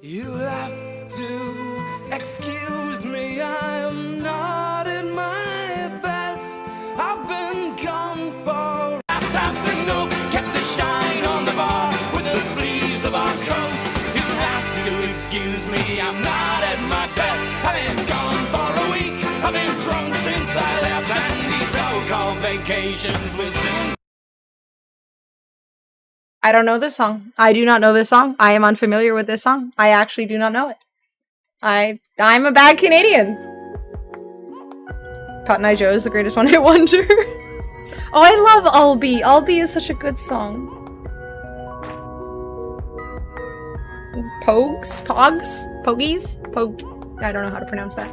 You'll have to excuse me, I am not at my best. I've been gone for last time single, kept the shine on the bar with the sleeves of our coats. You'll have to excuse me, I'm not at my best. I've been gone for a week, I've been drunk since I left, and these so-called vacations will soon. I don't know this song. I do not know this song. I am unfamiliar with this song. I actually do not know it. I'm a bad Canadian. Cotton Eye Joe is the greatest one-hit wonder. Oh, I love Albee. Albee is such a good song. Pogues? Pogs? Pogies? Pogue. I don't know how to pronounce that.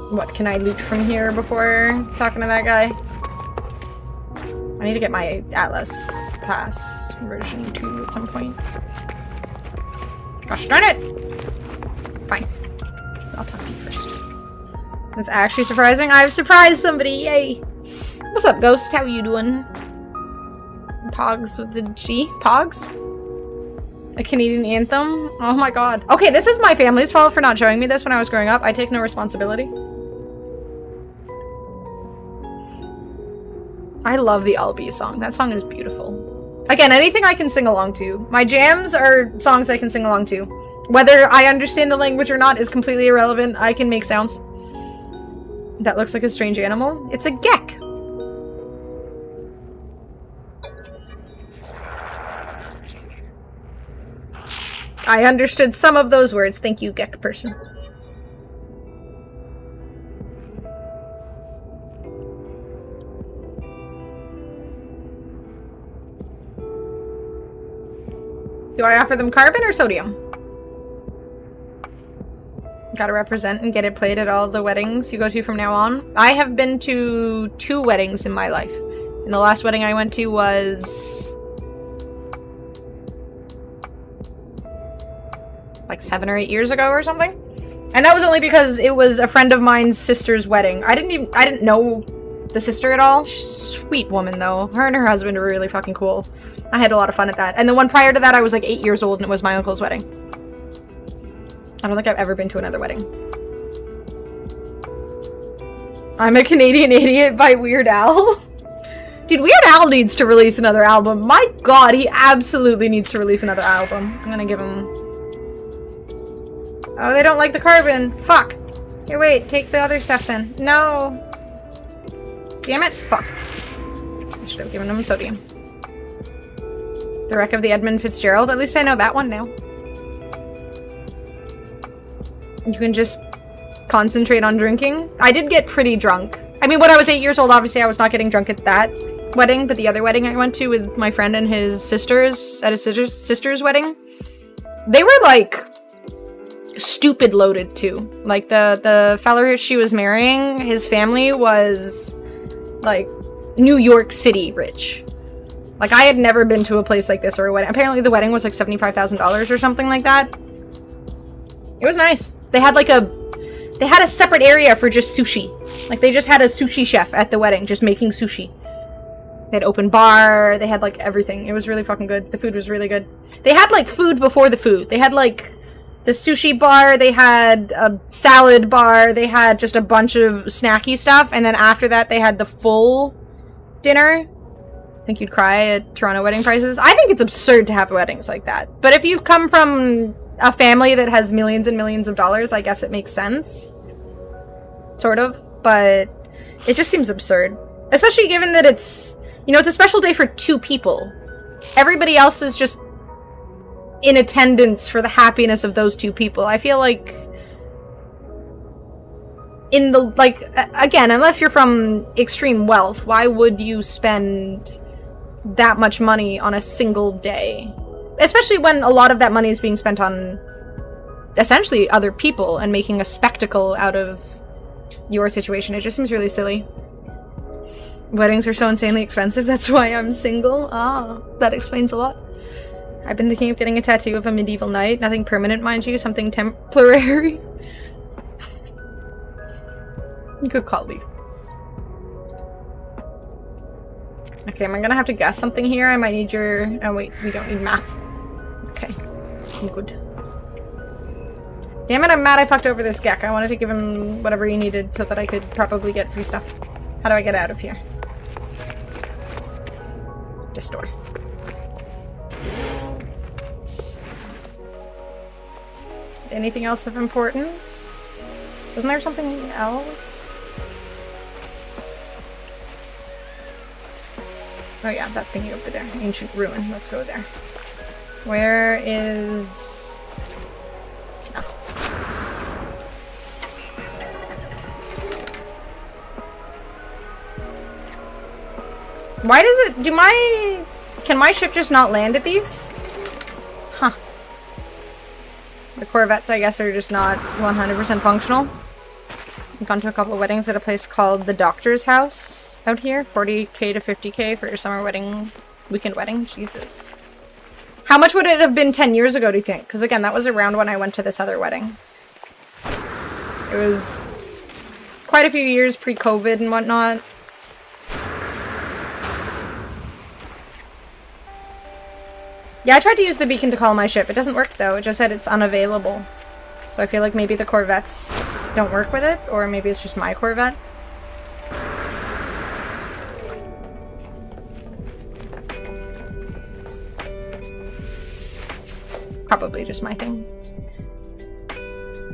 What, can I loot from here before talking to that guy? I need to get my Atlas Pass version 2 at some point. Gosh darn it! Fine. I'll talk to you first. That's actually surprising. I've surprised somebody! Yay! What's up, Ghost? How you doing? Pogs with the G? Pogs? A Canadian anthem? Oh my god. Okay, this is my family's fault for not showing me this when I was growing up. I take no responsibility. I love the Albee song. That song is beautiful. Again, anything I can sing along to. My jams are songs I can sing along to. Whether I understand the language or not is completely irrelevant. I can make sounds. That looks like a strange animal. It's a geck. I understood some of those words. Thank you, geck person. Do I offer them carbon or sodium? Gotta represent and get it played at all the weddings you go to from now on. I have been to 2 weddings in my life. And the last wedding I went to was like 7 or 8 years ago or something. And that was only because it was a friend of mine's sister's wedding. I didn't know the sister at all. She's a sweet woman though. Her and her husband were really fucking cool. I had a lot of fun at that. And the one prior to that I was like 8 years old and it was my uncle's wedding. I don't think I've ever been to another wedding. I'm a Canadian Idiot by Weird Al. Dude, Weird Al needs to release another album. My god, he absolutely needs to release another album. I'm gonna give him... Oh, they don't like the carbon. Fuck. Here, wait. Take the other stuff then. No. Damn it. Fuck. I should have given him sodium. The Wreck of the Edmund Fitzgerald. At least I know that one now. You can just concentrate on drinking. I did get pretty drunk. I mean, when I was 8 years old, obviously I was not getting drunk at that wedding, but the other wedding I went to with my friend and his sisters, at his sister's wedding, they were like stupid loaded too. Like the fella she was marrying, his family was like New York City rich. Like I had never been to a place like this or a wedding. Apparently the wedding was like $75,000 or something like that. It was nice. They had a separate area for just sushi. Like they just had a sushi chef at the wedding just making sushi. They had open bar, they had like everything. It was really fucking good. The food was really good. They had like food before the food. They had like the sushi bar, they had a salad bar, they had just a bunch of snacky stuff, and then after that they had the full dinner. I think you'd cry at Toronto wedding prices. I think it's absurd to have weddings like that. But if you come from a family that has millions and millions of dollars, I guess it makes sense. Sort of. But it just seems absurd. Especially given that it's, you know, it's a special day for 2 people. Everybody else is just in attendance for the happiness of those 2 people. I feel like in the, like, again, unless you're from extreme wealth, why would you spend that much money on a single day? Especially when a lot of that money is being spent on essentially other people and making a spectacle out of your situation. It just seems really silly. Weddings are so insanely expensive, that's why I'm single. Ah, that explains a lot. I've been thinking of getting a tattoo of a medieval knight. Nothing permanent, mind you, something temporary. Good call, Leaf. Okay, am I gonna have to guess something here? I might need your... Oh wait, we don't need math. Okay, I'm good. Damn it, I'm mad I fucked over this Gek. I wanted to give him whatever he needed so that I could probably get free stuff. How do I get out of here? This door. Anything else of importance? Wasn't there something else? Oh yeah, that thingy over there. Ancient ruin. Let's go there. Where is... Oh. Why does it... Do my... Can my ship just not land at these? Huh. The Corvettes, I guess, are just not 100% functional. I've gone to a couple of weddings at a place called the Doctor's House out here. 40k to 50k for your summer wedding, weekend wedding. Jesus. How much would it have been 10 years ago, do you think? Because again, that was around when I went to this other wedding. It was quite a few years pre-COVID and whatnot. Yeah, I tried to use the beacon to call my ship. It doesn't work though. It just said it's unavailable. So I feel like maybe the Corvettes don't work with it, or maybe it's just my Corvette. Probably just my thing.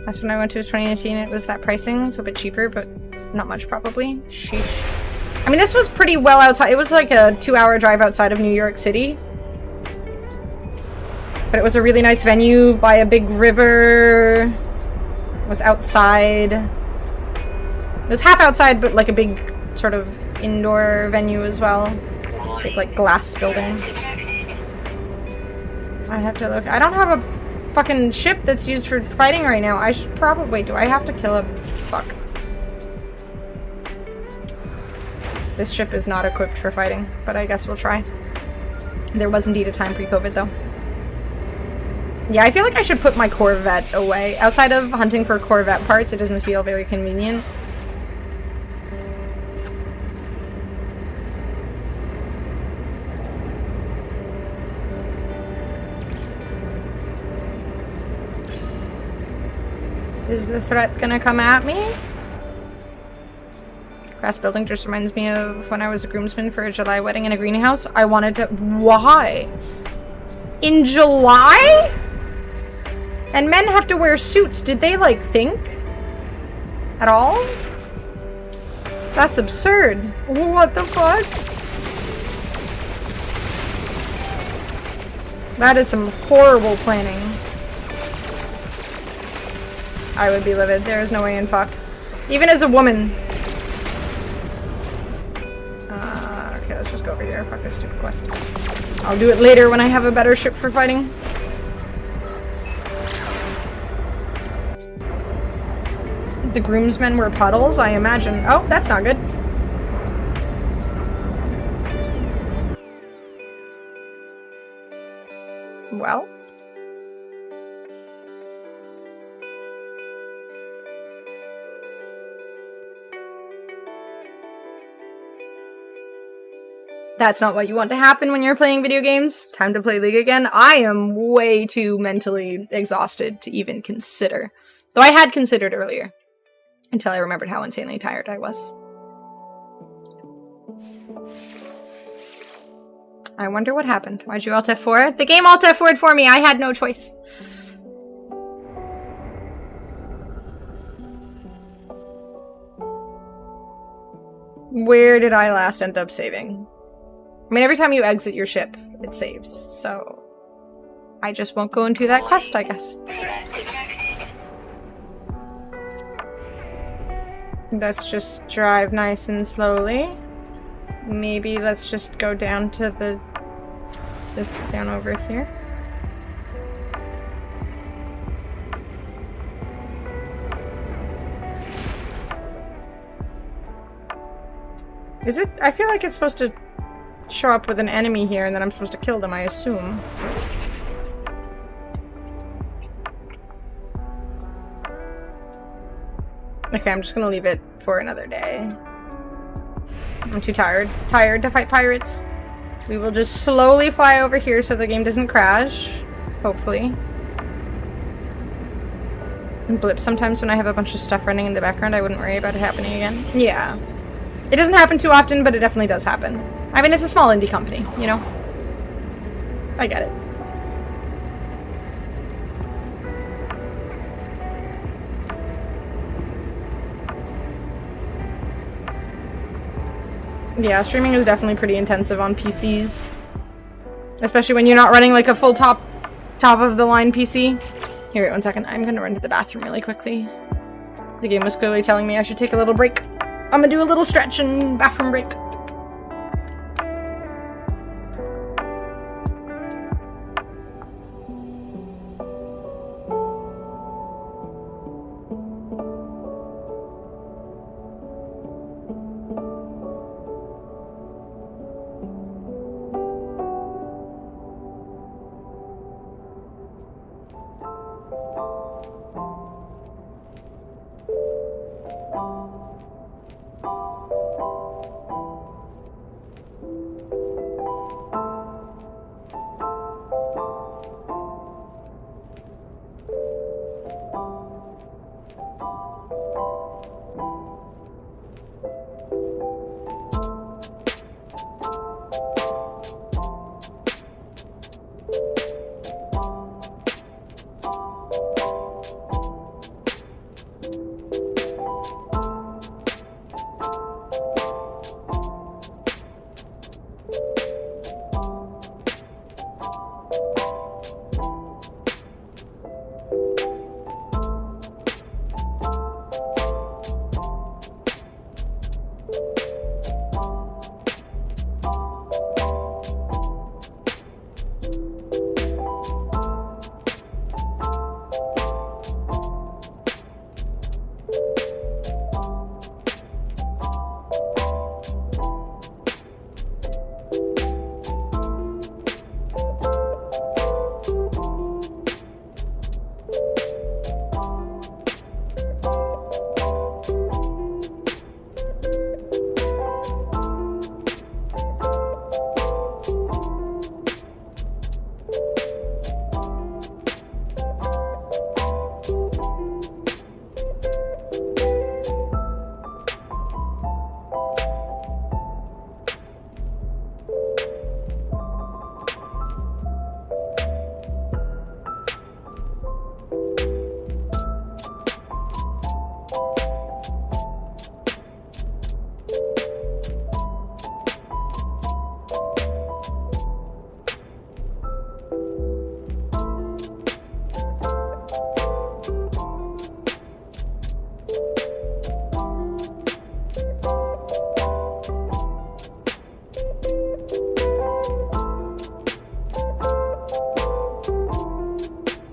That's when I went to 2019. It was that pricing, so a bit cheaper, but not much probably. Sheesh. I mean, this was pretty well outside. It was like a 2-hour drive outside of New York City. But it was a really nice venue by a big river. It was outside. It was half outside, but like a big sort of indoor venue as well. Big like glass building. I have to look. I don't have a fucking ship that's used for fighting right now. I should probably... Do I have to kill a... Fuck. This ship is not equipped for fighting, but I guess we'll try. There was indeed a time pre-COVID though. Yeah, I feel like I should put my Corvette away. Outside of hunting for Corvette parts, it doesn't feel very convenient. Is the threat gonna come at me? Grass building just reminds me of when I was a groomsman for a July wedding in a greenhouse. I wanted to... Why? In July? And men have to wear suits. Did they, like, think? At all? That's absurd. What the fuck? That is some horrible planning. I would be livid. There is no way in fuck. Even as a woman. Okay, let's just go over here. Fuck this stupid quest. I'll do it later when I have a better ship for fighting. The groomsmen were puddles, I imagine. Oh, that's not good. Well. That's not what you want to happen when you're playing video games. Time to play League again. I am way too mentally exhausted to even consider. Though I had considered earlier. Until I remembered how insanely tired I was. I wonder what happened. Why'd you Alt F4? The game Alt F4'd for me. I had no choice. Where did I last end up saving? I mean, every time you exit your ship, it saves, so I just won't go into that quest, I guess. Let's just drive nice and slowly. Maybe let's just go down to the... just down over here. Is it? I feel like it's supposed to show up with an enemy here and then I'm supposed to kill them, I assume. Okay, I'm just gonna leave it for another day. I'm too tired. Tired to fight pirates. We will just slowly fly over here so the game doesn't crash. Hopefully. And blip sometimes when I have a bunch of stuff running in the background. I wouldn't worry about it happening again. Yeah. It doesn't happen too often, but it definitely does happen. I mean, it's a small indie company, you know? I get it. Yeah, streaming is definitely pretty intensive on PCs. Especially when you're not running like a full top of the line PC. Here, wait 1 second. I'm gonna run to the bathroom really quickly. The game was clearly telling me I should take a little break. I'm gonna do a little stretch and bathroom break.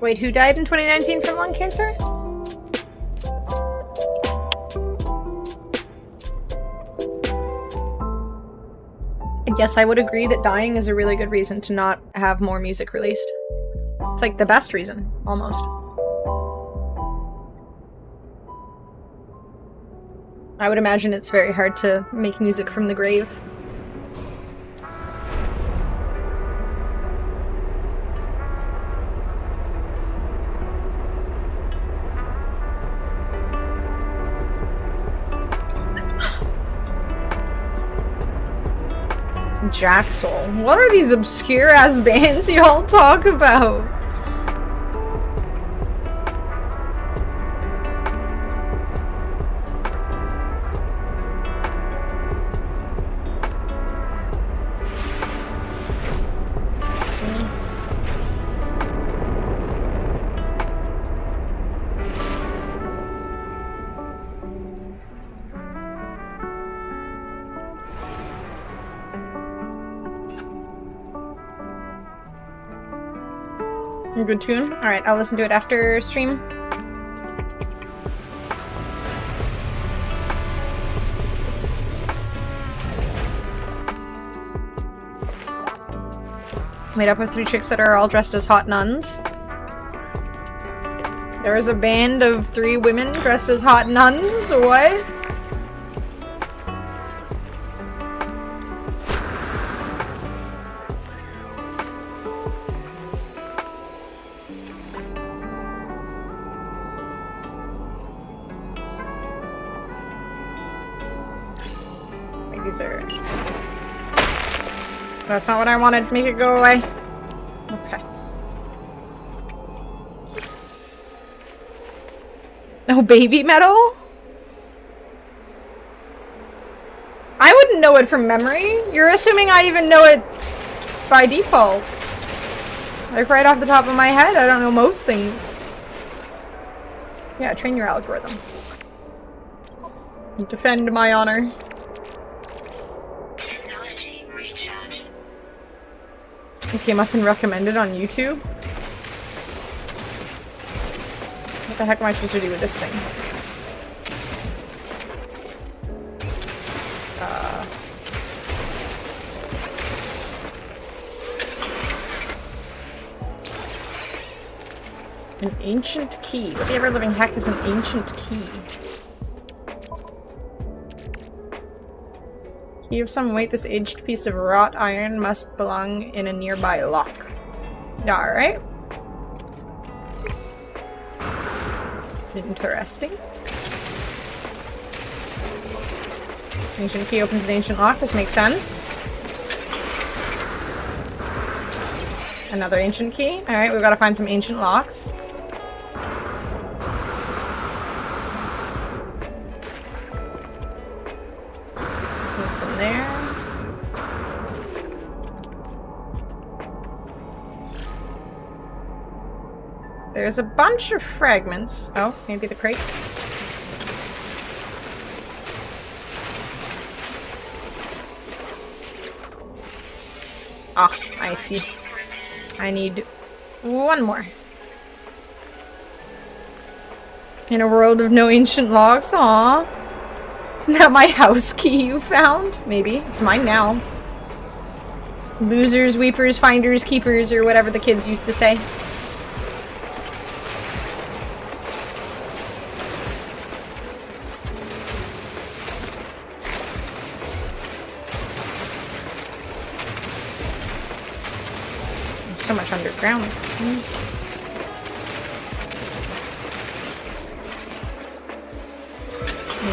Wait, who died in 2019 from lung cancer? I guess I would agree that dying is a really good reason to not have more music released. It's like the best reason, almost. I would imagine it's very hard to make music from the grave. Jacksoul. What are these obscure-ass bands y'all talk about? Good tune. Alright, I'll listen to it after stream. Made up of 3 chicks that are all dressed as hot nuns. There is a band of 3 women dressed as hot nuns? What? These are... That's not what I wanted. Make it go away. Okay. No baby metal? I wouldn't know it from memory. You're assuming I even know it by default. Like right off the top of my head, I don't know most things. Yeah, train your algorithm. Defend my honor. It came up and recommended on YouTube. What the heck am I supposed to do with this thing? An ancient key. What the ever living heck is an ancient key? Key of some weight, this aged piece of wrought iron must belong in a nearby lock. Alright. Interesting. Ancient key opens an ancient lock. This makes sense. Another ancient key. Alright, we've got to find some ancient locks. There. There's a bunch of fragments. Oh, maybe the crate. Ah, I see. I need one more. In a world of no ancient logs, aww. That my house key you found? Maybe. It's mine now. Losers, weepers, finders, keepers, or whatever the kids used to say. There's so much underground.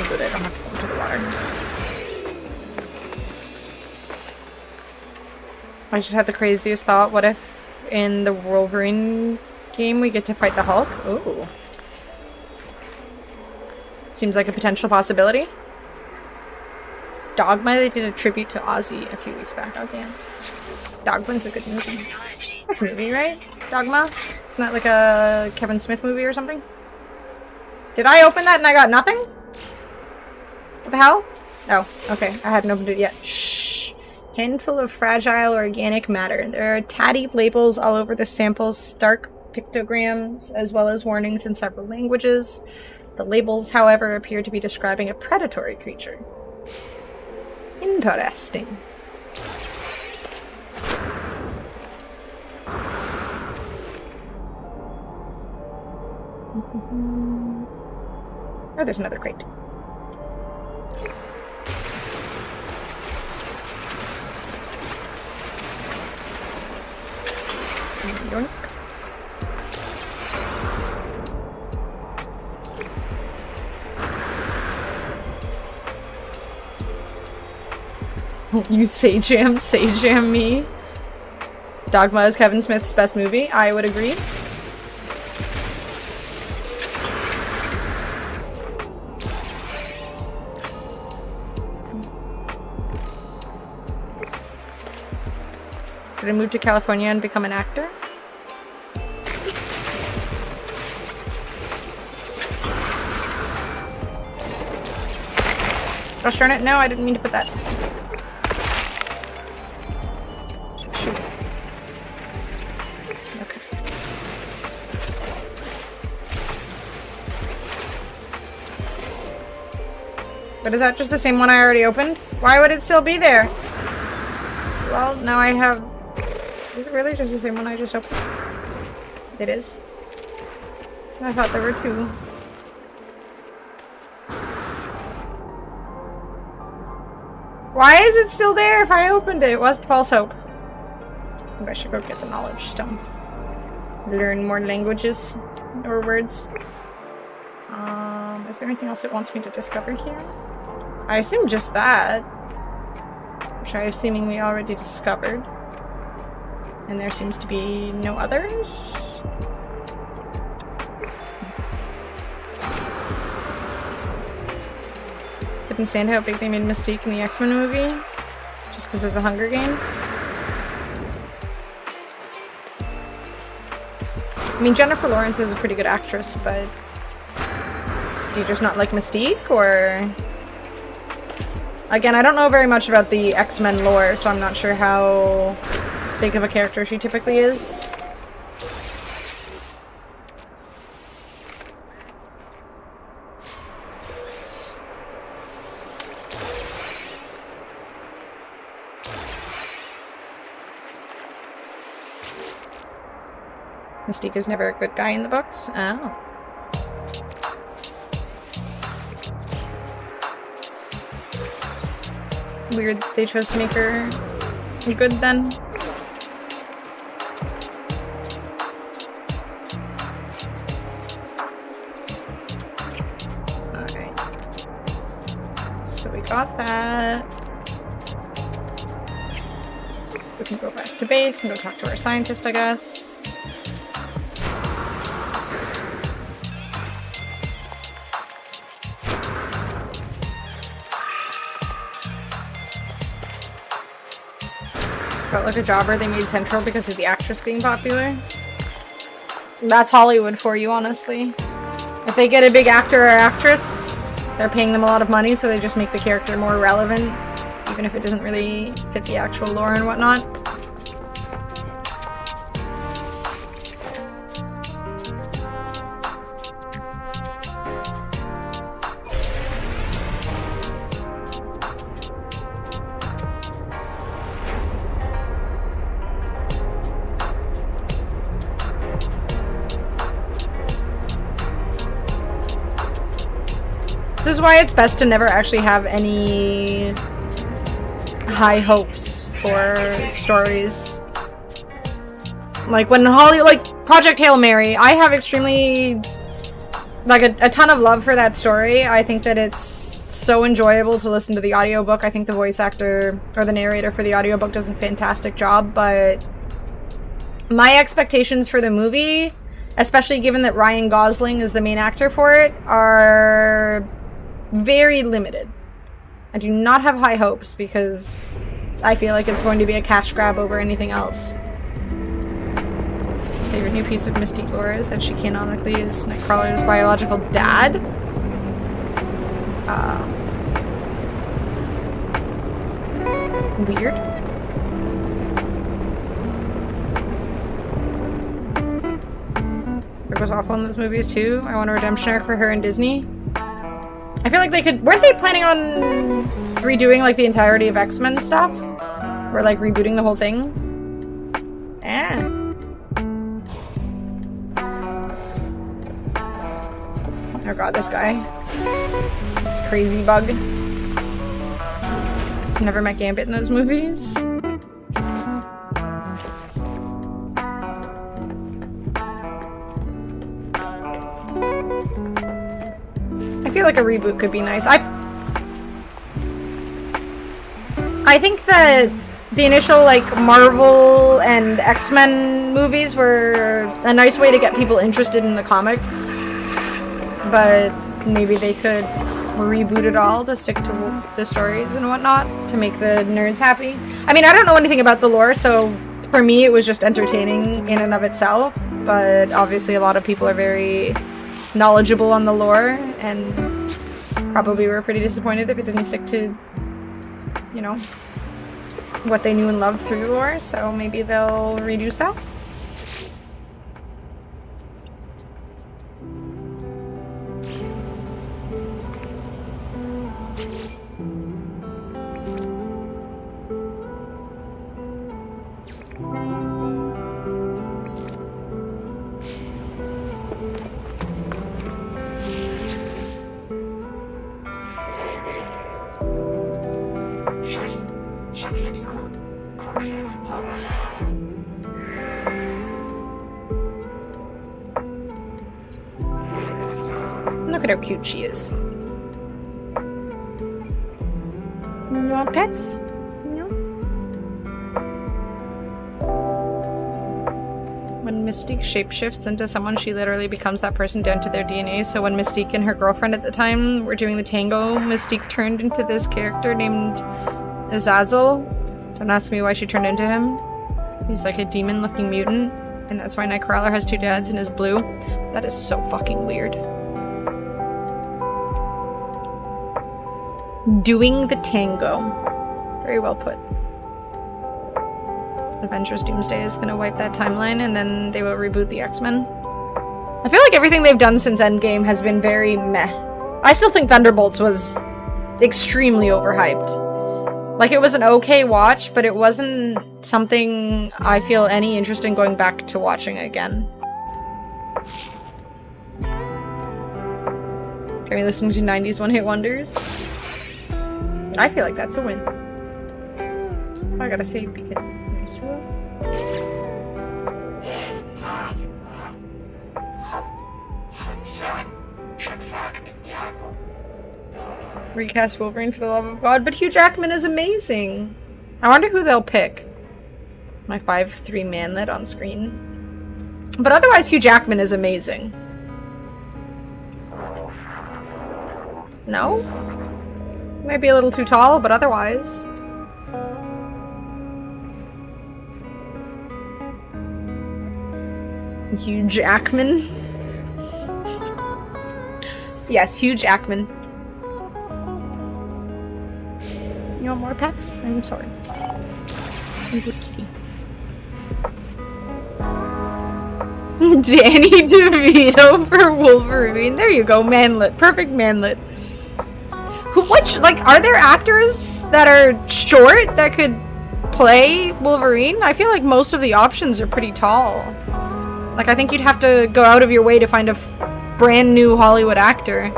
Good, I don't have to go into the water. I just had the craziest thought. What if in the Wolverine game we get to fight the Hulk? Ooh. Seems like a potential possibility. Dogma, they did a tribute to Ozzy a few weeks back. Oh, damn. Dogma's a good movie. That's a movie, right? Dogma? Isn't that like a Kevin Smith movie or something? Did I open that and I got nothing? What the hell? Oh, okay. I hadn't opened it yet. Shh. Handful of fragile organic matter. There are tatty labels all over the samples, stark pictograms, as well as warnings in several languages. The labels, however, appear to be describing a predatory creature. Interesting. Oh, there's another crate. Yoink. You say jam me. Dogma is Kevin Smith's best movie. I would agree. Should I move to California and become an actor? Gosh darn it, no, I didn't mean to put that. Shoot. Okay. But is that just the same one I already opened? Why would it still be there? Well, now I have... Is it really just the same one I just opened? It is. I thought there were two. Why is it still there if I opened it? It was false hope. Maybe I should go get the knowledge stone. Learn more languages or words. Is there anything else it wants me to discover here? I assume just that. Which I have seemingly already discovered. And there seems to be no others. Couldn't stand how big they made Mystique in the X-Men movie. Just because of the Hunger Games. I mean, Jennifer Lawrence is a pretty good actress, but... Do you just not like Mystique, or...? Again, I don't know very much about the X-Men lore, so I'm not sure how big of a character she typically is. Mystique is never a good guy in the books? Oh. Weird they chose to make her good then. Alright. So we got that. We can go back to base and go talk to our scientist, I guess. Felt like a jobber they made Central because of the actress being popular. That's Hollywood for you, honestly. If they get a big actor or actress, they're paying them a lot of money, so they just make the character more relevant, even if it doesn't really fit the actual lore and whatnot. This is why it's best to never actually have any high hopes for stories. Like when like Project Hail Mary, I have extremely, like a ton of love for that story. I think that it's so enjoyable to listen to the audiobook. I think the voice actor or the narrator for the audiobook does a fantastic job, but my expectations for the movie, especially given that Ryan Gosling is the main actor for it, are very limited. I do not have high hopes because I feel like it's going to be a cash grab over anything else. Favorite new piece of Mystique lore is that she canonically is Nightcrawler's biological dad. Weird. There was awful in those movies too. I want a redemption arc for her in Disney. I feel like they could... Weren't they planning on redoing, like, the entirety of X-Men stuff? Or, like, rebooting the whole thing? Oh god, this guy. This crazy bug. Never met Gambit in those movies. I feel like a reboot could be nice. I think that the initial, like, Marvel and X-Men movies were a nice way to get people interested in the comics. But maybe they could reboot it all to stick to the stories and whatnot to make the nerds happy. I mean, I don't know anything about the lore, so for me it was just entertaining in and of itself. But obviously a lot of people are very knowledgeable on the lore and probably were pretty disappointed if it didn't stick to, you know, what they knew and loved through the lore, so maybe they'll redo stuff. Look at how cute she is. You want pets? No? When Mystique shapeshifts into someone, she literally becomes that person down to their DNA. So when Mystique and her girlfriend at the time were doing the tango, Mystique turned into this character named Azazel. Don't ask me why she turned into him. He's like a demon-looking mutant, and that's why Nightcrawler has two dads and is blue. That is so fucking weird. Doing the tango. Very well put. Avengers Doomsday is gonna wipe that timeline, and then they will reboot the X-Men. I feel like everything they've done since Endgame has been very meh. I still think Thunderbolts was extremely overhyped. Like, it was an okay watch, but it wasn't something I feel any interest in going back to watching again. Are we listening to 90s one-hit wonders? I feel like that's a win. Oh, I gotta save Beacon. Nice one. Recast Wolverine for the love of God, but Hugh Jackman is amazing. I wonder who they'll pick. My 5'3" manlet on screen. But otherwise, Hugh Jackman is amazing. No? Might be a little too tall, but otherwise. Hugh Jackman? Yes, Hugh Jackman. You want more pets? I'm sorry. I'm good kitty. Danny DeVito for Wolverine. There you go, manlet. Perfect manlet. Like, are there actors that are short that could play Wolverine? I feel like most of the options are pretty tall. Like, I think you'd have to go out of your way to find a brand new Hollywood actor.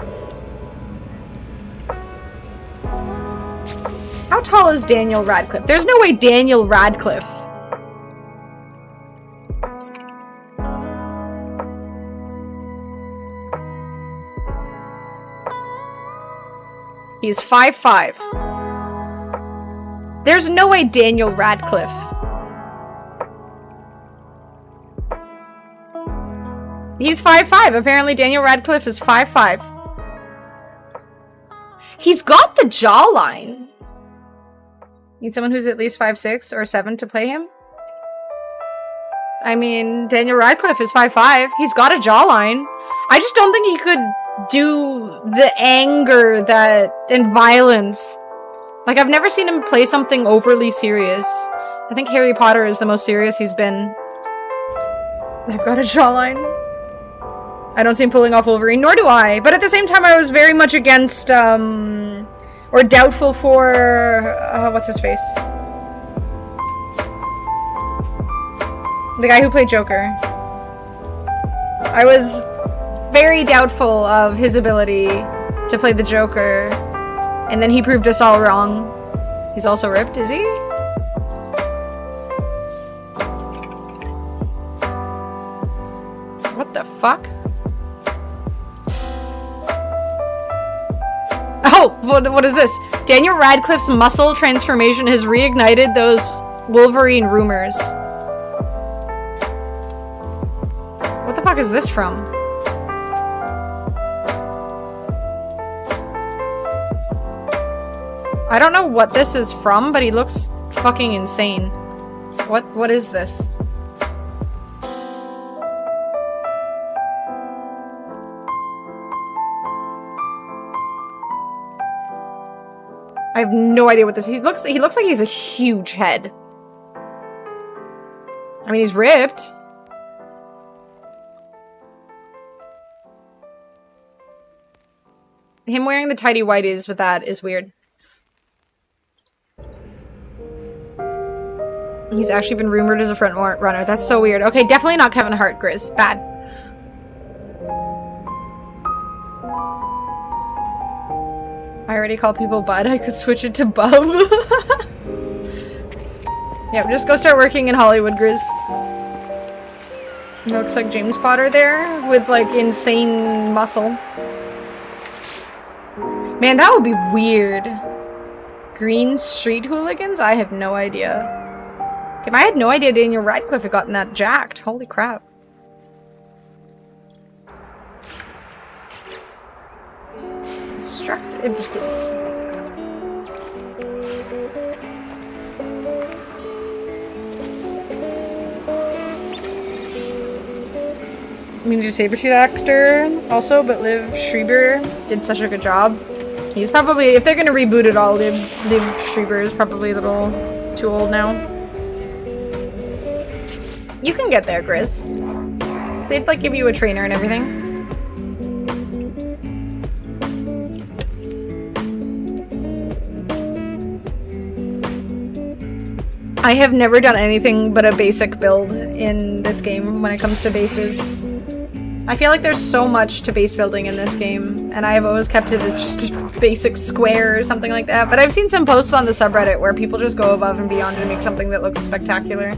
How tall is Daniel Radcliffe? There's no way Daniel Radcliffe. He's 5'5". There's no way Daniel Radcliffe. He's 5'5". Apparently Daniel Radcliffe is 5'5". He's got the jawline. Need someone who's at least 5'6" or 7 to play him? I mean, Daniel Radcliffe is 5'5". He's got a jawline. I just don't think he could do the anger and violence. Like, I've never seen him play something overly serious. I think Harry Potter is the most serious he's been. I've got a jawline. I don't see him pulling off Wolverine, nor do I. But at the same time, I was very much against, or doubtful for, what's his face? The guy who played Joker. I was very doubtful of his ability to play the Joker, and then he proved us all wrong. He's also ripped, is he? What the fuck? Oh, what is this? Daniel Radcliffe's muscle transformation has reignited those Wolverine rumors. What the fuck is this from? I don't know what this is from, but he looks fucking insane. What is this? I have no idea what this is. He looks like he's a huge head. I mean, he's ripped. Him wearing the tidy whities with that is weird. He's actually been rumored as a front runner. That's so weird. Okay, definitely not Kevin Hart, Grizz. Bad. I already call people Bud. I could switch it to Bub. Yeah, just go start working in Hollywood, Grizz. It looks like James Potter there with, like, insane muscle. Man, that would be weird. Green street hooligans? I have no idea. If I had no idea Daniel Radcliffe had gotten that jacked. Holy crap. Construct a beacon. We need a saber-tooth actor also, but Liv Schreiber did such a good job. He's probably, if they're gonna reboot it all, Liv Schreiber is probably a little too old now. You can get there, Grizz. They'd like give you a trainer and everything. I have never done anything but a basic build in this game when it comes to bases. I feel like there's so much to base building in this game, and I have always kept it as just a basic square or something like that. But I've seen some posts on the subreddit where people just go above and beyond to make something that looks spectacular.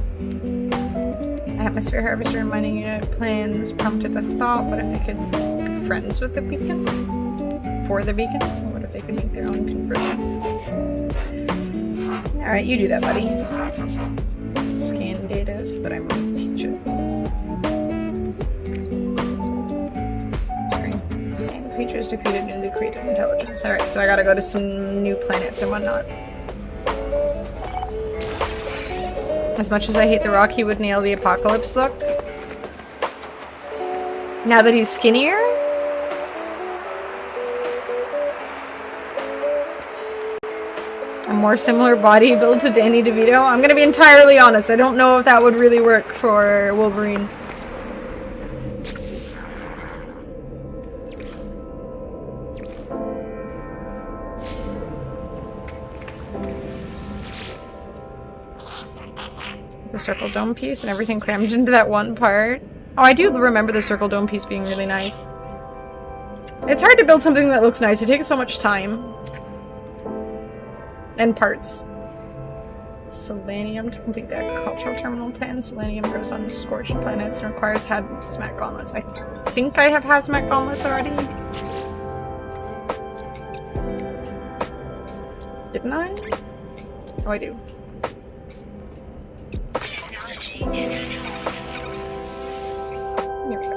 Atmosphere harvester and mining unit plans prompted a thought. What if they could be friends with the beacon? For the beacon? Or what if they could make their own conversions? Alright, you do that, buddy. Scan data so that I might teach it. Scan creatures defeated newly created intelligence. Alright, so I gotta go to some new planets and whatnot. As much as I hate The Rock, he would nail the apocalypse look. Now that he's skinnier? A more similar body build to Danny DeVito? I'm gonna be entirely honest, I don't know if that would really work for Wolverine. The circle dome piece and everything crammed into that one part. Oh, I do remember the circle dome piece being really nice. It's hard to build something that looks nice. It takes so much time. And parts. Selenium to complete the agricultural terminal plan. Selenium grows on scorched planets and requires hazmat gauntlets. I think I have hazmat gauntlets already. Didn't I? Oh, I do. Here we go.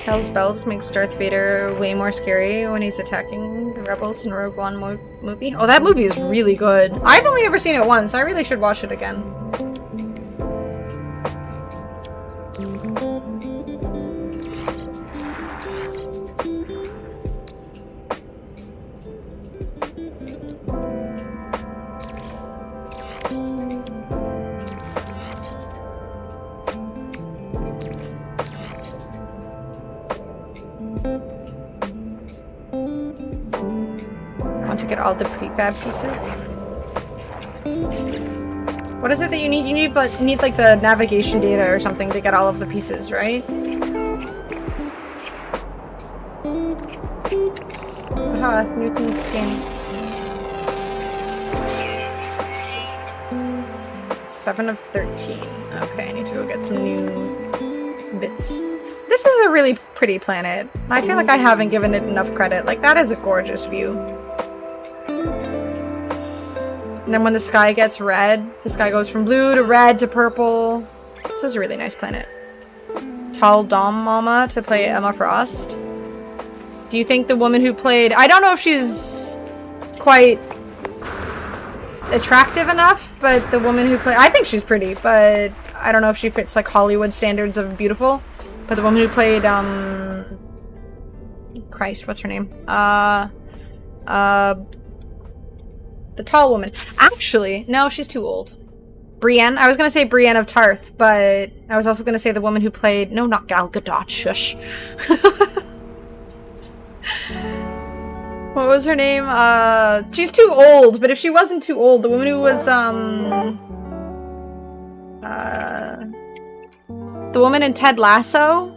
Hell's Bells makes Darth Vader way more scary when he's attacking the rebels in Rogue One movie. Oh, that movie is really good. I've only ever seen it once. I really should watch it again. To get all the prefab pieces. What is it that you need? You need like the navigation data or something to get all of the pieces, right? Newton's skin. 7 of 13. Okay, I need to go get some new bits. This is a really pretty planet. I feel like I haven't given it enough credit. Like, that is a gorgeous view. And then when the sky gets red, the sky goes from blue to red to purple. This is a really nice planet. Tall Dom Mama to play Emma Frost. Do you think the woman who played... I don't know if she's quite attractive enough, but the woman who played... I think she's pretty, but I don't know if she fits like Hollywood standards of beautiful. But the woman who played, Christ, what's her name? The tall woman. Actually, no, she's too old. Brienne. I was going to say Brienne of Tarth, but I was also going to say the woman who played... No, not Gal Gadot. Shush. What was her name? She's too old, but if she wasn't too old, the woman who was, the woman in Ted Lasso?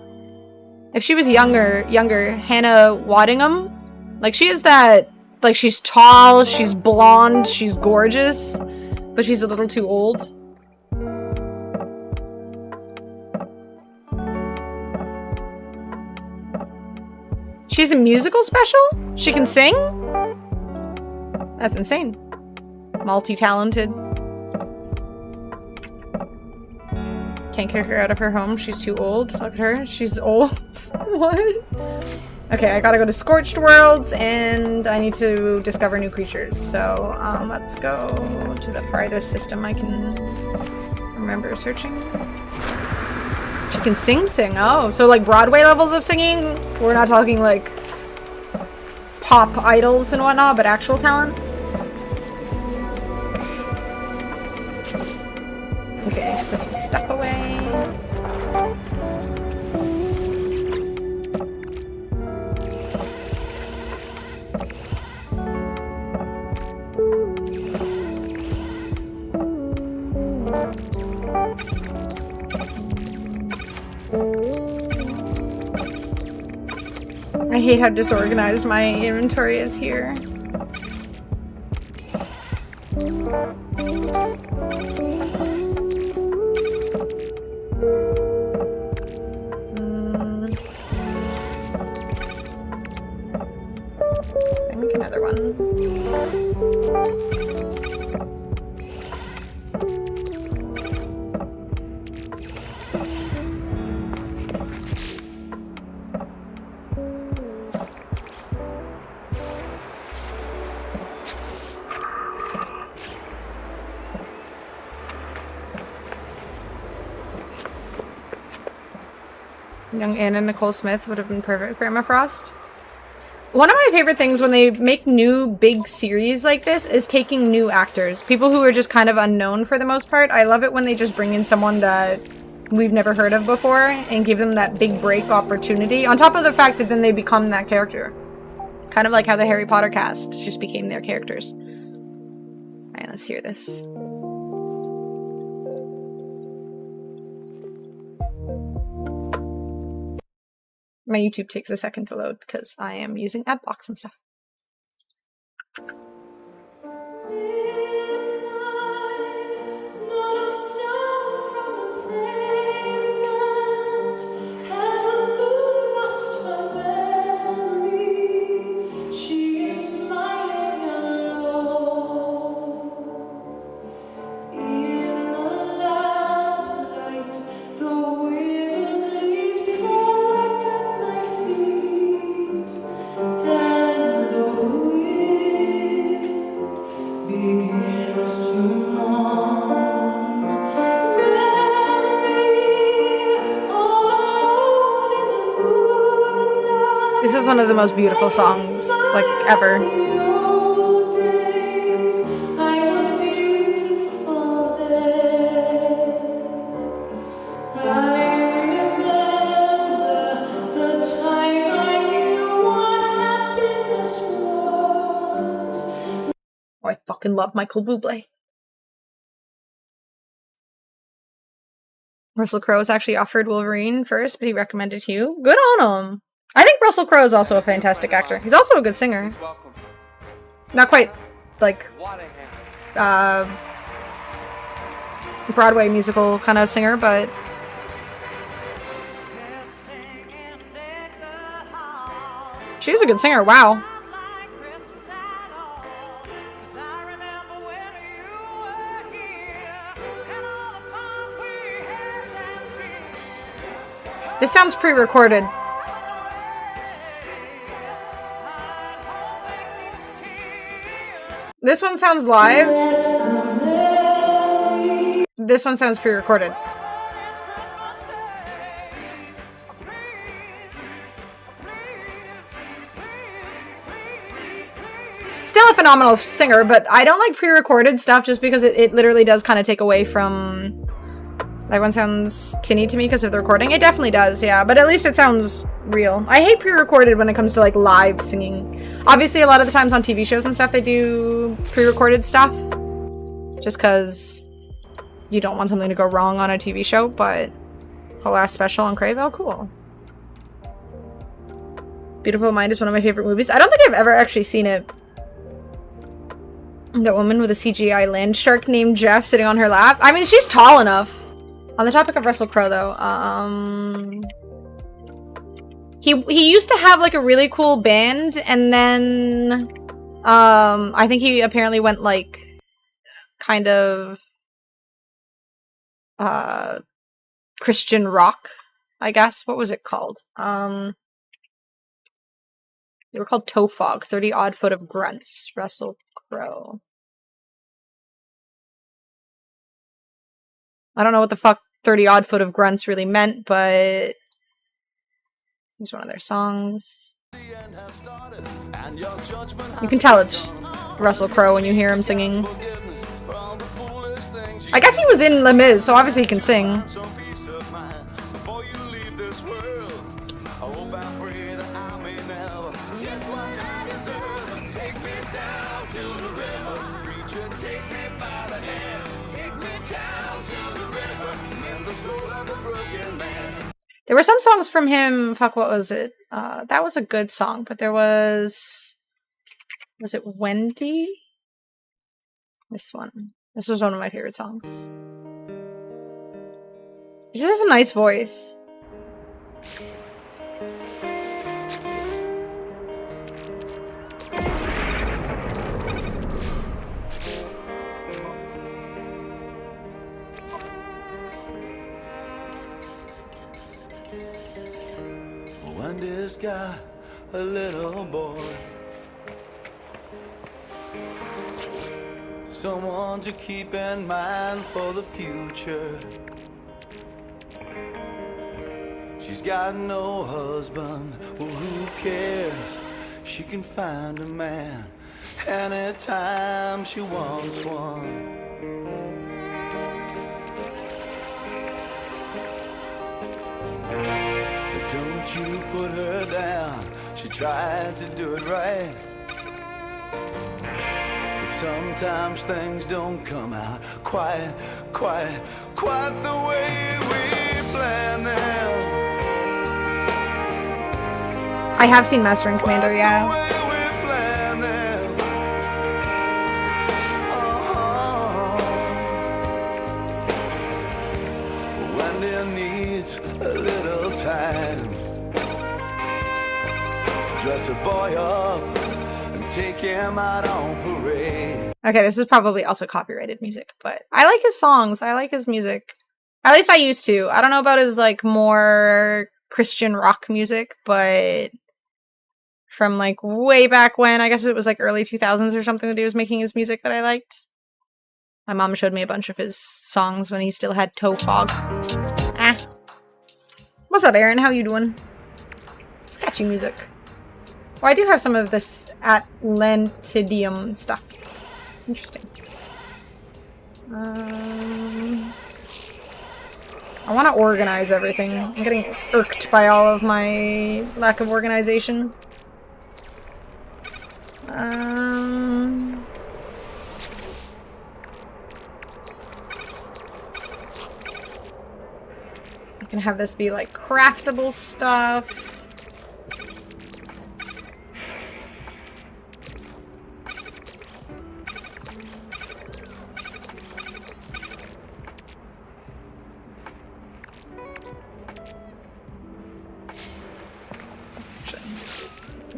If she was younger, Hannah Waddingham? Like, she is that... Like, she's tall, she's blonde, she's gorgeous, but she's a little too old. She's a musical special? She can sing? That's insane. Multi-talented. Can't kick her out of her home. She's too old. Look at her. She's old. What? Okay, I gotta go to Scorched Worlds, and I need to discover new creatures. So, let's go to the farthest system I can remember searching. She can sing. Oh, so like Broadway levels of singing? We're not talking like pop idols and whatnot, but actual talent? Okay, put some stuff away. I hate how disorganized my inventory is here. I make another one. Young Anna Nicole Smith would have been perfect for Emma Frost. One of my favorite things when they make new big series like this is taking new actors. People who are just kind of unknown for the most part. I love it when they just bring in someone that we've never heard of before and give them that big break opportunity. On top of the fact that then they become that character. Kind of like how the Harry Potter cast just became their characters. Alright, let's hear this. My YouTube takes a second to load because I am using ad blocks and stuff. This is one of the most beautiful songs, like, ever. Oh, I fucking love Michael Bublé. Russell Crowe was actually offered Wolverine first, but he recommended Hugh. Good on him! I think Russell Crowe is also a fantastic actor. He's also a good singer. Not quite, like, Broadway musical kind of singer, but... she's a good singer, wow. This sounds pre-recorded. This one sounds live. This one sounds pre-recorded. Still a phenomenal singer, but I don't like pre-recorded stuff just because it literally does kind of take away from... That one sounds tinny to me because of the recording. It definitely does, yeah, but at least it sounds real. I hate pre-recorded when it comes to, like, live singing. Obviously, a lot of the times on TV shows and stuff, they do pre-recorded stuff. Just because you don't want something to go wrong on a TV show, but whole ass special on Crave, oh, cool. Beautiful Mind is one of my favorite movies. I don't think I've ever actually seen it. That woman with a CGI land shark named Jeff sitting on her lap. I mean, she's tall enough. On the topic of Russell Crowe, though, He used to have like a really cool band, and then I think he apparently went like kind of Christian rock, I guess. What was it called? They were called Tofog, 30 Odd Foot of Grunts, Russell Crowe. I don't know what the fuck 30 Odd Foot of Grunts really meant, but here's one of their songs. You can tell it's Russell Crowe when you hear him singing. I guess he was in Les Mis, so obviously he can sing. There were some songs from him, fuck, what was it? That was a good song, but there was it Wendy? This one. This was one of my favorite songs. He just has a nice voice. Wendy's got a little boy, someone to keep in mind for the future. She's got no husband, well, who cares? She can find a man anytime she wants one. Don't you put her down, she tried to do it right. But sometimes things don't come out quite the way we planned them. I have seen Master and Commander, yeah. Wendy needs a little time. Dress a boy up and take him out on parade. Okay, this is probably also copyrighted music, but I like his songs. I like his music. At least I used to. I don't know about his like more Christian rock music, but from like way back when, I guess it was like early 2000s or something that he was making his music that I liked. My mom showed me a bunch of his songs when he still had toe fog. Ah. What's up, Aaron? How you doing? Sketchy music. Well, I do have some of this Atlantidium stuff. Interesting. I want to organize everything. I'm getting irked by all of my lack of organization. I can have this be like craftable stuff.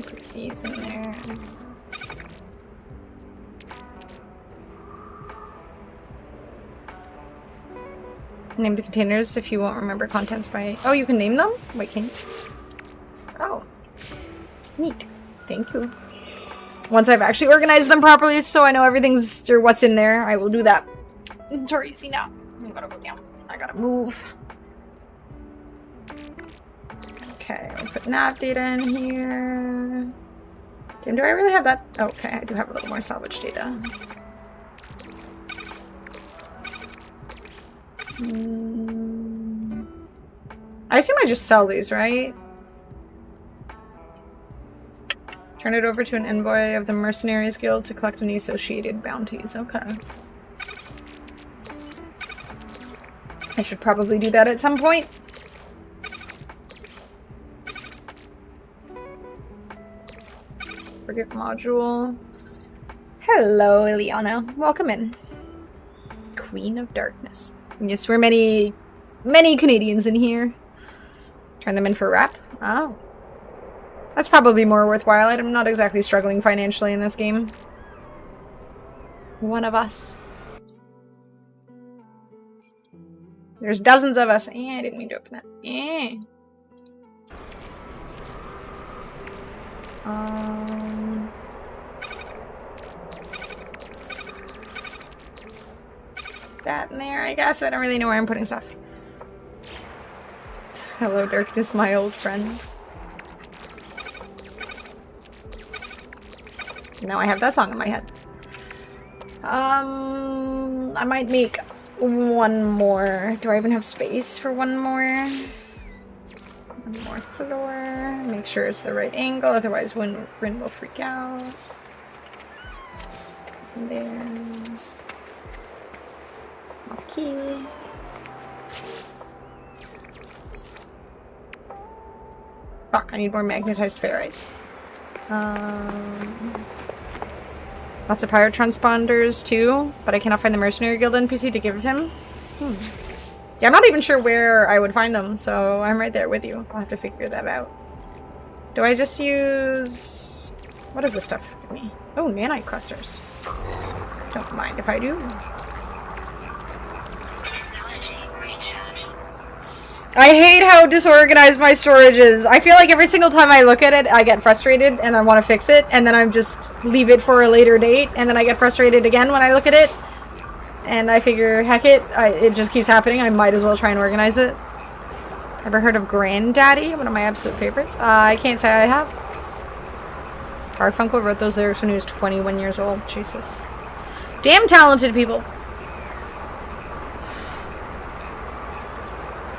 Put these in there. Name the containers if you won't remember contents by... Oh, you can name them? Wait, can you? Oh. Neat. Thank you. Once I've actually organized them properly so I know everything's... or what's in there, I will do that. Inventory easy now. I gotta go down. I gotta move. Okay, I'll put nav data in here. Damn, do I really have that? Okay, I do have a little more salvage data. I assume I just sell these, right? Turn it over to an envoy of the Mercenaries Guild to collect any associated bounties. Okay. I should probably do that at some point. Forget module. Hello, Ileana. Welcome in. Queen of Darkness. Yes, we're many Canadians in here. Turn them in for wrap. Oh. That's probably more worthwhile. I'm not exactly struggling financially in this game. One of us. There's dozens of us. I didn't mean to open that. That in there, I guess. I don't really know where I'm putting stuff. Hello, darkness, my old friend. Now I have that song in my head. I might make one more. Do I even have space for one more? One more floor. Make sure it's the right angle, otherwise Rin will freak out. There. Okay. Fuck, I need more magnetized ferrite. Lots of pirate transponders too, but I cannot find the Mercenary Guild NPC to give him. Yeah, I'm not even sure where I would find them, so I'm right there with you. I'll have to figure that out. Do I just use... What does this stuff give me? Oh, nanite clusters. Don't mind if I do. I hate how disorganized my storage is. I feel like every single time I look at it, I get frustrated and I want to fix it, and then I just leave it for a later date, and then I get frustrated again when I look at it, and I figure, heck it, it just keeps happening. I might as well try and organize it. Ever heard of Granddaddy? One of my absolute favorites. I can't say I have. Garfunkel wrote those lyrics when he was 21 years old. Jesus. Damn talented people.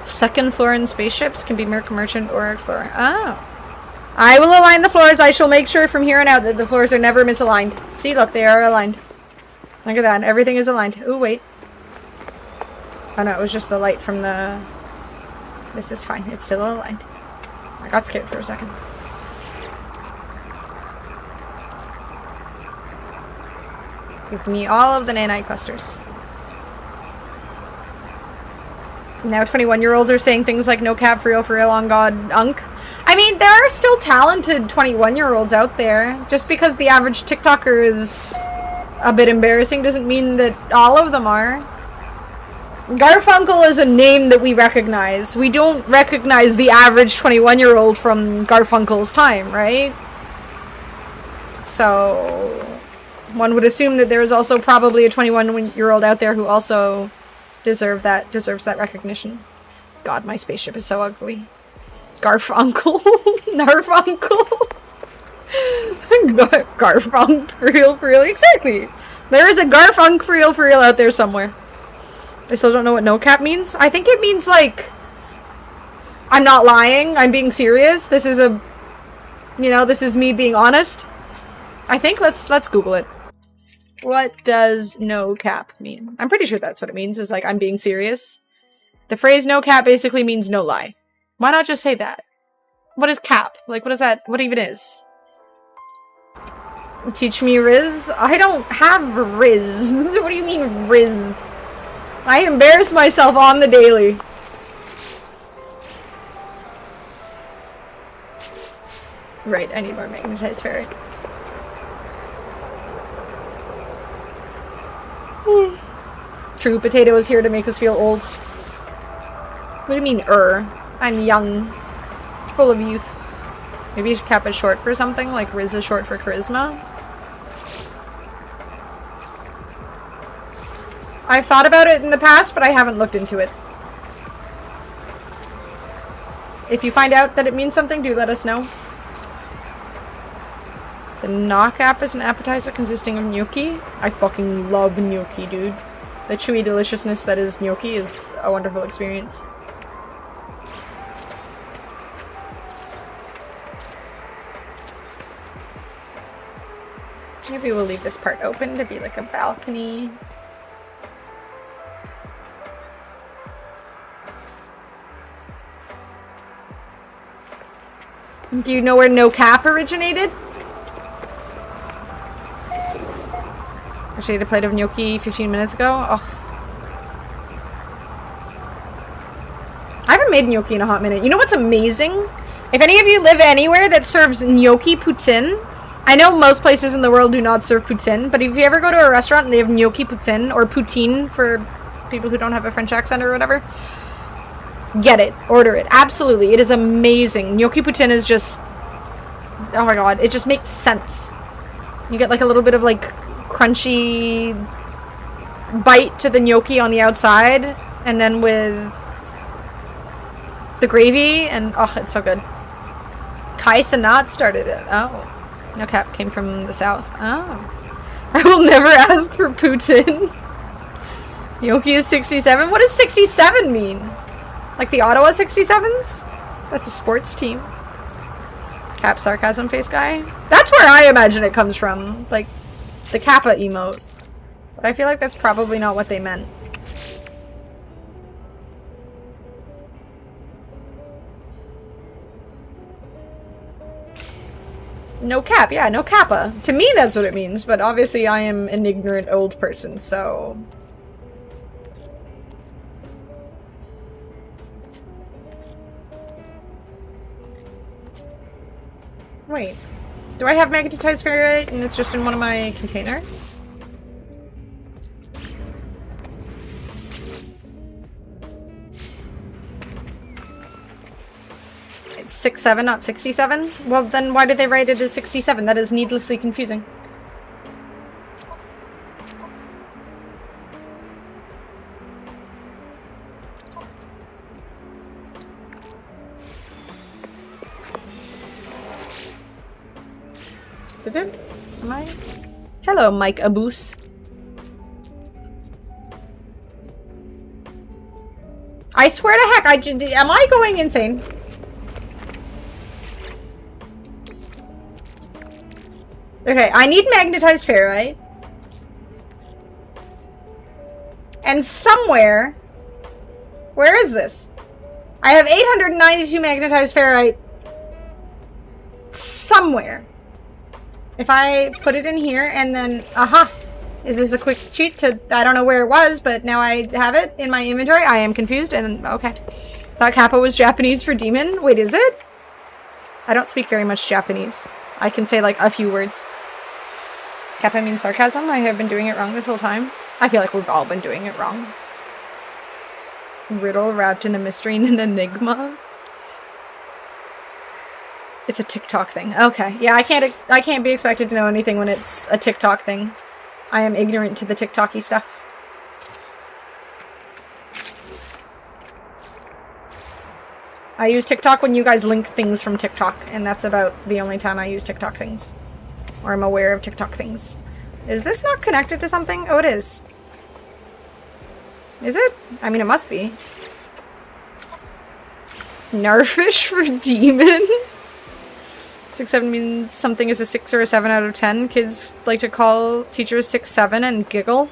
Second floor in spaceships can be merchant or explorer. Oh. I will align the floors. I shall make sure from here on out that the floors are never misaligned. See, look, they are aligned. Look at that. Everything is aligned. Oh, wait. Oh, no, it was just the light from the... This is fine. It's still aligned. I got scared for a second. Give me all of the nanite clusters. Now 21-year-olds are saying things like no cap, for real, on God, unk. I mean, there are still talented 21-year-olds out there. Just because the average TikToker is a bit embarrassing doesn't mean that all of them are. Garfunkel is a name that we recognize. We don't recognize the average 21-year-old from Garfunkel's time, right? So one would assume that there is also probably a 21-year-old out there who also deserves that recognition. God, my spaceship is so ugly. Garfunkel. Narfunkel. Garfunk for real. Exactly. There is a Garfunk for real out there somewhere. I still don't know what no cap means. I think it means like, I'm not lying, I'm being serious. This is a, you know, this is me being honest. I think let's Google it. What does no cap mean? I'm pretty sure that's what it means, is like, I'm being serious. The phrase no cap basically means no lie. Why not just say that? What is cap? Like, what is that? What even is? Teach me Riz? I don't have Riz. What do you mean Riz? I embarrass myself on the daily. Right, I need more magnetized ferrite. True potato is here to make us feel old. What do you mean, I'm young. Full of youth. Maybe cap is short for something, like Riz is short for charisma. I've thought about it in the past, but I haven't looked into it. If you find out that it means something, do let us know. The knock-app is an appetizer consisting of gnocchi. I fucking love gnocchi, dude. The chewy deliciousness that is gnocchi is a wonderful experience. Maybe we'll leave this part open to be like a balcony. Do you know where no cap originated? Actually, ate a plate of gnocchi 15 minutes ago. Oh. I haven't made gnocchi in a hot minute. You know what's amazing? If any of you live anywhere that serves gnocchi poutine, I know most places in the world do not serve poutine, but if you ever go to a restaurant and they have gnocchi poutine, or poutine for people who don't have a French accent or whatever, get it. Order it. Absolutely. It is amazing. Gnocchi poutine is just... oh my god. It just makes sense. You get like a little bit of like crunchy bite to the gnocchi on the outside, and then with the gravy, and oh, it's so good. Kai Sanat started it. Oh. No cap came from the south. Oh. I will never ask for Putin. Gnocchi is 67? What does 67 mean? Like the Ottawa 67s? That's a sports team. Cap sarcasm face guy? That's where I imagine it comes from. Like, the Kappa emote. But I feel like that's probably not what they meant. No cap, yeah, no kappa. To me, that's what it means, but obviously I am an ignorant old person, so... Wait. Do I have magnetized ferrite and it's just in one of my containers? It's 67, not 67? Well, then why did they write it as 67? That is needlessly confusing. Am I? Hello, Mike Aboose. I swear to heck, am I going insane? Okay, I need magnetized ferrite. And somewhere... where is this? I have 892 magnetized ferrite. Somewhere. If I put it in here and then... aha! Is this a quick cheat to... I don't know where it was, but now I have it in my inventory. I am confused and... okay. Thought Kappa was Japanese for demon. Wait, is it? I don't speak very much Japanese. I can say like a few words. Kappa means sarcasm. I have been doing it wrong this whole time. I feel like we've all been doing it wrong. Riddle wrapped in a mystery and an enigma. It's a TikTok thing. Okay. Yeah, I can't be expected to know anything when it's a TikTok thing. I am ignorant to the TikTok-y stuff. I use TikTok when you guys link things from TikTok, and that's about the only time I use TikTok things. Or I'm aware of TikTok things. Is this not connected to something? Oh, it is. Is it? I mean, it must be. Narfish for demon? 6-7 means something is a 6 or a 7 out of 10. Kids like to call teachers 6-7 and giggle.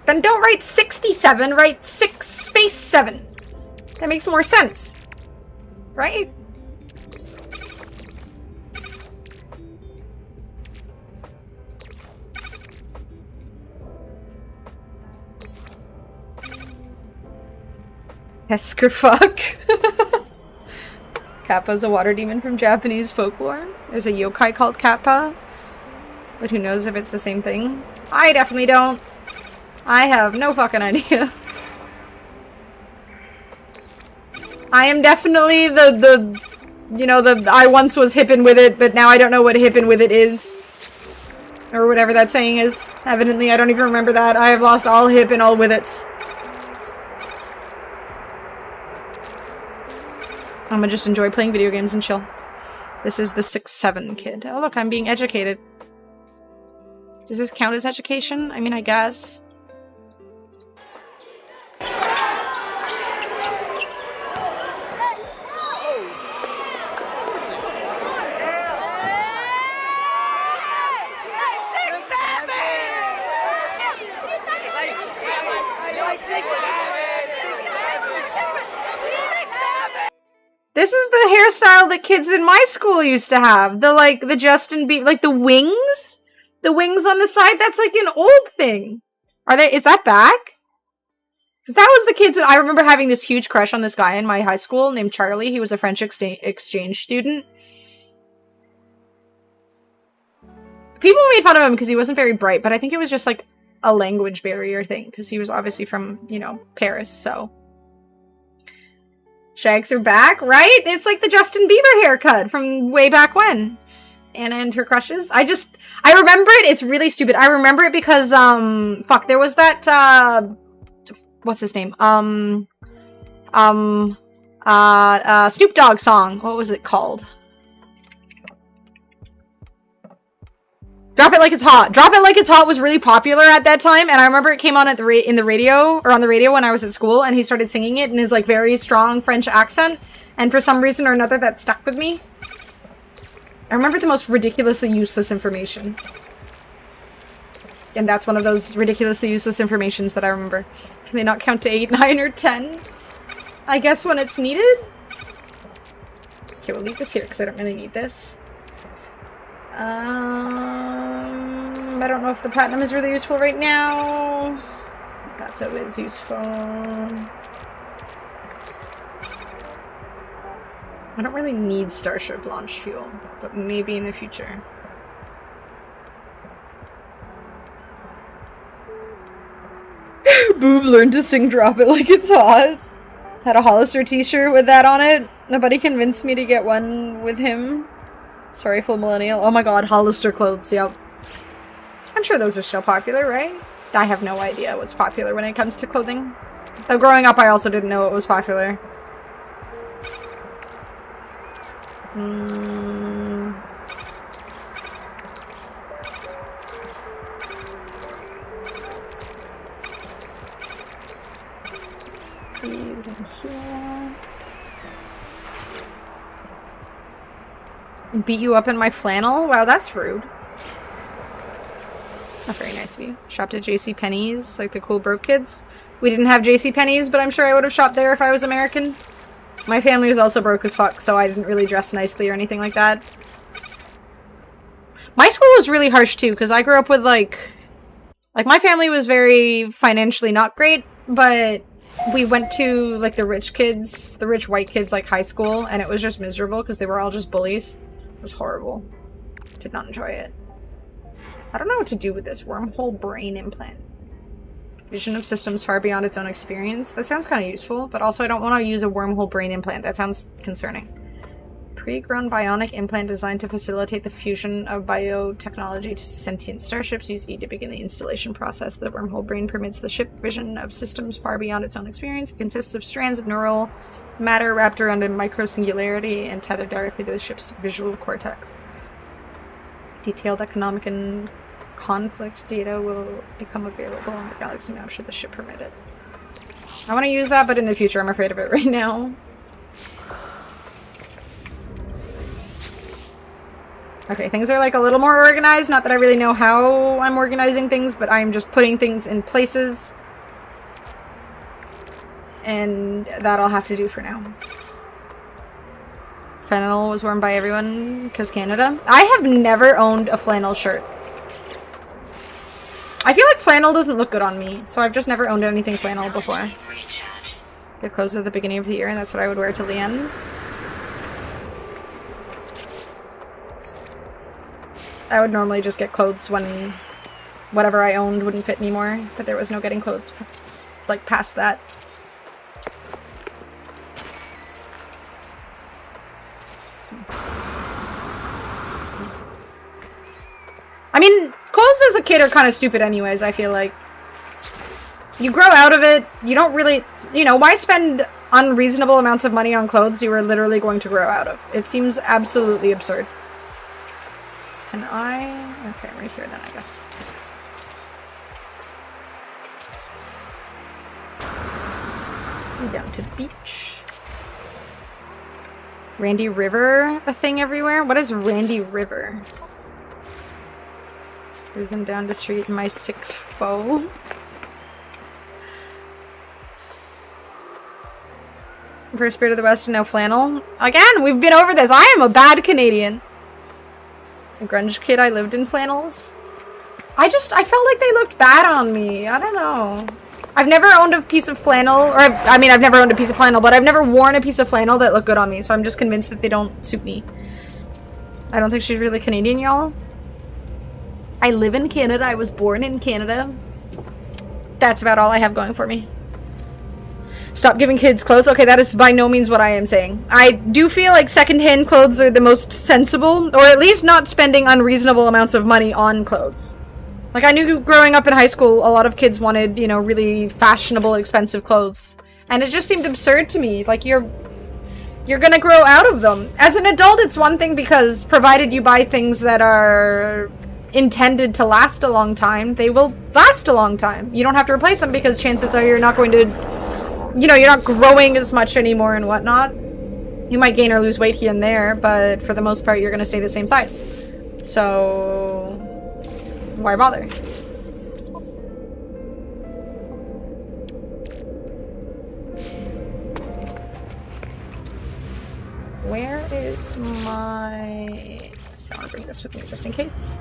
Then don't write 67, write 6 space 7. That makes more sense. Right? Eskerfuck. Kappa's a water demon from Japanese folklore. There's a yokai called Kappa. But who knows if it's the same thing? I definitely don't. I have no fucking idea. I am definitely you know, I once was hippin' with it, but now I don't know what hippin' with it is. Or whatever that saying is. Evidently, I don't even remember that. I have lost all hip and all with it. I'm gonna just enjoy playing video games and chill. This is the 6-7 kid. Oh look, I'm being educated. Does this count as education? I mean, I guess. This is the hairstyle that kids in my school used to have. The Justin Bieber, like the wings? The wings on the side? That's like an old thing. Is that back? Because that was the kids that I remember having this huge crush on this guy in my high school named Charlie. He was a French exchange student. People made fun of him because he wasn't very bright, but I think it was just like a language barrier thing because he was obviously from, you know, Paris, so. Shags are back, right? It's like the Justin Bieber haircut from way back when. Anna and her crushes. I remember it. It's really stupid. I remember it because, fuck, there was that, what's his name? Snoop Dogg song. What was it called? Drop It Like It's Hot. Drop It Like It's Hot was really popular at that time, and I remember it came on at on the radio when I was at school, and he started singing it in his like very strong French accent, and for some reason or another that stuck with me. I remember the most ridiculously useless information. And that's one of those ridiculously useless informations that I remember. Can they not count to 8, 9, or 10? I guess when it's needed? Okay, we'll leave this here because I don't really need this. I don't know if the platinum is really useful right now. That's always useful. I don't really need Starship launch fuel, but maybe in the future. Boob learned to sing Drop It Like It's Hot. Had a Hollister t-shirt with that on it. Nobody convinced me to get one with him. Sorry, full millennial. Oh my god, Hollister clothes, yep. I'm sure those are still popular, right? I have no idea what's popular when it comes to clothing. Though growing up, I also didn't know it was popular. These in here. Beat you up in my flannel? Wow, that's rude. Not very nice of you. Shopped at JCPenney's, like the cool broke kids. We didn't have JCPenney's, but I'm sure I would have shopped there if I was American. My family was also broke as fuck, so I didn't really dress nicely or anything like that. My school was really harsh too, because I grew up with like my family was very financially not great, but we went to like the rich white kids like high school, and it was just miserable because they were all just bullies. It was horrible. Did not enjoy it. I don't know what to do with this wormhole brain implant. Vision of systems far beyond its own experience. That sounds kind of useful, but also I don't want to use a wormhole brain implant. That sounds concerning. Pre-grown bionic implant designed to facilitate the fusion of biotechnology to sentient starships. Use E to begin the installation process. The wormhole brain permits the ship vision of systems far beyond its own experience. It consists of strands of neural matter wrapped around a microsingularity and tethered directly to the ship's visual cortex. Detailed economic and conflict data will become available on the galaxy map should the ship permit it. I want to use that, but in the future I'm afraid of it right now. Okay, things are like a little more organized. Not that I really know how I'm organizing things, but I'm just putting things in places. And that I'll have to do for now. Flannel was worn by everyone because Canada. I have never owned a flannel shirt. I feel like flannel doesn't look good on me, so I've just never owned anything flannel before. Get clothes at the beginning of the year, and that's what I would wear till the end. I would normally just get clothes when whatever I owned wouldn't fit anymore, but there was no getting clothes like past that. I mean, clothes as a kid are kind of stupid anyways, I feel like. You grow out of it, you don't really, you know, why spend unreasonable amounts of money on clothes you are literally going to grow out of? It seems absolutely absurd. Can I? Okay, right here then, I guess. Down to the beach. Randy River, a thing everywhere? What is Randy River? Cruising down the street in my 6'4". For Spirit of the West and no flannel. Again, we've been over this. I am a bad Canadian. A grunge kid, I lived in flannels. I felt like they looked bad on me. I don't know. I've never owned a piece of flannel, or I mean, I've never owned a piece of flannel, but I've never worn a piece of flannel that looked good on me, so I'm just convinced that they don't suit me. I don't think she's really Canadian, y'all. I live in Canada. I was born in Canada. That's about all I have going for me. Stop giving kids clothes. Okay, that is by no means what I am saying. I do feel like secondhand clothes are the most sensible, or at least not spending unreasonable amounts of money on clothes. Like, I knew growing up in high school, a lot of kids wanted, you know, really fashionable, expensive clothes. And it just seemed absurd to me. Like, you're gonna grow out of them. As an adult, it's one thing because provided you buy things that are intended to last a long time, they will last a long time. You don't have to replace them because chances are you're not going to, you know, you're not growing as much anymore and whatnot. You might gain or lose weight here and there, but for the most part, you're gonna stay the same size. So why bother? Where is my... So I'll bring this with me just in case.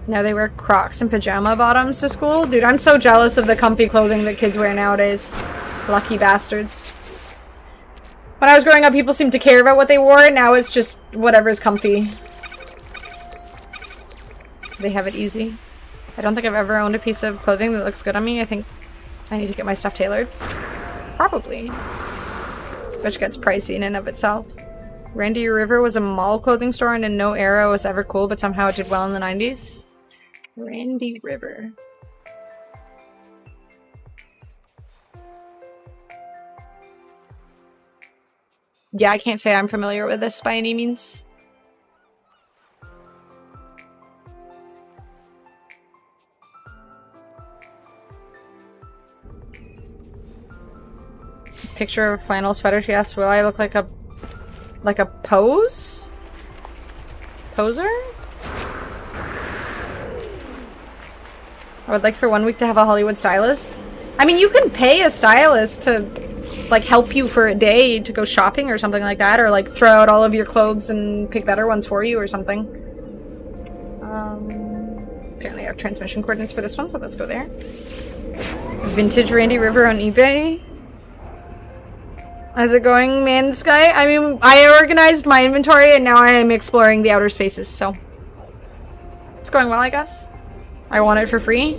Now they wear Crocs and pajama bottoms to school? Dude, I'm so jealous of the comfy clothing that kids wear nowadays. Lucky bastards. When I was growing up, people seemed to care about what they wore. Now it's just whatever's comfy. They have it easy. I don't think I've ever owned a piece of clothing that looks good on me. I think I need to get my stuff tailored. Probably. Which gets pricey in and of itself. Randy River was a mall clothing store and in no era was ever cool, but somehow it did well in the 90s. Randy River. Yeah, I can't say I'm familiar with this by any means. Picture of a flannel sweater. She asked, will I look like a poser? I would like for 1 week to have a Hollywood stylist. I mean, you can pay a stylist to like help you for a day to go shopping or something like that, or like throw out all of your clothes and pick better ones for you or something. Apparently I have transmission coordinates for this one, so let's go there. Vintage Randy River on eBay. How's it going, man sky? I mean, I organized my inventory and now I am exploring the outer spaces, so it's going well, I guess. I want it for free.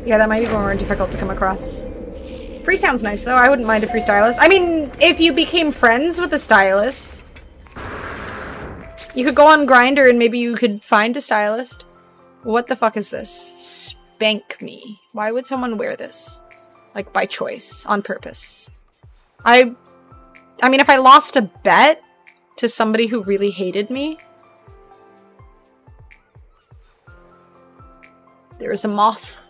Yeah, that might be more difficult to come across. Free sounds nice, though. I wouldn't mind a free stylist. I mean, if you became friends with a stylist, you could go on Grindr and maybe you could find a stylist. What the fuck is this? Spank me. Why would someone wear this? Like, by choice. On purpose. I mean, if I lost a bet to somebody who really hated me... There is a moth.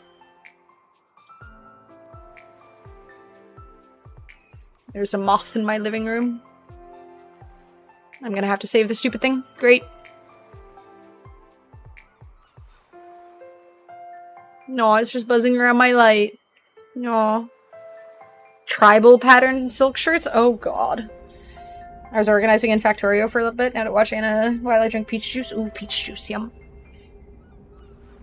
There's a moth in my living room. I'm gonna have to save the stupid thing. Great. No, it's just buzzing around my light. No. Tribal pattern silk shirts? Oh god. I was organizing in Factorio for a little bit. Now to watch Anna while I drink peach juice. Ooh, peach juice, yum.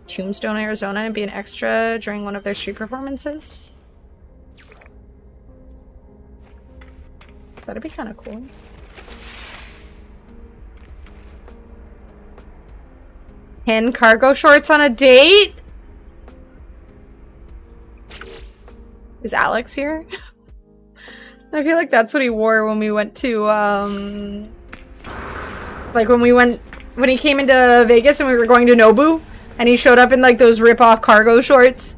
Tombstone, Arizona, and be an extra during one of their street performances. That'd be kind of cool. Hen cargo shorts on a date? Is Alex here? I feel like that's what he wore when we went to, like when he came into Vegas and we were going to Nobu, and he showed up in like those rip-off cargo shorts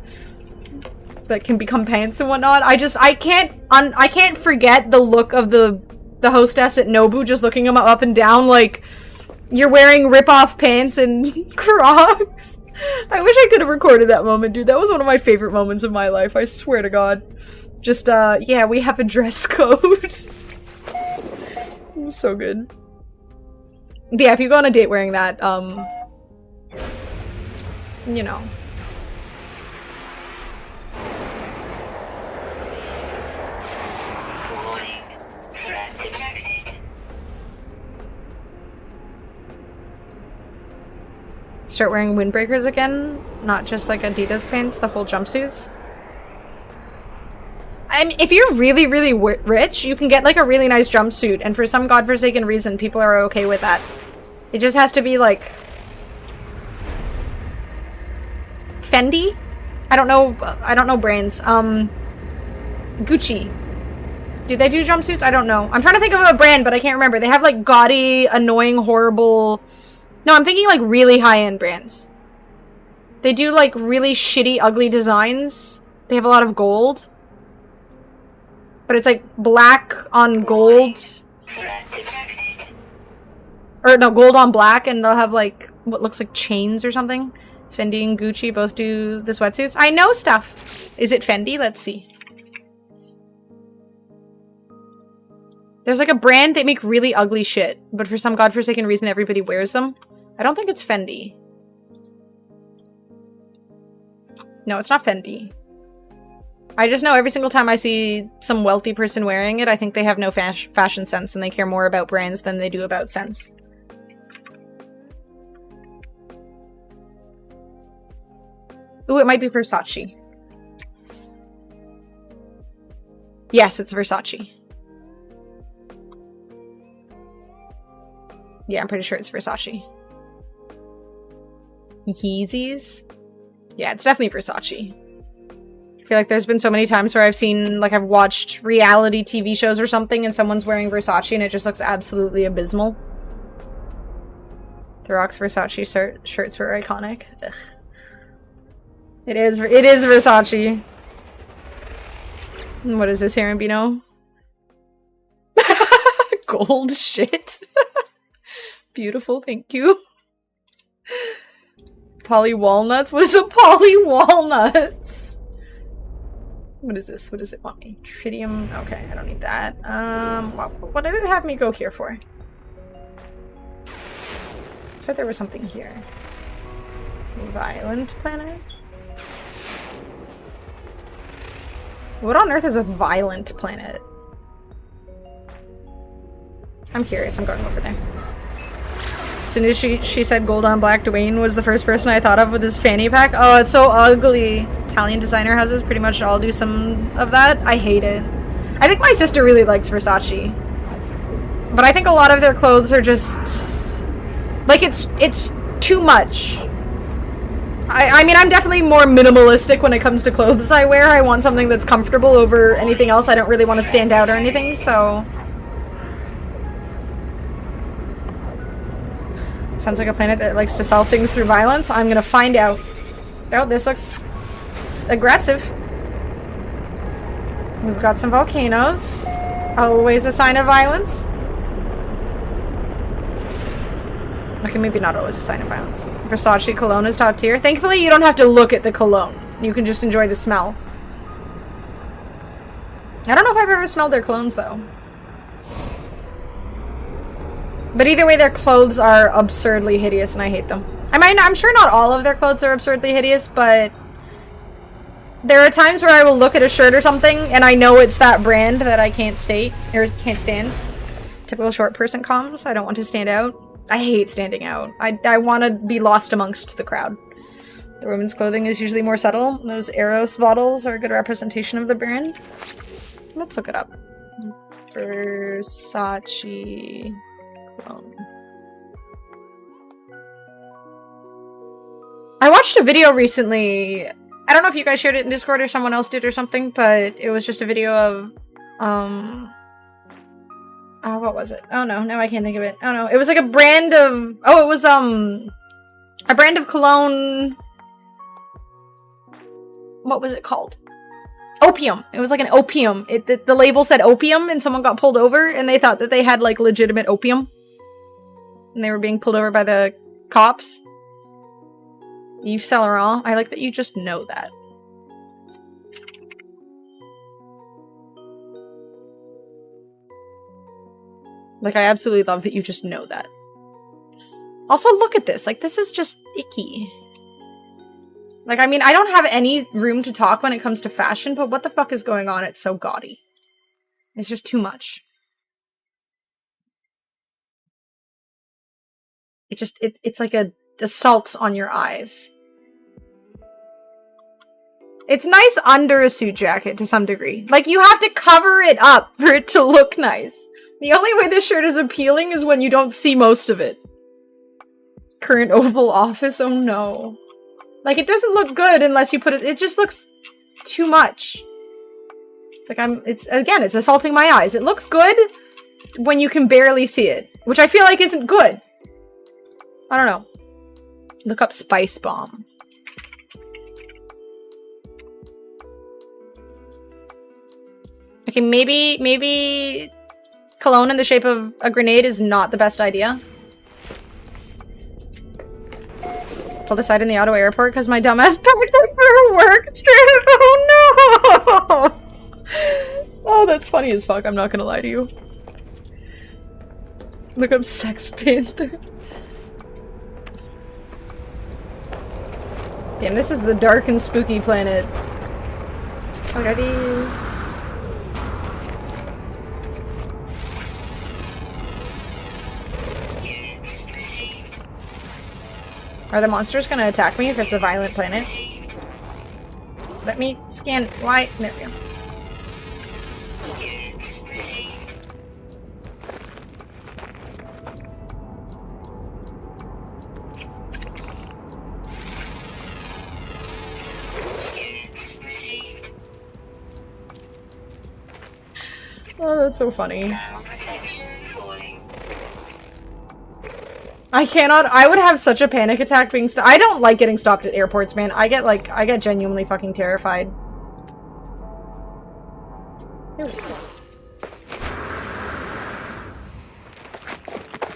that can become pants and whatnot. I can't forget the look of the hostess at Nobu just looking him up and down like, you're wearing rip-off pants and Crocs. I wish I could have recorded that moment, dude. That was one of my favorite moments of my life, I swear to God. Just, yeah, we have a dress code. It was so good. But yeah, if you go on a date wearing that, you know. Warning. Threat detected. start wearing windbreakers again, not just like Adidas pants, the whole jumpsuits. And if you're really, really rich, you can get like a really nice jumpsuit, and for some godforsaken reason, people are okay with that. It just has to be like Fendi? I don't know brands. Gucci. Do they do jumpsuits? I don't know. I'm trying to think of a brand, but I can't remember. They have like gaudy, annoying, horrible... No, I'm thinking like really high-end brands. They do like really shitty, ugly designs. They have a lot of gold. But it's like black on gold. Or no, gold on black, and they'll have like what looks like chains or something. Fendi and Gucci both do the sweatsuits. I know stuff. Is it Fendi? Let's see. There's like a brand that make really ugly shit, but for some godforsaken reason everybody wears them. I don't think it's Fendi. No, it's not Fendi. I just know every single time I see some wealthy person wearing it, I think they have no fashion sense and they care more about brands than they do about sense. Ooh, it might be Versace. Yes, it's Versace. Yeah, I'm pretty sure it's Versace. Yeezys? Yeah, it's definitely Versace. I feel like there's been so many times where I've seen, like, I've watched reality TV shows or something and someone's wearing Versace and it just looks absolutely abysmal. The Rock's Versace shirts were iconic. Ugh. It is Versace. What is this, Harambino? Gold shit. Beautiful, thank you. Poly walnuts? What is a poly walnuts? What is this? What does it want me? Tritium? Okay, I don't need that. What did it have me go here for? Said there was something here. Violent planet? What on earth is a violent planet? I'm curious, I'm going over there. As soon as she said gold on black, Dwayne was the first person I thought of with his fanny pack. Oh, it's so ugly. Italian designer houses pretty much all do some of that. I hate it. I think my sister really likes Versace. But I think a lot of their clothes are just... like, it's too much. I mean, I'm definitely more minimalistic when it comes to clothes I wear. I want something that's comfortable over anything else. I don't really want to stand out or anything, so... Sounds like a planet that likes to solve things through violence. I'm gonna find out. Oh, this looks aggressive. We've got some volcanoes. Always a sign of violence. Okay, maybe not always a sign of violence. Versace cologne is top tier. Thankfully, you don't have to look at the cologne. You can just enjoy the smell. I don't know if I've ever smelled their colognes, though. But either way, their clothes are absurdly hideous, and I hate them. I mean, I'm sure not all of their clothes are absurdly hideous, but... there are times where I will look at a shirt or something, and I know it's that brand that I can't stand. Typical short person comms. I don't want to stand out. I hate standing out. I want to be lost amongst the crowd. The women's clothing is usually more subtle. Those Eros bottles are a good representation of the brand. Let's look it up. Versace... I watched a video recently. I don't know if you guys shared it in Discord or someone else did or something, but it was just a video of what was it? Oh no, now I can't think of it. Oh no, it was like a brand of it was a brand of cologne. What was it called? Opium. It was like an opium. The label said opium and someone got pulled over and they thought that they had like legitimate opium. And they were being pulled over by the cops. Yves Saint Laurent. I like that you just know that. Like, I absolutely love that you just know that. Also, look at this. Like, this is just icky. Like, I mean, I don't have any room to talk when it comes to fashion, but what the fuck is going on? It's so gaudy. It's just too much. It's like a salt on your eyes. It's nice under a suit jacket to some degree. Like, you have to cover it up for it to look nice. The only way this shirt is appealing is when you don't see most of it. Current Oval Office? Oh no. Like, it doesn't look good unless you put it- it just looks too much. It's like it's assaulting my eyes. It looks good when you can barely see it, which I feel like isn't good. I don't know. Look up Spice Bomb. Okay, maybe cologne in the shape of a grenade is not the best idea. Pulled aside in the Ottawa airport because my dumbass packed up for a work trip. Oh no! Oh, that's funny as fuck. I'm not gonna lie to you. Look up Sex Panther. Damn, this is a dark and spooky planet. What are these? Are the monsters gonna attack me if it's a violent planet? Let me scan. Why? There we go. Oh, that's so funny. I cannot- I would have such a panic attack being I don't like getting stopped at airports, man. I get genuinely fucking terrified. Who is this?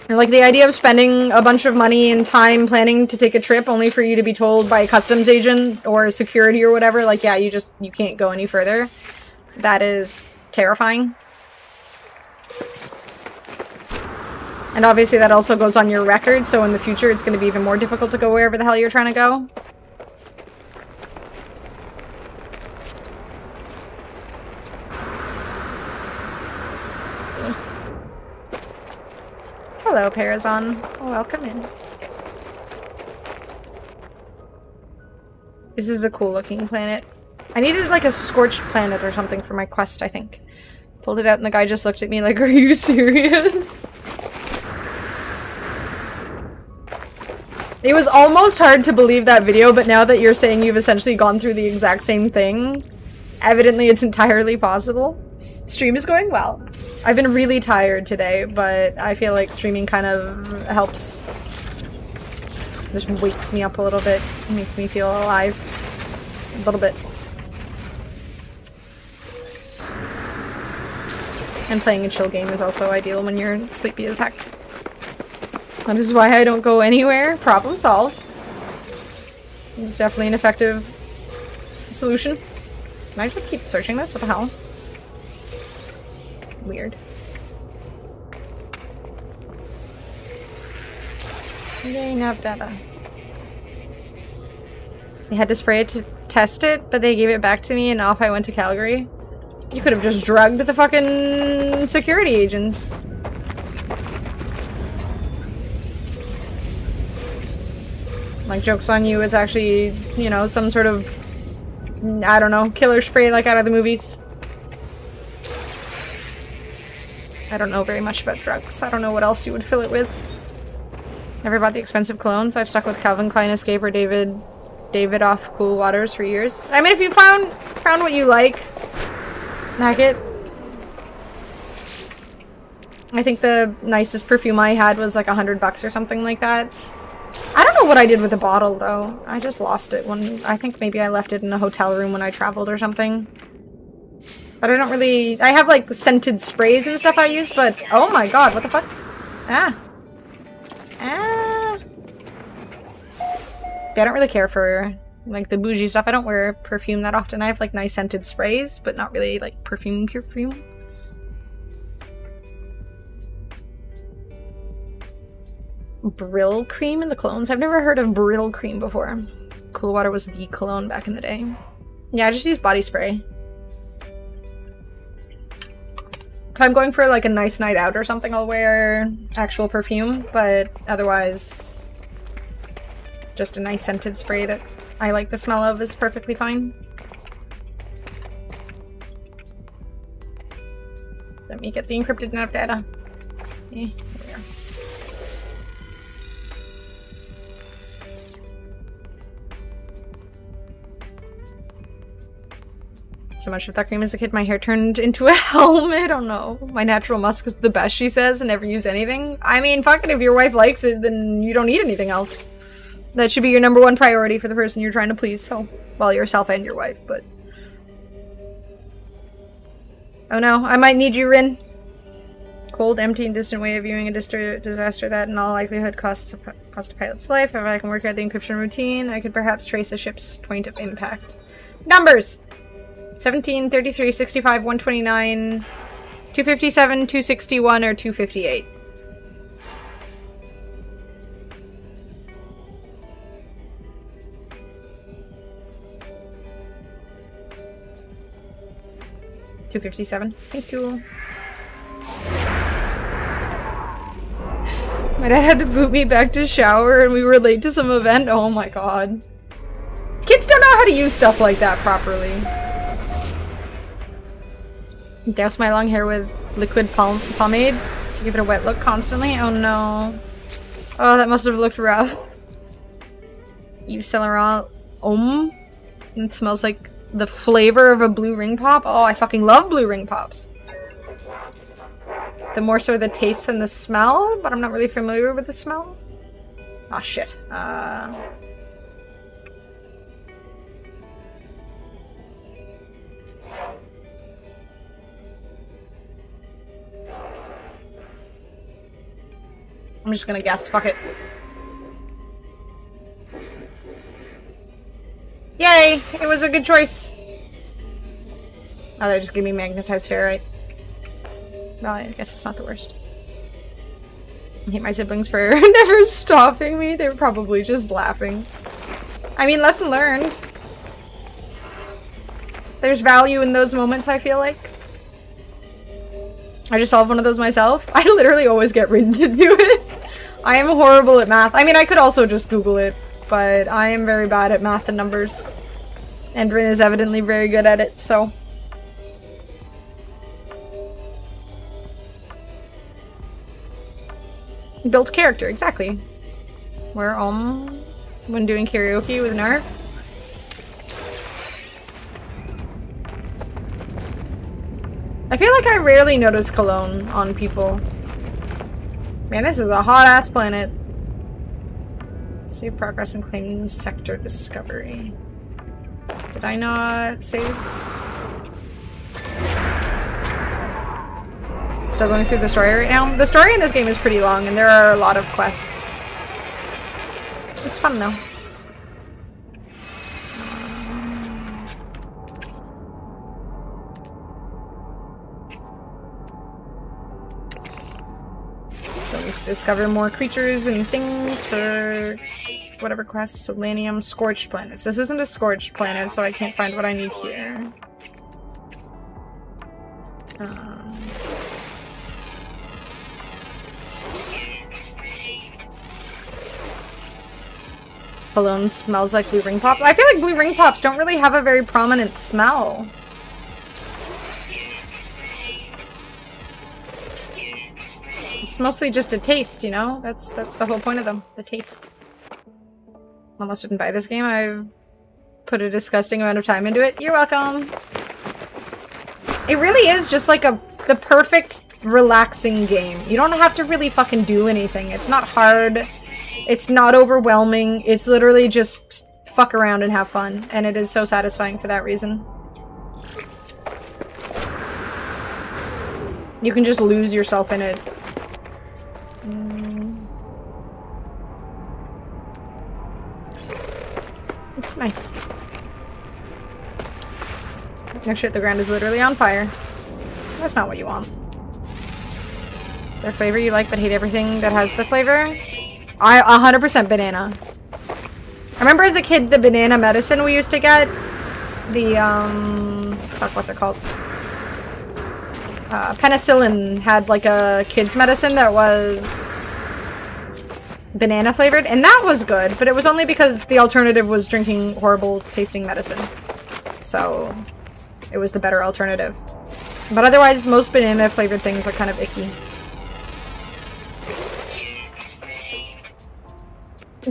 And like the idea of spending a bunch of money and time planning to take a trip only for you to be told by a customs agent or security or whatever, like, yeah, you can't go any further. That is terrifying. And obviously that also goes on your record, so in the future it's going to be even more difficult to go wherever the hell you're trying to go. Hello, Parazon. Welcome in. This is a cool looking planet. I needed like a scorched planet or something for my quest, I think. Pulled it out and the guy just looked at me like, are you serious? It was almost hard to believe that video, but now that you're saying you've essentially gone through the exact same thing, evidently it's entirely possible. Stream is going well. I've been really tired today, but I feel like streaming kind of helps. Just wakes me up a little bit. Makes me feel alive. A little bit. And playing a chill game is also ideal when you're sleepy as heck. That is why I don't go anywhere. Problem solved. It's definitely an effective solution. Can I just keep searching this? What the hell? Weird. Yay, nav data. They had to spray it to test it, but they gave it back to me and off I went to Calgary. You could have just drugged the fucking security agents. Like, joke's on you, it's actually, you know, some sort of, I don't know, killer spray like out of the movies. I don't know very much about drugs. I don't know what else you would fill it with. Never bought the expensive clones. I've stuck with Calvin Klein Escape or David off Cool Waters for years. I mean, if you found what you like, hack it. I think the nicest perfume I had was like $100 or something like that. I don't know what I did with the bottle, though. I just lost it I think maybe I left it in a hotel room when I traveled or something. But I don't really... I have, like, scented sprays and stuff I use, but... Oh my god, what the fuck? Ah. Ah. Yeah, I don't really care for, like, the bougie stuff. I don't wear perfume that often. I have, like, nice scented sprays, but not really, like, perfume. Brill cream in the clones? I've never heard of Brill cream before. Cool Water was the cologne back in the day. Yeah, I just use body spray. If I'm going for like a nice night out or something, I'll wear actual perfume, but otherwise just a nice scented spray that I like the smell of is perfectly fine. Let me get the encrypted enough data. There we are. So much with that cream as a kid, my hair turned into a helmet. Oh no. My natural musk is the best, she says, and never use anything. I mean, fuck it, if your wife likes it, then you don't need anything else. That should be your #1 priority for the person you're trying to please, so. Well, yourself and your wife, but. Oh no, I might need you, Rin. Cold, empty, and distant way of viewing a disaster that in all likelihood costs a pilot's life. If I can work out the encryption routine, I could perhaps trace a ship's point of impact. Numbers! 17, 33, 65, 129, 257, 261, or 258. $257. Thank you. My dad had to boot me back to shower and we were late to some event. Oh my god. Kids don't know how to use stuff like that properly. Douse my long hair with liquid pomade to give it a wet look constantly. Oh no. Oh, that must have looked rough. Yves Saint Laurent It smells like the flavor of a blue ring pop. Oh, I fucking love blue ring pops. The more so the taste than the smell, but I'm not really familiar with the smell. Ah, shit. I'm just gonna guess. Fuck it. Yay! It was a good choice. Oh, they just gave me magnetized ferrite. Well, I guess it's not the worst. I hate my siblings for never stopping me. They were probably just laughing. I mean, lesson learned. There's value in those moments, I feel like. I just solved one of those myself. I literally always get written to do it. I am horrible at math. I mean, I could also just Google it, but I am very bad at math and numbers. And Rin is evidently very good at it, so. Built character, exactly. Where, when doing karaoke with Narf. I feel like I rarely notice cologne on people. Man, this is a hot-ass planet. Save progress and claim sector discovery. Did I not save? Still going through the story right now? The story in this game is pretty long, and there are a lot of quests. It's fun, though. Still need to discover more creatures and things for whatever quests. Solanium, Scorched Planets. This isn't a Scorched Planet, so I can't find what I need here. Cologne smells like blue ring pops. I feel like blue ring pops don't really have a very prominent smell. It's mostly just a taste, you know? That's the whole point of them. The taste. Almost didn't buy this game. I've put a disgusting amount of time into it. You're welcome. It really is just like the perfect relaxing game. You don't have to really fucking do anything. It's not hard. It's not overwhelming. It's literally just fuck around and have fun. And it is so satisfying for that reason. You can just lose yourself in it. It's nice. No shit, the ground is literally on fire. That's not what you want. The flavor you like but hate everything that has the flavor? 100% banana. I remember as a kid the banana medicine we used to get. The, fuck, what's it called? Penicillin had like a kid's medicine that was banana flavored, and that was good, but it was only because the alternative was drinking horrible tasting medicine. So it was the better alternative. But otherwise, most banana flavored things are kind of icky.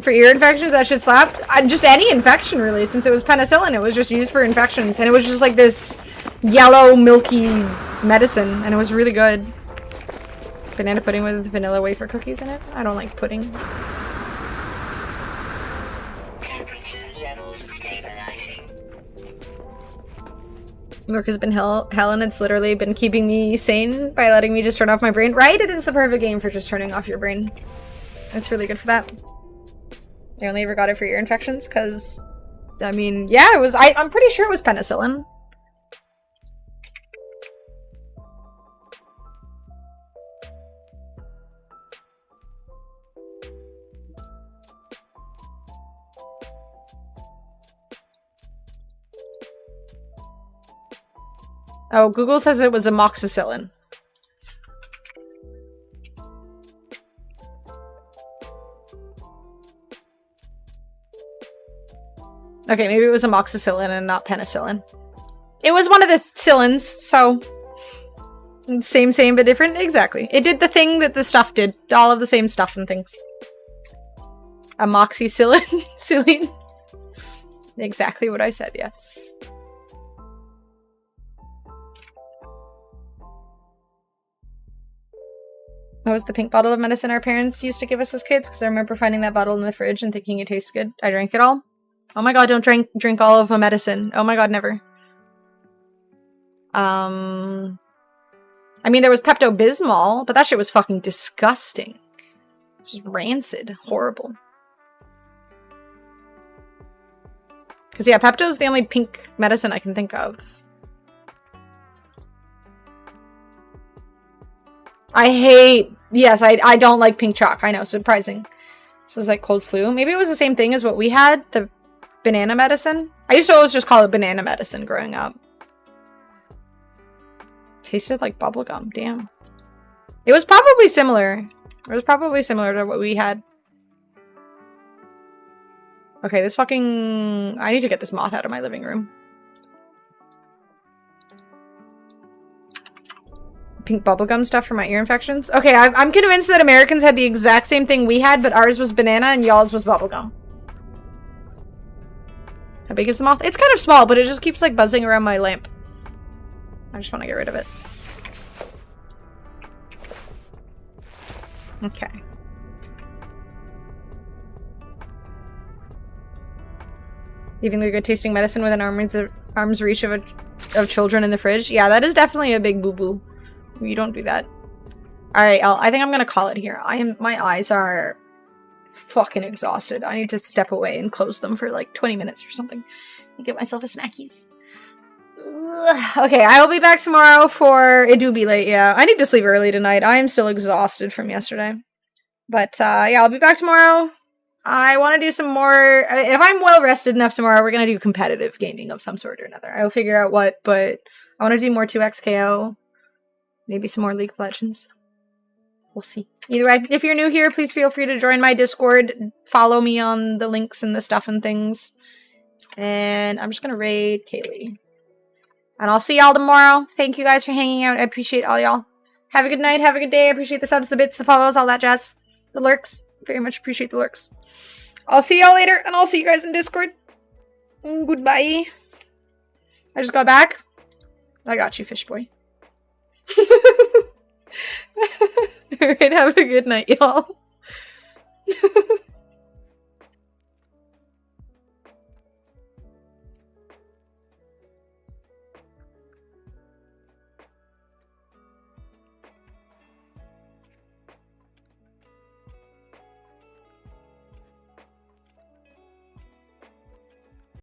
For ear infections, that shit slapped. Just any infection, really, since it was penicillin. It was just used for infections, and it was just like this yellow, milky medicine, and it was really good. Banana pudding with vanilla wafer cookies in it? I don't like pudding. Temperature levels stabilizing. Work has been hell, and it's literally been keeping me sane by letting me just turn off my brain. Right? It is the perfect game for just turning off your brain. It's really good for that. I only ever got it for ear infections because, I mean, yeah, it was, I'm pretty sure it was penicillin. Oh, Google says it was amoxicillin. Okay, maybe it was amoxicillin and not penicillin. It was one of the cillins, so... Same, but different? Exactly. It did the thing that the stuff did. All of the same stuff and things. Amoxicillin? Cillin? Exactly what I said, yes. That was the pink bottle of medicine our parents used to give us as kids, because I remember finding that bottle in the fridge and thinking it tastes good. I drank it all. Oh my god, don't drink all of a medicine. Oh my god, never. I mean, there was Pepto-Bismol, but that shit was fucking disgusting. Just rancid. Horrible. Because, yeah, Pepto's the only pink medicine I can think of. I hate... Yes, I don't like pink chalk. I know, surprising. So it's like cold flu. Maybe it was the same thing as what we had, the banana medicine. I used to always just call it banana medicine growing up. Tasted like bubblegum, damn. It was probably similar. It was probably similar to what we had. Okay, this fucking... I need to get this moth out of my living room. Pink bubblegum stuff for my ear infections. Okay, I'm convinced that Americans had the exact same thing we had, but ours was banana and y'all's was bubblegum. How big is the moth? It's kind of small, but it just keeps like buzzing around my lamp. I just want to get rid of it. Okay. Leaving the good tasting medicine within arm's reach of children in the fridge. Yeah, that is definitely a big boo-boo. You don't do that. Alright, I think I'm gonna call it here. My eyes are fucking exhausted. I need to step away and close them for like 20 minutes or something. And get myself a snackies. Ugh. Okay, I will be back tomorrow for... It do be late, yeah. I need to sleep early tonight. I am still exhausted from yesterday. But, yeah, I'll be back tomorrow. I want to do some more... If I'm well rested enough tomorrow, we're going to do competitive gaming of some sort or another. I'll figure out what, but I want to do more 2xKO. Maybe some more League of Legends. We'll see. Either way, if you're new here, please feel free to join my Discord. Follow me on the links and the stuff and things. And I'm just going to raid Kaylee. And I'll see y'all tomorrow. Thank you guys for hanging out. I appreciate all y'all. Have a good night. Have a good day. I appreciate the subs, the bits, the follows, all that jazz. The lurks. Very much appreciate the lurks. I'll see y'all later. And I'll see you guys in Discord. Goodbye. I just got back. I got you, fish boy. Alright, have a good night, y'all.